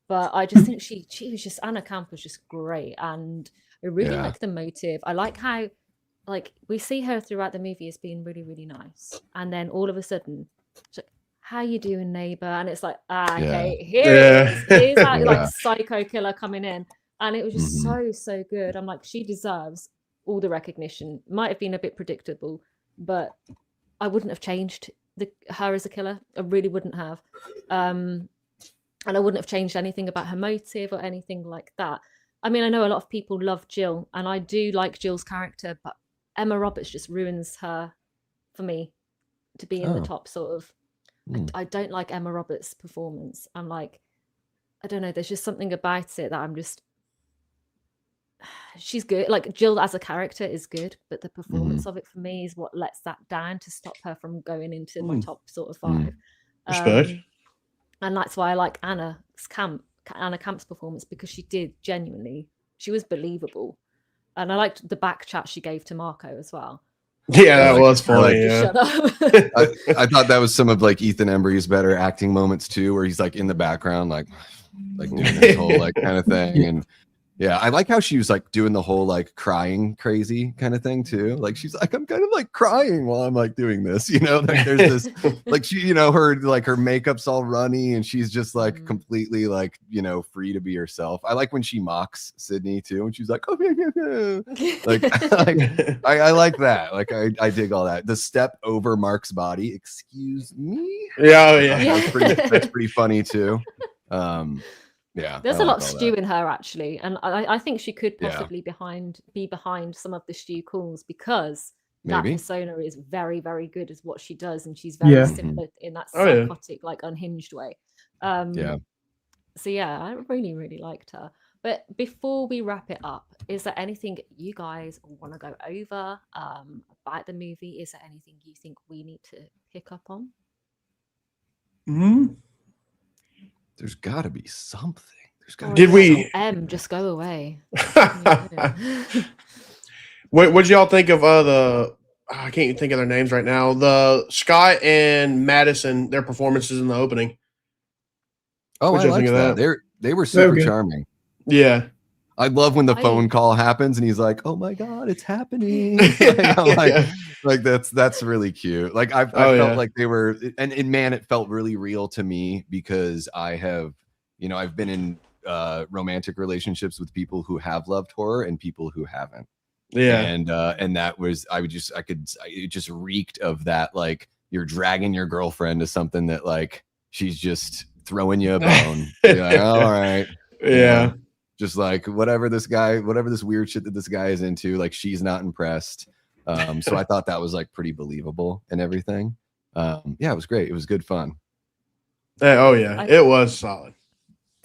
But I just think she was just, Anna Camp was just great. And I really like the motive. I like how, like, we see her throughout the movie as being really, really nice. And then all of a sudden, she's like, how you doing, neighbor? And it's like, okay, here it is. Here's that like psycho killer coming in. And it was just so good. I'm like, she deserves all the recognition. Might have been a bit predictable, but I wouldn't have changed her as a killer. I really wouldn't have. And I wouldn't have changed anything about her motive or anything like that. I mean, I know a lot of people love Jill, and I do like Jill's character, but Emma Roberts just ruins her for me to be in the top sort of. I don't like Emma Roberts' performance. I'm like, I don't know, there's just something about it that I'm just, she's good. Like, Jill as a character is good, but the performance of it for me is what lets that down to stop her from going into my top sort of 5. Respect. And that's why I like Anna Camp's performance, because she was believable. And I liked the back chat she gave to Marco as well. Yeah, that was funny. Shut up. I thought that was some of like Ethan Embry's better acting moments too, where he's like in the background, like doing this whole like kind of thing. And yeah, I like how she was like doing the whole like crying crazy kind of thing too. Like she's like, I'm kind of like crying while I'm like doing this, you know, like there's this like she, you know, her makeup's all runny and she's just like completely like, you know, free to be herself. I like when she mocks Sidney too, and she's like, oh yeah. I like that. Like I dig all that. The step over Mark's body, excuse me. Yeah. That's pretty funny too. Yeah, there's a lot of Stu in her actually, and I think she could possibly be behind some of the Stu calls, because that persona is very, very good at what she does, and she's very similar in that psychotic, like unhinged way. So yeah, I really, really liked her. But before we wrap it up, is there anything you guys want to go over about the movie? Is there anything you think we need to pick up on? There's got to be something. Did we? Just go away. What'd y'all think of I can't even think of their names right now. The Scott and Madison, their performances in the opening. Oh, I liked that. They were super charming. Yeah. I love when the phone call happens and he's like, "Oh my God, it's happening!" like that's really cute. Like I felt like they were, and man, it felt really real to me, because I have, you know, I've been in romantic relationships with people who have loved horror and people who haven't. Yeah, and that was it just reeked of that. Like, you're dragging your girlfriend to something that like she's just throwing you a bone. You're like, all right, yeah. Just like whatever this weird shit that this guy is into, like she's not impressed. So I thought that was like pretty believable and everything. Yeah, it was great. It was good fun. It was solid.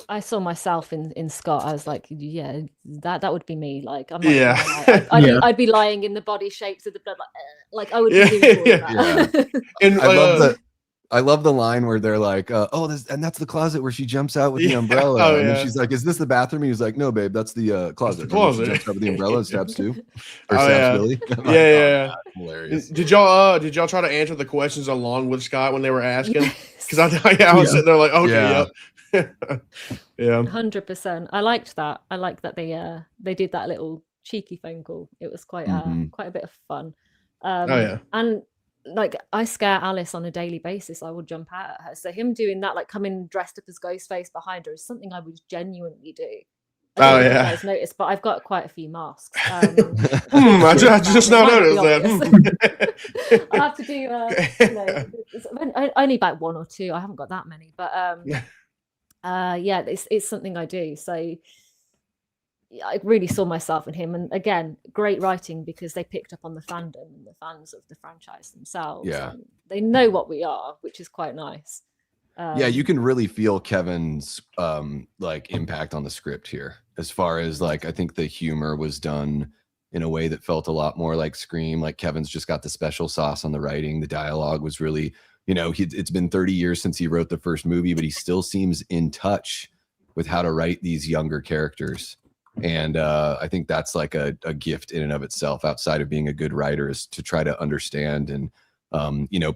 I saw myself in Scott. I was like, yeah, that would be me. Like, I'm like, I'd be lying in the body shapes of the blood, like I would be doing that. And I love the line where they're like, that's the closet where she jumps out with the umbrella. And then she's like, is this the bathroom? And he's like, no, babe, that's the closet. She jumps out with the umbrella and stabs Stu. Or stabs Billy. Yeah. Hilarious. Did y'all try to answer the questions along with Scott when they were asking? Because I was sitting there like, okay, yep. Yeah. 100%. I liked that. I liked that they did that little cheeky phone call. It was quite a bit of fun. And like, I scare Alice on a daily basis. I would jump out at her. So him doing that, like coming dressed up as Ghostface behind her, is something I would genuinely do. I don't know if you guys noticed, but I've got quite a few masks. I just now noticed that. I have to do only about 1 or 2. I haven't got that many, but it's something I do. So I really saw myself in him, and again, great writing, because they picked up on the fandom and the fans of the franchise themselves. Yeah, they know what we are, which is quite nice. You can really feel Kevin's like impact on the script here, as far as like, I think the humor was done in a way that felt a lot more like Scream. Like, Kevin's just got the special sauce on the writing. The dialogue was really, you know, it's been 30 years since he wrote the first movie, but he still seems in touch with how to write these younger characters. And I think that's like a gift in and of itself, outside of being a good writer, is to try to understand and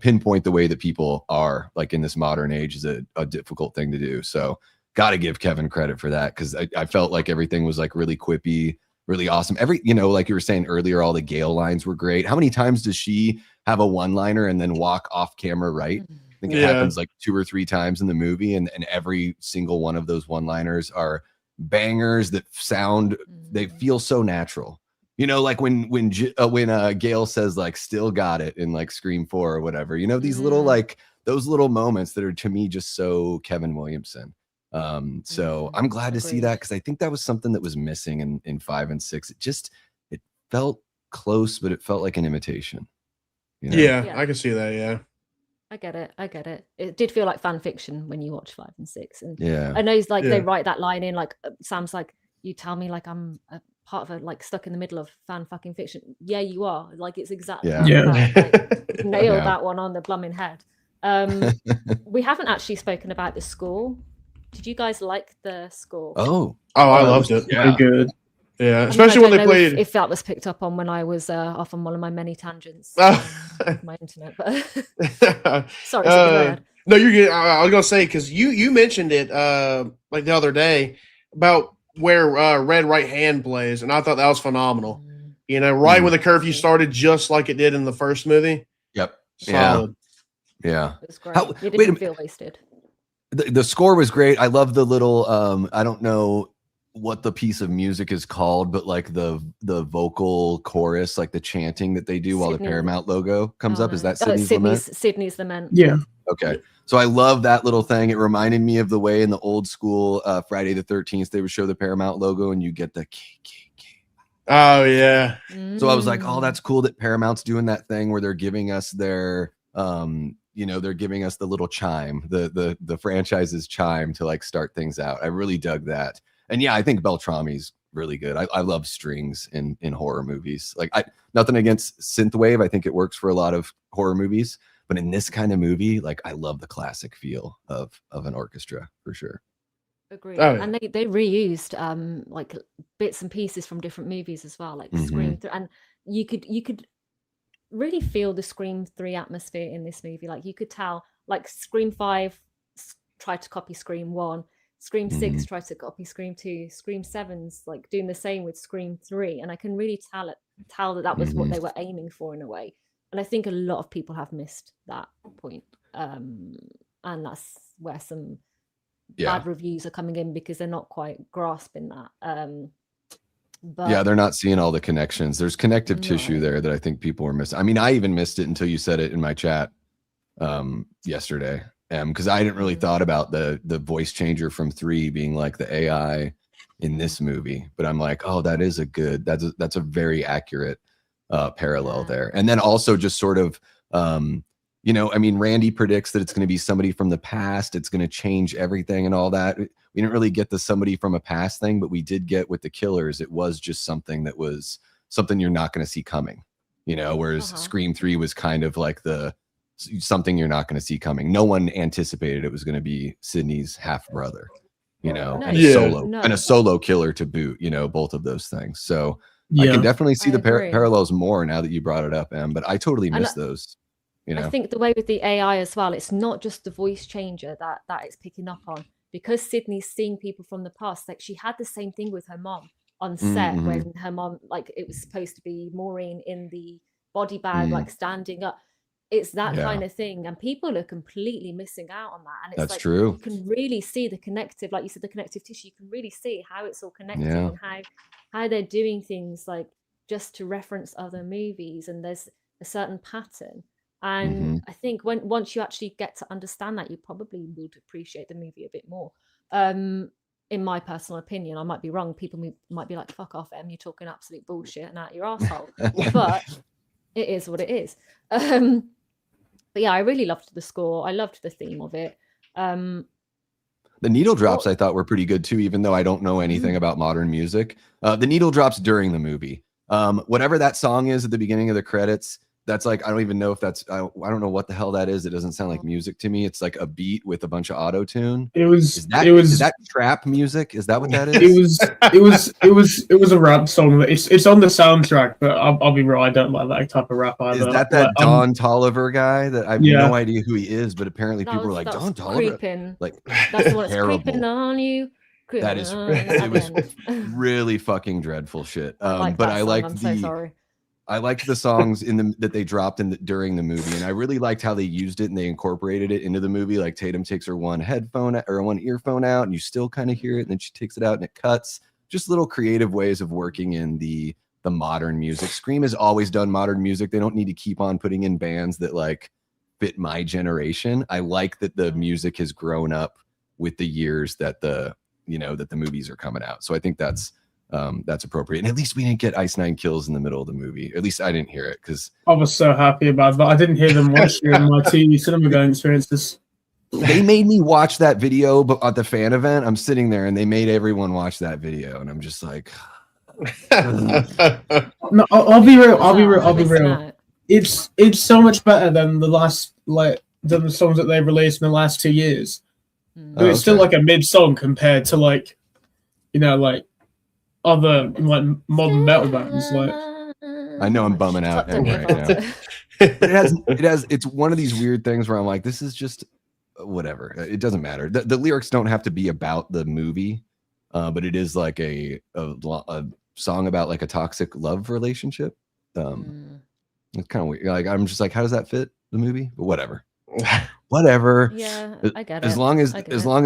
pinpoint the way that people are, like, in this modern age, is a difficult thing to do. So got to give Kevin credit for that, because I felt like everything was like really quippy, really awesome. Like you were saying earlier, all the Gale lines were great. How many times does she have a one-liner and then walk off camera right? I think it happens like 2 or 3 times in the movie, and every single one of those one-liners are bangers that sound, they feel so natural. Like when Gale says like "still got it" in like Scream 4 or whatever. These little, like, those little moments that are, to me, just so Kevin Williamson. So I'm glad to see that, because I think that was something that was missing in 5 and 6. It felt close, but it felt like an imitation. Yeah, I can see that. Yeah, I get it. It did feel like fan fiction when you watch 5 and 6, and yeah, I know it's like they write that line in, like, Sam's like, "You tell me like I'm a part of like stuck in the middle of fan fucking fiction." Yeah, you are. Like, it's exactly like, nailed that one on the blooming head. We haven't actually spoken about the score. Did you guys like the score? Oh, I loved it. Very good. Yeah, especially when they played. If that was picked up on when I was off on one of my many tangents on my internet, but sorry. No, you're good. I was gonna say, because you mentioned it like the other day about where Red Right Hand plays, and I thought that was phenomenal. Right when the curfew started, just like it did in the first movie. Yep. Solid. Yeah. It was great. It didn't feel wasted. The score was great. I love the little I don't know what the piece of music is called, but like the vocal chorus, like the chanting that they do while the Paramount logo comes up. Is that Sidney's Lament? Sidney's Lament. Yeah. Okay. So I love that little thing. It reminded me of the way in the old school Friday the 13th, they would show the Paramount logo and you get the KKK. Oh, yeah. So I was like, oh, that's cool that Paramount's doing that thing where they're giving us their they're giving us the little chime, the franchise's chime to like start things out. I really dug that. And yeah, I think Beltrami's really good. I love strings in horror movies. Like, nothing against synthwave. I think it works for a lot of horror movies, but in this kind of movie, like, I love the classic feel of an orchestra for sure. Agreed. Oh, yeah. And they reused like bits and pieces from different movies as well, like Scream 3, and you could really feel the Scream 3 atmosphere in this movie. Like, you could tell, like, Scream 5 tried to copy Scream 1, Scream 6 tried to copy Scream 2, Scream 7's like doing the same with Scream 3, and I can really tell that was what they were aiming for in a way. And I think a lot of people have missed that point, and that's where some bad reviews are coming in, because they're not quite grasping that. But yeah, they're not seeing all the connections. There's connective tissue there that I think people were missing. I mean, I even missed it until you said it in my chat yesterday, because I hadn't really thought about the voice changer from 3 being like the AI in this movie. But I'm like, oh, that is that's a very accurate parallel there. And then also just sort of I mean, Randy predicts that it's going to be somebody from the past. It's going to change everything and all that. We didn't really get the somebody from a past thing, but we did get with the killers. It was just something that was something you're not going to see coming, whereas Scream 3 was kind of like something you're not going to see coming. No one anticipated it was going to be Sidney's half brother, and a solo killer to boot, both of those things. So I can definitely see the parallels more now that you brought it up, Em, but I totally missed those. I think the way with the AI as well, it's not just the voice changer that it's picking up on, because Sidney's seeing people from the past. Like, she had the same thing with her mom on set when her mom, like, it was supposed to be Maureen in the body bag, like standing up. It's that kind of thing, and people are completely missing out on that. And it's that's like, true. You can really see the connective, like you said, the connective tissue. You can really see how it's all connected and how they're doing things like just to reference other movies, and there's a certain pattern. And I think once you actually get to understand that, you probably would appreciate the movie a bit more. In my personal opinion, I might be wrong. People might be like, "Fuck off, Em, you're talking absolute bullshit and out your arsehole." But it is what it is. But yeah, I really loved the score. I loved the theme of it. The needle drops I thought were pretty good too, even though I don't know anything about modern music. The needle drops during the movie, whatever that song is at the beginning of the credits, That's like, I don't even know if that's, I don't know what the hell that is. It doesn't sound like music to me. It's like a beat with a bunch of auto tune. Is that trap music? Is that what that is? It was a rap song. It's on the soundtrack, but I'll be real, I don't like that type of rap either. Is that Don Tolliver guy that I have no idea who he is, but apparently people were like, Don Tolliver? Creeping. Like, that's the one that's creeping on you. That is really fucking dreadful shit. But I liked I liked the songs that they dropped during the movie, and I really liked how they used it and they incorporated it into the movie. Like Tatum takes her one earphone out, and you still kind of hear it, and then she takes it out and it cuts. Just little creative ways of working in the modern music. Scream has always done modern music. They don't need to keep on putting in bands that like fit my generation. I like that the music has grown up with the years that the movies are coming out. So I think that's appropriate. And at least we didn't get Ice Nine Kills in the middle of the movie. At least I didn't hear it, because I was so happy about that. I didn't hear them watch during my TV cinema going experiences. They made me watch that video, but at the fan event, I'm sitting there and they made everyone watch that video, and I'm just like, no, I'll be real. It's so much better than the songs that they've released in the last 2 years. But it's still like a mid song compared to like other like modern metal bands. Like, I know I'm bumming out right now, but it's one of these weird things where I'm like, this is just whatever. It doesn't matter. The lyrics don't have to be about the movie, but it is like a song about like a toxic love relationship. It's kind of weird. Like, I'm just like, how does that fit the movie? But whatever. Whatever. Yeah, I get it. As long as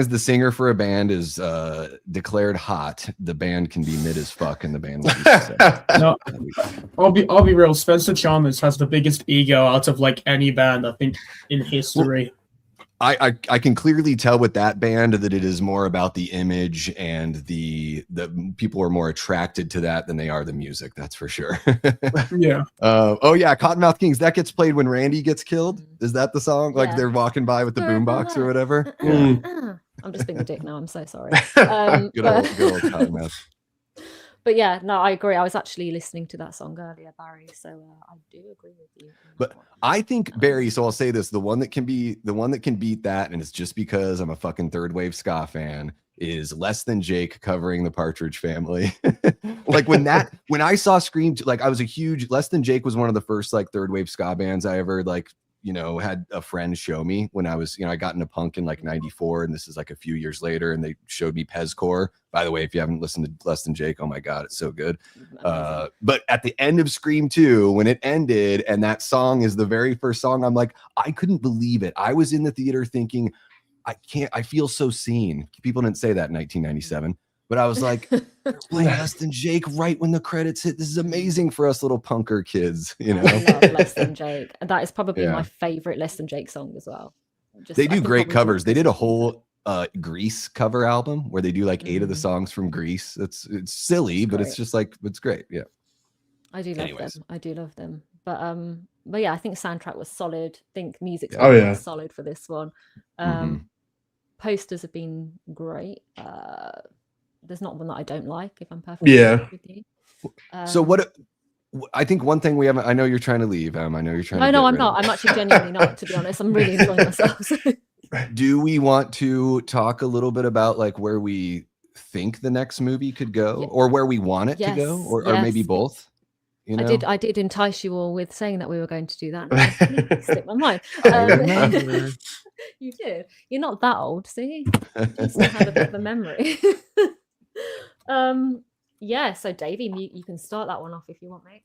the singer for a band is declared hot, the band can be mid as fuck, and the band will be no, I'll be real. Spencer Chalmers has the biggest ego out of like any band I think in history. I can clearly tell with that band that it is more about the image, and the people are more attracted to that than they are the music. That's for sure. Yeah. Cottonmouth Kings, that gets played when Randy gets killed. Is that the song? Yeah. Like they're walking by with the boombox or whatever. I'm just being a dick now. I'm so sorry. Good old Cottonmouth. But yeah, no, I agree. I was actually listening to that song earlier, Barry. So I do agree with you. But I think Barry. So I'll say this: the one that can beat that, and it's just because I'm a fucking third wave ska fan, is Less Than Jake covering the Partridge Family. Like when I saw Scream, like I was a huge Less Than Jake was one of the first like third wave ska bands I ever like. Had a friend show me when I was, I got into punk in like 94, and this is like a few years later, and they showed me Pezcore. By the way, if you haven't listened to Less Than Jake, oh my God, it's so good. But at the end of Scream 2, when it ended, and that song is the very first song, I'm like, I couldn't believe it. I was in the theater thinking, I feel so seen. People didn't say that in 1997. But I was like, they're playing Less Than Jake right when the credits hit. This is amazing for us little punker kids, I love Less Than Jake. And that is probably my favorite Less Than Jake song as well. They do great covers. They did a whole Grease cover album where they do like 8 of the songs from Grease. It's silly, but it's just like, it's great. Yeah. I do love them. But yeah, I think soundtrack was solid. I think music's solid for this one. Posters have been great. There's not one that I don't like, if I'm perfectly honest with you. So what? I think one thing we haven't. I know you're trying to leave. I know you're trying. No, I'm not. I'm actually genuinely not. To be honest, I'm really enjoying myself. Do we want to talk a little bit about like where we think the next movie could go, or where we want it to go, or maybe both? I did entice you all with saying that we were going to do that. It slipped my mind. You did. You're not that old, see? You still have a bit of a memory. So Davey, you can start that one off if you want, mate.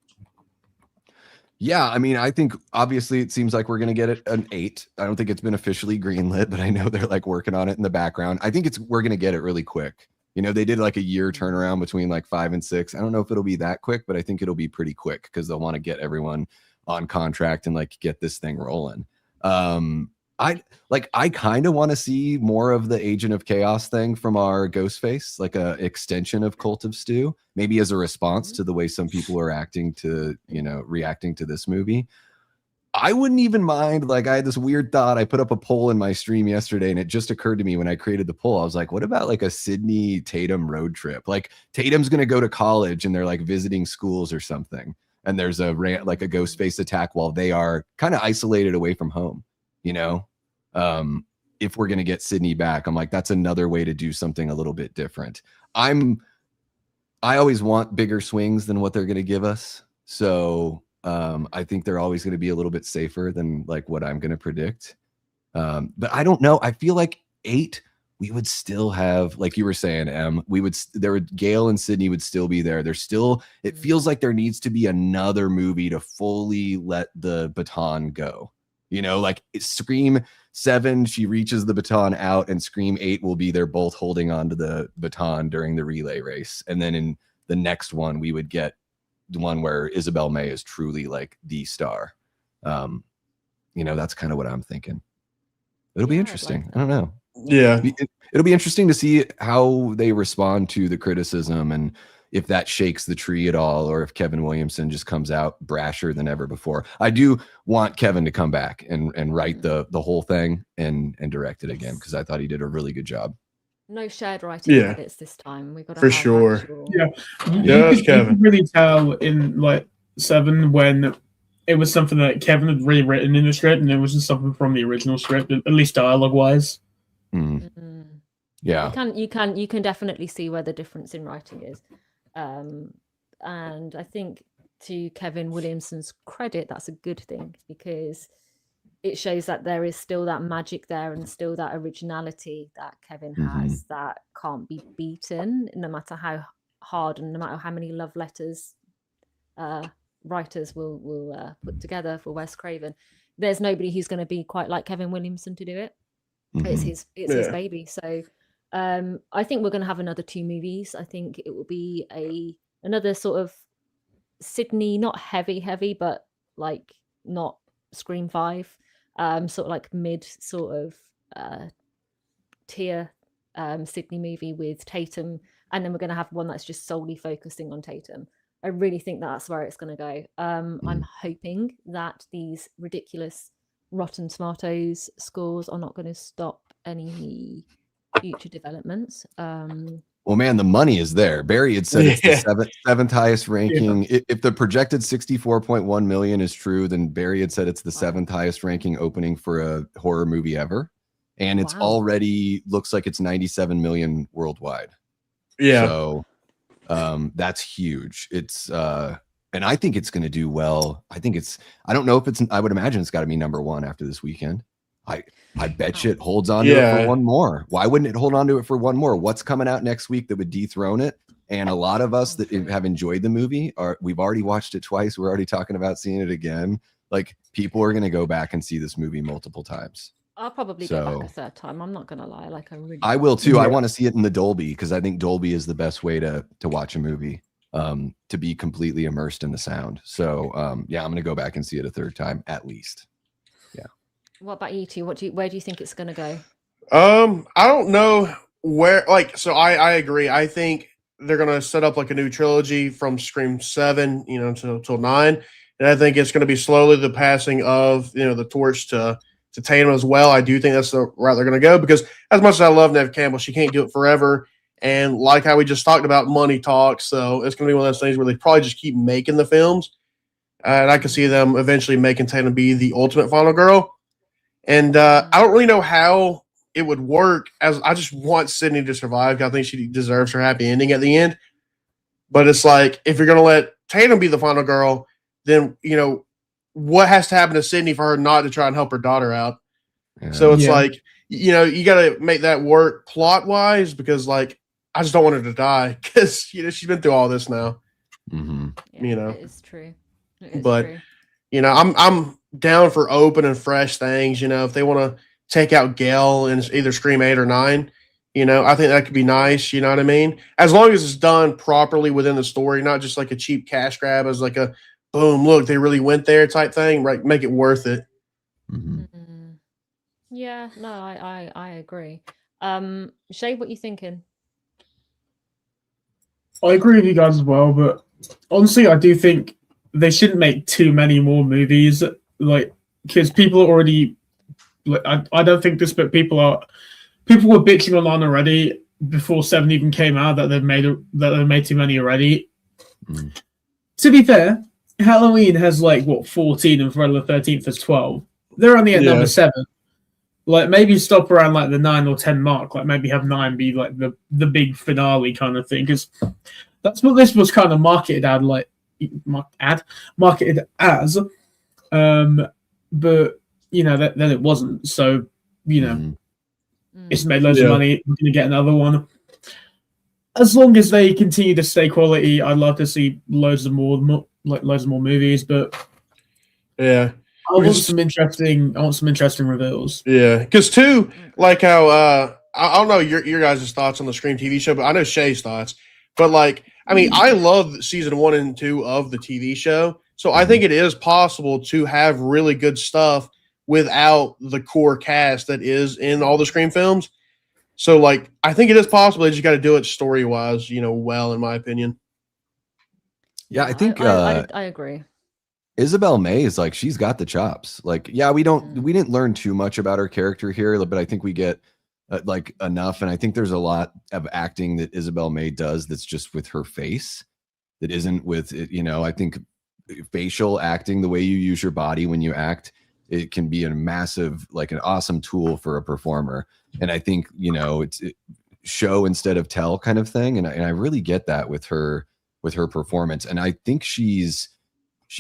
Yeah, I mean, I think obviously it seems like we're gonna get an 8. I don't think it's been officially greenlit, but I know they're like working on it in the background. I think we're gonna get it really quick. They did like a year turnaround between like 5 and 6. I don't know if it'll be that quick, but I think it'll be pretty quick because they'll want to get everyone on contract and like get this thing rolling. I kind of want to see more of the Agent of Chaos thing from our Ghostface, like a extension of Cult of Stu, maybe as a response to the way some people are reacting to this movie. I wouldn't even mind, like I had this weird thought. I put up a poll in my stream yesterday, and it just occurred to me when I created the poll. I was like, what about like a Sidney Tatum road trip? Like Tatum's going to go to college and they're like visiting schools or something. and there's a Ghostface attack while they are kind of isolated away from home, you know. If we're going to get Sidney back, I'm like, that's another way to do something a little bit different. I always want bigger swings than what they're going to give us. So I think they're always going to be a little bit safer than like what I'm going to predict. But I don't know. I feel like 8, we would still have, like you were saying, Gale and Sidney would still be there. There's still, it feels like there needs to be another movie to fully let the baton go. You know, like Scream 7, she reaches the baton out, and Scream 8 will be there both holding on to the baton during the relay race. And then in the next one, we would get the one where Isabel May is truly like the star. You know, that's kind of what I'm thinking. It'll be interesting. I don't know. Yeah. It'll be interesting to see how they respond to the criticism and if that shakes the tree at all, or if Kevin Williamson just comes out brasher than ever before. I do want Kevin to come back and write the whole thing and direct it again, because I thought he did a really good job. No shared writing credits this time. We got for sure. You could really tell in like 7 when it was something that Kevin had rewritten in the script, and it was just something from the original script, at least dialogue wise. Yeah, you can definitely see where the difference in writing is. And I think, to Kevin Williamson's credit, that's a good thing, because it shows that there is still that magic there and still that originality that Kevin has that can't be beaten, no matter how hard and no matter how many love letters writers will put together for Wes Craven. There's nobody who's going to be quite like Kevin Williamson to do it. It's his baby. So I think we're going to have another 2 movies. I think it will be another sort of Sidney, not heavy, but like not Scream 5, sort of like mid sort of tier Sidney movie with Tatum, and then we're going to have one that's just solely focusing on Tatum. I really think that's where it's going to go. I'm hoping that these ridiculous Rotten Tomatoes scores are not going to stop any future developments. Well, man, the money is there. Barry had said it's the seventh highest ranking. If the projected 64.1 million is true, then Barry had said it's the 7th highest ranking opening for a horror movie ever. And it's already looks like it's 97 million worldwide. Yeah. So that's huge. It's and I think it's going to do well. I don't know if I would imagine it's got to be number 1 after this weekend. I bet you it holds on to it for one more. Why wouldn't it hold on to it for one more? What's coming out next week that would dethrone it? And a lot of us that have enjoyed the movie we've already watched it twice. We're already talking about seeing it again. Like, people are going to go back and see this movie multiple times. I'll probably go back a 3rd time. I'm not going to lie. I will too. I want to see it in the Dolby, because I think Dolby is the best way to watch a movie, to be completely immersed in the sound. So I'm going to go back and see it a 3rd time at least. Yeah. What about you two? Where do you think it's going to go? I don't know where. So I agree. I think they're going to set up like a new trilogy from Scream 7, till 9, and I think it's going to be slowly the passing of the torch to Tatum as well. I do think that's the route they're going to go, because as much as I love Neve Campbell, she can't do it forever. And like how we just talked about, money talks. So it's going to be one of those things where they probably just keep making the films. And I can see them eventually making Tatum be the ultimate final girl. And I don't really know how it would work, as I just want Sidney to survive. I think she deserves her happy ending at the end. But it's like, if you're going to let Tatum be the final girl, then, what has to happen to Sidney for her not to try and help her daughter out? Yeah. So it's like, you got to make that work plot wise, because I just don't want her to die, because, she's been through all this now. It is true. I'm down for open and fresh things. If they want to take out Gale in either Scream 8 or 9, I think that could be nice. You know what I mean? As long as it's done properly within the story, not just like a cheap cash grab as like a boom, look, they really went there type thing, right? Make it worth it. Yeah, no, I agree. Shay, what you thinking? I agree with you guys as well, but honestly, I do think they shouldn't make too many more movies, because people are already, I don't think this, but people were bitching online already before 7 even came out that they've made too many already. To be fair, Halloween has like what 14 and Friday the 13th has 12. They're only at number 7. Like maybe stop around like the 9 or 10 mark. Like maybe have 9 be like the big finale kind of thing, because that's what this was kind of marketed as. But you know then it wasn't. So you know it's made loads of money. We're gonna get another one. As long as they continue to stay quality, I'd love to see loads more movies. But yeah. I want some interesting reveals. Yeah, because too, like how I don't know your guys' thoughts on the Scream TV show, but I know Shay's thoughts. But like, I mean, I love season 1 and 2 of the TV show, so I think it is possible to have really good stuff without the core cast that is in all the Scream films. So like, I think it is possible. They just got to do it story wise, well, in my opinion. Yeah, I think I agree. Isabel May is like, she's got the chops. Like, yeah, we didn't learn too much about her character here, but I think we get like enough. And I think there's a lot of acting that Isabel May does that's just with her face, that isn't with it. I think facial acting, the way you use your body when you act, it can be a massive, like an awesome tool for a performer. And I think, it's show instead of tell kind of thing. And I really get that with her performance. And I think she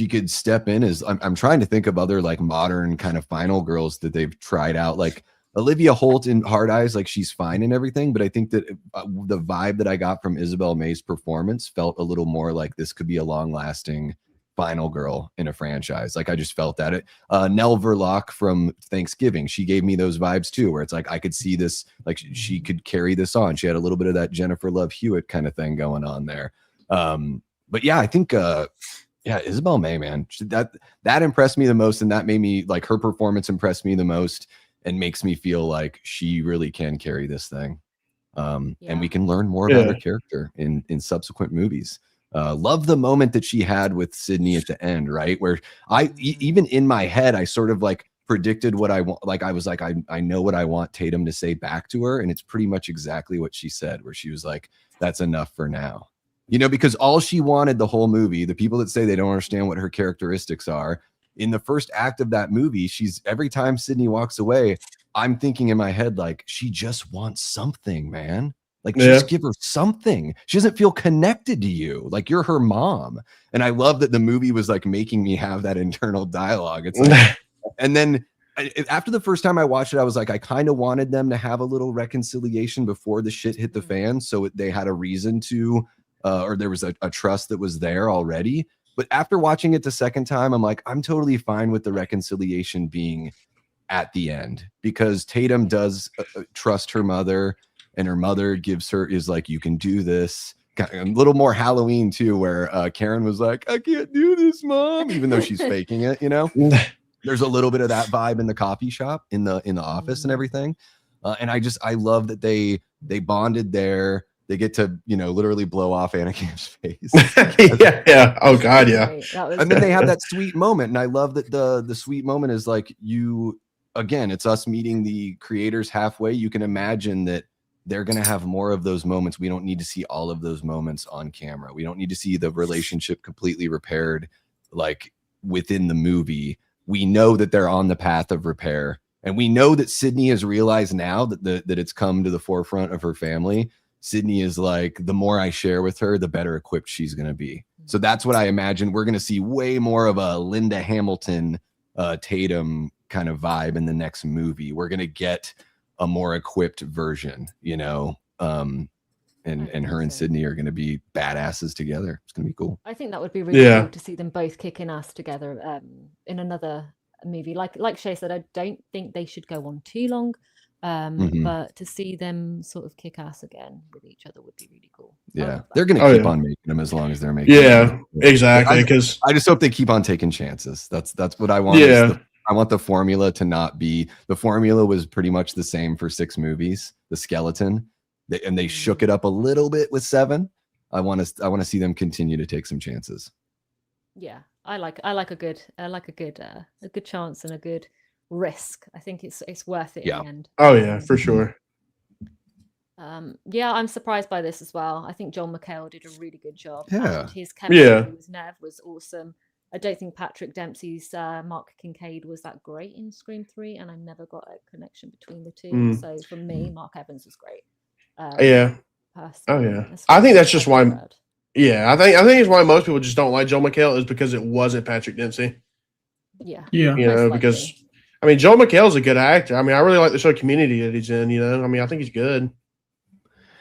could step in as I'm trying to think of other like modern kind of final girls that they've tried out, like Olivia Holt in Hard Eyes. Like, she's fine and everything, but I think that the vibe that I got from Isabel May's performance felt a little more like this could be a long lasting final girl in a franchise. Like, I just felt that it Nell Verloc from Thanksgiving, she gave me those vibes too, where it's like I could see this, like she could carry this on. She had a little bit of that Jennifer Love Hewitt kind of thing going on there. But yeah, I think Isabel May, man, that impressed me the most, and that made me like, her performance impressed me the most and makes me feel like she really can carry this thing. And we can learn more about her character in subsequent movies. Love the moment that she had with Sidney at the end, right? Where even in my head, I sort of like predicted what I want. Like, I was like, I know what I want Tatum to say back to her. And it's pretty much exactly what she said, where she was like, that's enough for now. Because all she wanted the whole movie, the people that say they don't understand what her characteristics are, in the first act of that movie, every time Sidney walks away, I'm thinking in my head, like, she just wants something, man. Like, just give her something. She doesn't feel connected to you. Like, you're her mom. And I love that the movie was like making me have that internal dialogue. It's like, and then after the first time I watched it, I was like, I kind of wanted them to have a little reconciliation before the shit hit the fan, so they had a reason to, or there was a trust that was there already. But after watching it the second time, I'm like, I'm totally fine with the reconciliation being at the end, because Tatum does trust her mother, and her mother is like, you can do this. A little more Halloween too, where Karen was like, I can't do this, Mom, even though she's faking it. There's a little bit of that vibe in the coffee shop, in the office and everything. And I love that they bonded there. They get to, literally blow off Anna Camp's face. Yeah. Oh God, yeah. And then they have that sweet moment. And I love that the sweet moment is like, again, it's us meeting the creators halfway. You can imagine that they're going to have more of those moments. We don't need to see all of those moments on camera. We don't need to see the relationship completely repaired, like within the movie. We know that they're on the path of repair. And we know that Sidney has realized now that it's come to the forefront of her family. Sidney is like, the more I share with her, the better equipped she's going to be. So that's what I imagine. We're going to see way more of a Linda Hamilton, Tatum kind of vibe in the next movie. We're going to get a more equipped version, and her and Sidney are going to be badasses together. It's going to be cool. I think that would be really cool to see them both kicking ass together in another movie. Like Shay said, I don't think they should go on too long. But to see them sort of kick ass again with each other would be really cool. Yeah, they're going to keep on making them as long as they're making them. Exactly. Because I just hope they keep on taking chances. That's what I want. I want the formula to not be, the formula was pretty much the same for 6 movies, the skeleton, and they shook it up a little bit with 7. I want to see them continue to take some chances. Yeah, I like a good chance and a good risk. I think it's worth it in the end. Oh yeah, for sure. I'm surprised by this as well. I think John McHale did a really good job. Yeah. And his chemistry with Neve was awesome. I don't think Patrick Dempsey's Mark Kincaid was that great in Scream 3, and I never got a connection between the two. So for me, Mark Evans was great. Yeah. Personally, Oh yeah. I think that's just why. Yeah, I think it's why most people just don't like Joel McHale is because it wasn't Patrick Dempsey. Yeah. Yeah. You know, because I mean, Joel McHale's a good actor. I mean, I really like the show Community that he's in. You know, I mean, I think he's good.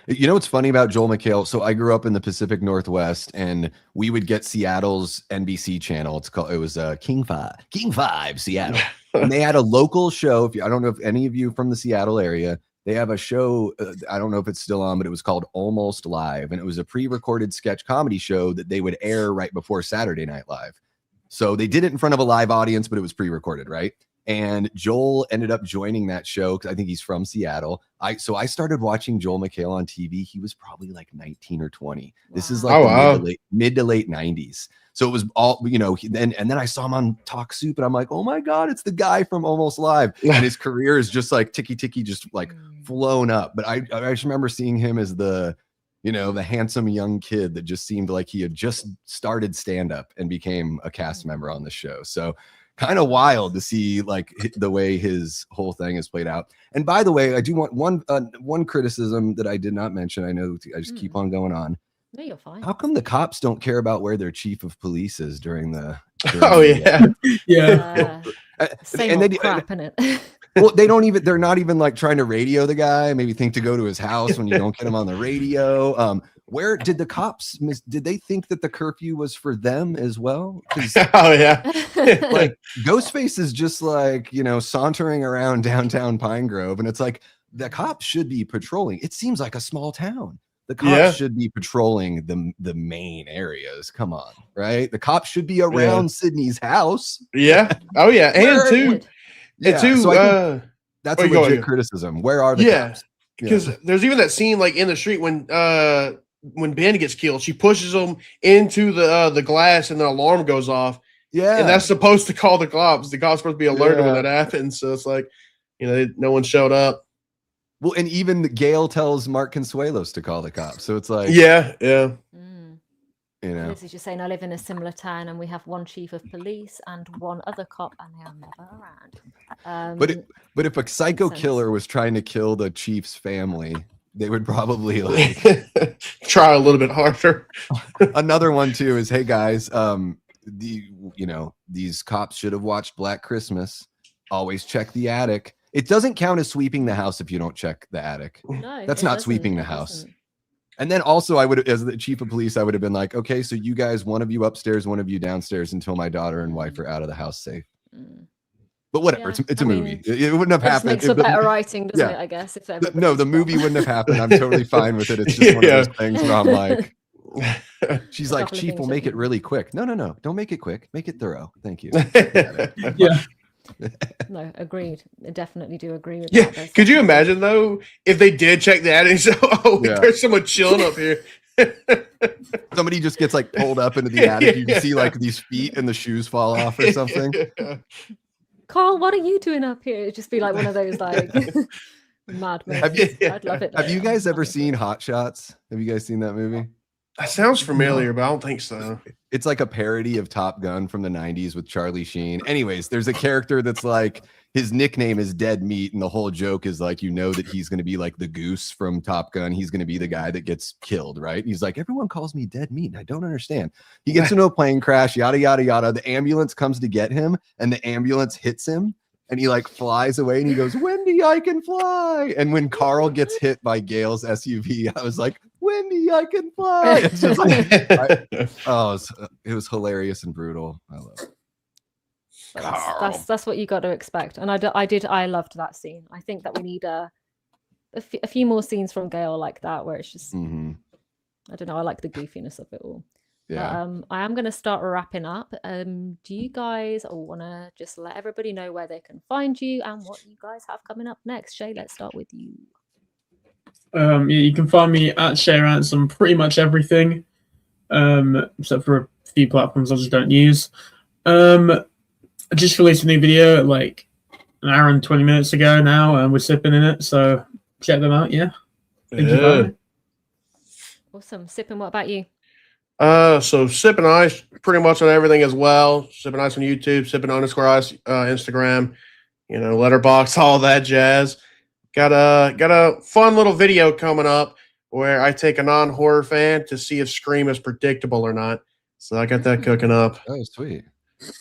You know what's funny about Joel McHale? So I grew up in the Pacific Northwest, and we would get Seattle's NBC channel. It was King 5 Seattle, and they had a local show. I don't know if any of you from the Seattle area. They have a show, I don't know if it's still on, but it was called Almost Live. And it was a pre-recorded sketch comedy show that they would air right before Saturday Night Live. So they did it in front of a live audience, but it was pre-recorded, right? And Joel ended up joining that show because I think he's from Seattle. So I started watching Joel McHale on TV. He was probably like 19 or 20. Wow. This is like mid to late 90s. So it was all, you know, and then I saw him on Talk Soup, and I'm like, oh my God, it's the guy from Almost Live. And his career is just like ticky, just like flown up. But I just remember seeing him as the handsome young kid that just seemed like he had just started stand-up and became a cast member on the show. So kind of wild to see like the way his whole thing is played out. And by the way, I do want one criticism that I did not mention. I know I just keep on going on. No, you're fine. How come the cops don't care about where their chief of police is during the? Same old crap, innit? Well, they're not even like trying to radio the guy, maybe think to go to his house when you don't get him on the radio. Where did the cops did they think that the curfew was for them as well? Oh yeah. Like Ghostface is just like, sauntering around downtown Pine Grove, and it's like the cops should be patrolling. It seems like a small town. The cops should be patrolling the main areas. Come on, right? The cops should be around Sidney's house. Yeah. Oh yeah. And two. So that's a legit criticism. Where are the cops? Because there's even that scene like in the street when Ben gets killed, she pushes him into the glass and the alarm goes off. Yeah. And that's supposed to call the cops. The cops supposed to be alerted when that happens. So it's like, no one showed up. Well, and even Gale tells Mark Consuelos to call the cops. So it's like, This is just saying I live in a similar town and we have one chief of police and one other cop, and they are never around. But if a psycho killer was trying to kill the chief's family, they would probably like try a little bit harder. Another one too is, hey guys, these cops should have watched Black Christmas. Always check the attic. It doesn't count as sweeping the house if you don't check the attic. No, that's not sweeping the house. And then also I would, as the chief of police, I would have been like, okay, so you guys, one of you upstairs, one of you downstairs until my daughter and wife are out of the house safe. But whatever, it's a movie. It wouldn't have happened. Makes for better writing, doesn't it, I guess? No, the movie wouldn't have happened. I'm totally fine with it. It's just one of those things where I'm like, she's like, Chief, we'll make it really quick. No, don't make it quick. Make it thorough. Thank you. Yeah. No, agreed. I definitely do agree with that. Yeah, could you imagine though if they did check the attic? So, there's someone chilling up here. Somebody just gets like pulled up into the attic. You can see like these feet and the shoes fall off or something. Carl, what are you doing up here? It'd just be like one of those like mad movies. I'd love it. Have you guys ever seen Hot Shots? Have you guys seen that movie? That sounds familiar, but I don't think so. It's like a parody of Top Gun from the 90s with Charlie Sheen. Anyways, there's a character that's like, his nickname is Dead Meat, and the whole joke is like, that he's going to be like the goose from Top Gun. He's going to be the guy that gets killed, right? He's like, everyone calls me Dead Meat, and I don't understand. He gets into a plane crash, yada, yada, yada. The ambulance comes to get him, and the ambulance hits him, and he like flies away, and he goes, Wendy, I can fly. And when Carl gets hit by Gale's SUV, I was like, Wendy, I can fly. It's just like, it was hilarious and brutal. I love it. That's what you got to expect. And I loved that scene. I think that we need a few more scenes from Gale like that, where it's just, I don't know, I like the goofiness of it all. Yeah. I am going to start wrapping up. Do you guys want to just let everybody know where they can find you and what you guys have coming up next? Shay, let's start with you. You can find me at Shay Rants on pretty much everything, except for a few platforms I just don't use. I just released a new video like an hour and 20 minutes ago now, and we're sipping in it, so check them out. Thank you. Awesome. Sipping, what about you? So Sipping Ice, pretty much on everything as well. Sipping Ice on YouTube, Sipping_Ice, Instagram, Letterbox, all that jazz. Got a fun little video coming up where I take a non-horror fan to see if Scream is predictable or not. So I got that cooking up. Oh, sweet.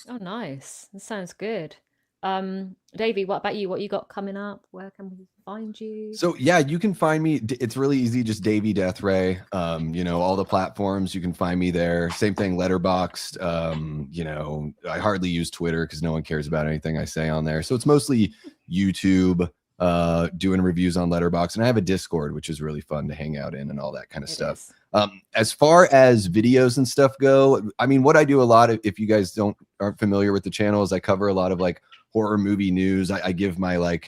Oh, nice. That sounds good. Davey, what about you? What you got coming up? Where can we find you? So yeah, you can find me. It's really easy. Just Davey Death Ray. All the platforms you can find me there. Same thing, Letterboxd. I hardly use Twitter because no one cares about anything I say on there. So it's mostly YouTube, doing reviews on Letterboxd, and I have a Discord, which is really fun to hang out in and all that kind of stuff. As far as videos and stuff go, I mean, what I do a lot of, if you guys aren't familiar with the channel, is I cover a lot of like horror movie news. I give my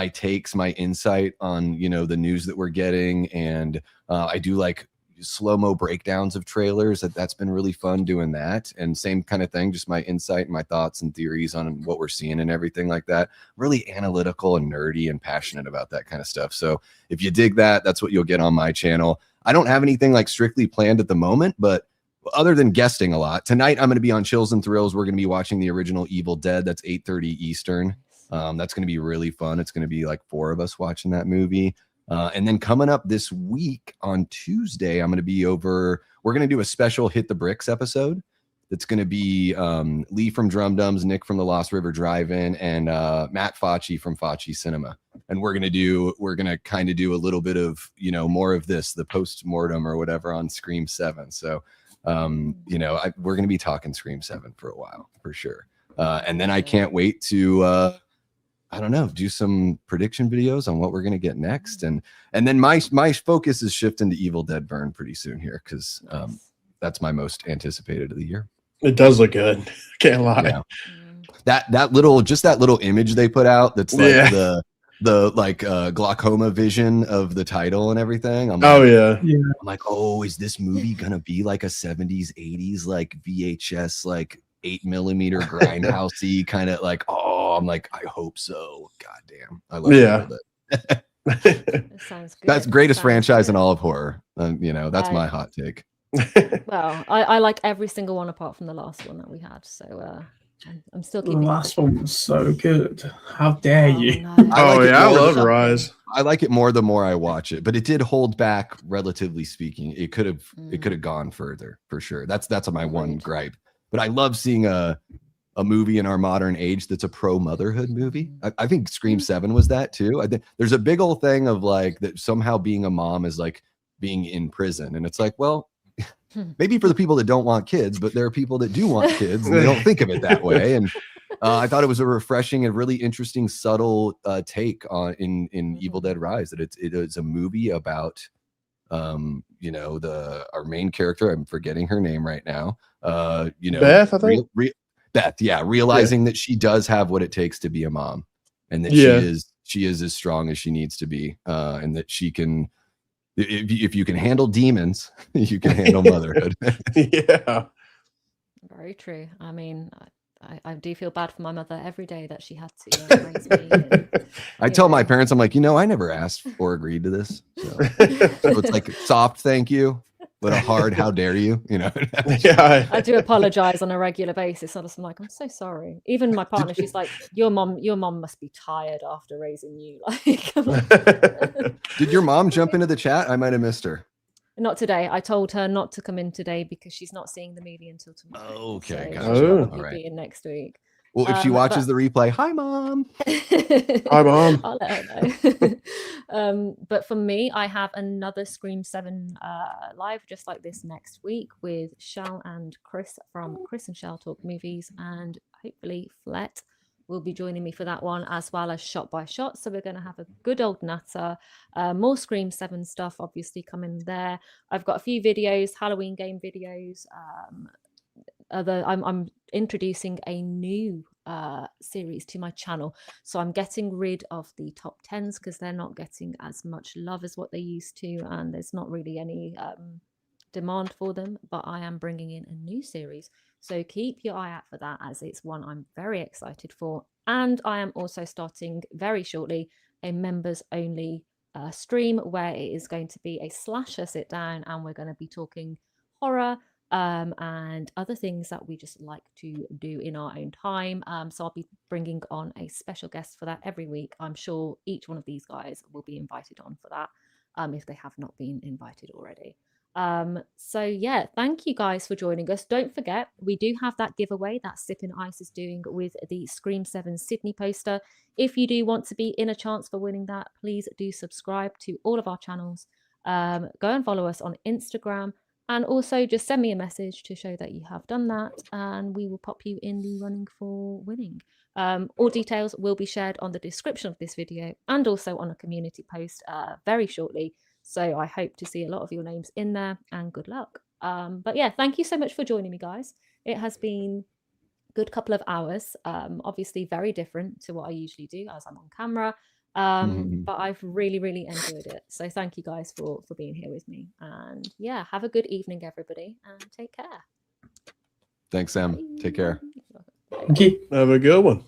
takes, my insight on, the news that we're getting. And I do like slow-mo breakdowns of trailers. That's been really fun doing that. And same kind of thing, just my insight and my thoughts and theories on what we're seeing and everything like that. Really analytical and nerdy and passionate about that kind of stuff. So if you dig that, that's what you'll get on my channel. I don't have anything like strictly planned at the moment, but other than guesting a lot, tonight I'm going to be on Chills and Thrills. We're going to be watching the original Evil Dead. That's 8:30 Eastern. That's going to be really fun. It's going to be like 4 of us watching that movie. And then coming up this week on Tuesday, I'm going to be we're going to do a special Hit the Bricks episode. That's going to be Lee from Drum Dums, Nick from the Lost River Drive-In, and Matt Facci from Facci Cinema. And we're going to kind of do a little bit of, more of this, the post-mortem or whatever on Scream 7. So, we're going to be talking Scream 7 for a while, for sure. And then I can't wait to, do some prediction videos on what we're going to get next. And then my focus is shifting to Evil Dead Burn pretty soon here, because that's my most anticipated of the year. It does look good. Can't lie. Yeah. That little image they put out, that's like the glaucoma vision of the title and everything. I'm like, oh, is this movie gonna be like a 70s 80s like VHS like 8mm grindhousey kind of like, I'm like, I hope so. God damn, I love it. That sounds good. That's greatest franchise in all of horror. That's my hot take. Well, I like every single one apart from the last one that we had. So I'm still keeping. The last one was so good. How dare you? No. I love Rise. I like it more the more I watch it, but it did hold back, relatively speaking. It could have gone further for sure. That's my one gripe. But I love seeing a movie in our modern age that's a pro motherhood movie. I think Scream 7 was that too. I think there's a big old thing of like that somehow being a mom is like being in prison, and it's like, well, maybe for the people that don't want kids, but there are people that do want kids and they don't think of it that way. And I thought it was a refreshing and really interesting, subtle take on in Evil Dead Rise, that it is a movie about our main character. I'm forgetting her name right now. Beth, I think. Beth, realizing that she does have what it takes to be a mom, and that she is as strong as she needs to be, and that she can. If you can handle demons, you can handle motherhood. Yeah. Very true. I mean, I do feel bad for my mother every day that she had to raise me. And, I tell my parents, I'm like, I never asked or agreed to this. So it's like soft thank you, but a hard how dare you, Yeah. I do apologize on a regular basis. I'm like, I'm so sorry. Even my partner, she's like, your mom must be tired after raising you. Like, did your mom jump into the chat? I might have missed her. Not today. I told her not to come in today because she's not seeing the movie until tomorrow. Okay, so gotcha. she'll probably be in next week. Well, if she watches the replay, hi mom. Hi mom. I'll let her know. But for me, I have another Scream 7 live just like this next week with Shell and Chris from Chris and Shell Talk Movies, and hopefully Flett will be joining me for that one, as well as Shot by Shot. So we're going to have a good old natter. More Scream 7 stuff obviously coming there. I've got a few videos, Halloween game videos. I'm introducing a new series to my channel, so I'm getting rid of the top 10s because they're not getting as much love as what they used to, and there's not really any demand for them. But I am bringing in a new series, so keep your eye out for that, as it's one I'm very excited for. And I am also starting very shortly a members only stream where it is going to be a slasher sit down, and we're going to be talking horror, and other things that we just like to do in our own time. So I'll be bringing on a special guest for that every week. I'm sure each one of these guys will be invited on for that, if they have not been invited already. So yeah, thank you guys for joining us. Don't forget, we do have that giveaway that Sippin' Ice is doing with the Scream 7 Sydney poster. If you do want to be in a chance for winning that, please do subscribe to all of our channels. Go and follow us on Instagram, and also just send me a message to show that you have done that, and we will pop you in the running for winning. All details will be shared on the description of this video and also on a community post very shortly. So I hope to see a lot of your names in there, and good luck. But yeah, thank you so much for joining me, guys. It has been a good couple of hours. Obviously very different to what I usually do as I'm on camera. But I've really, really enjoyed it. So thank you guys for being here with me. And yeah, have a good evening, everybody, and take care. Thanks, Sam. Take care. Thank you. Have a good one.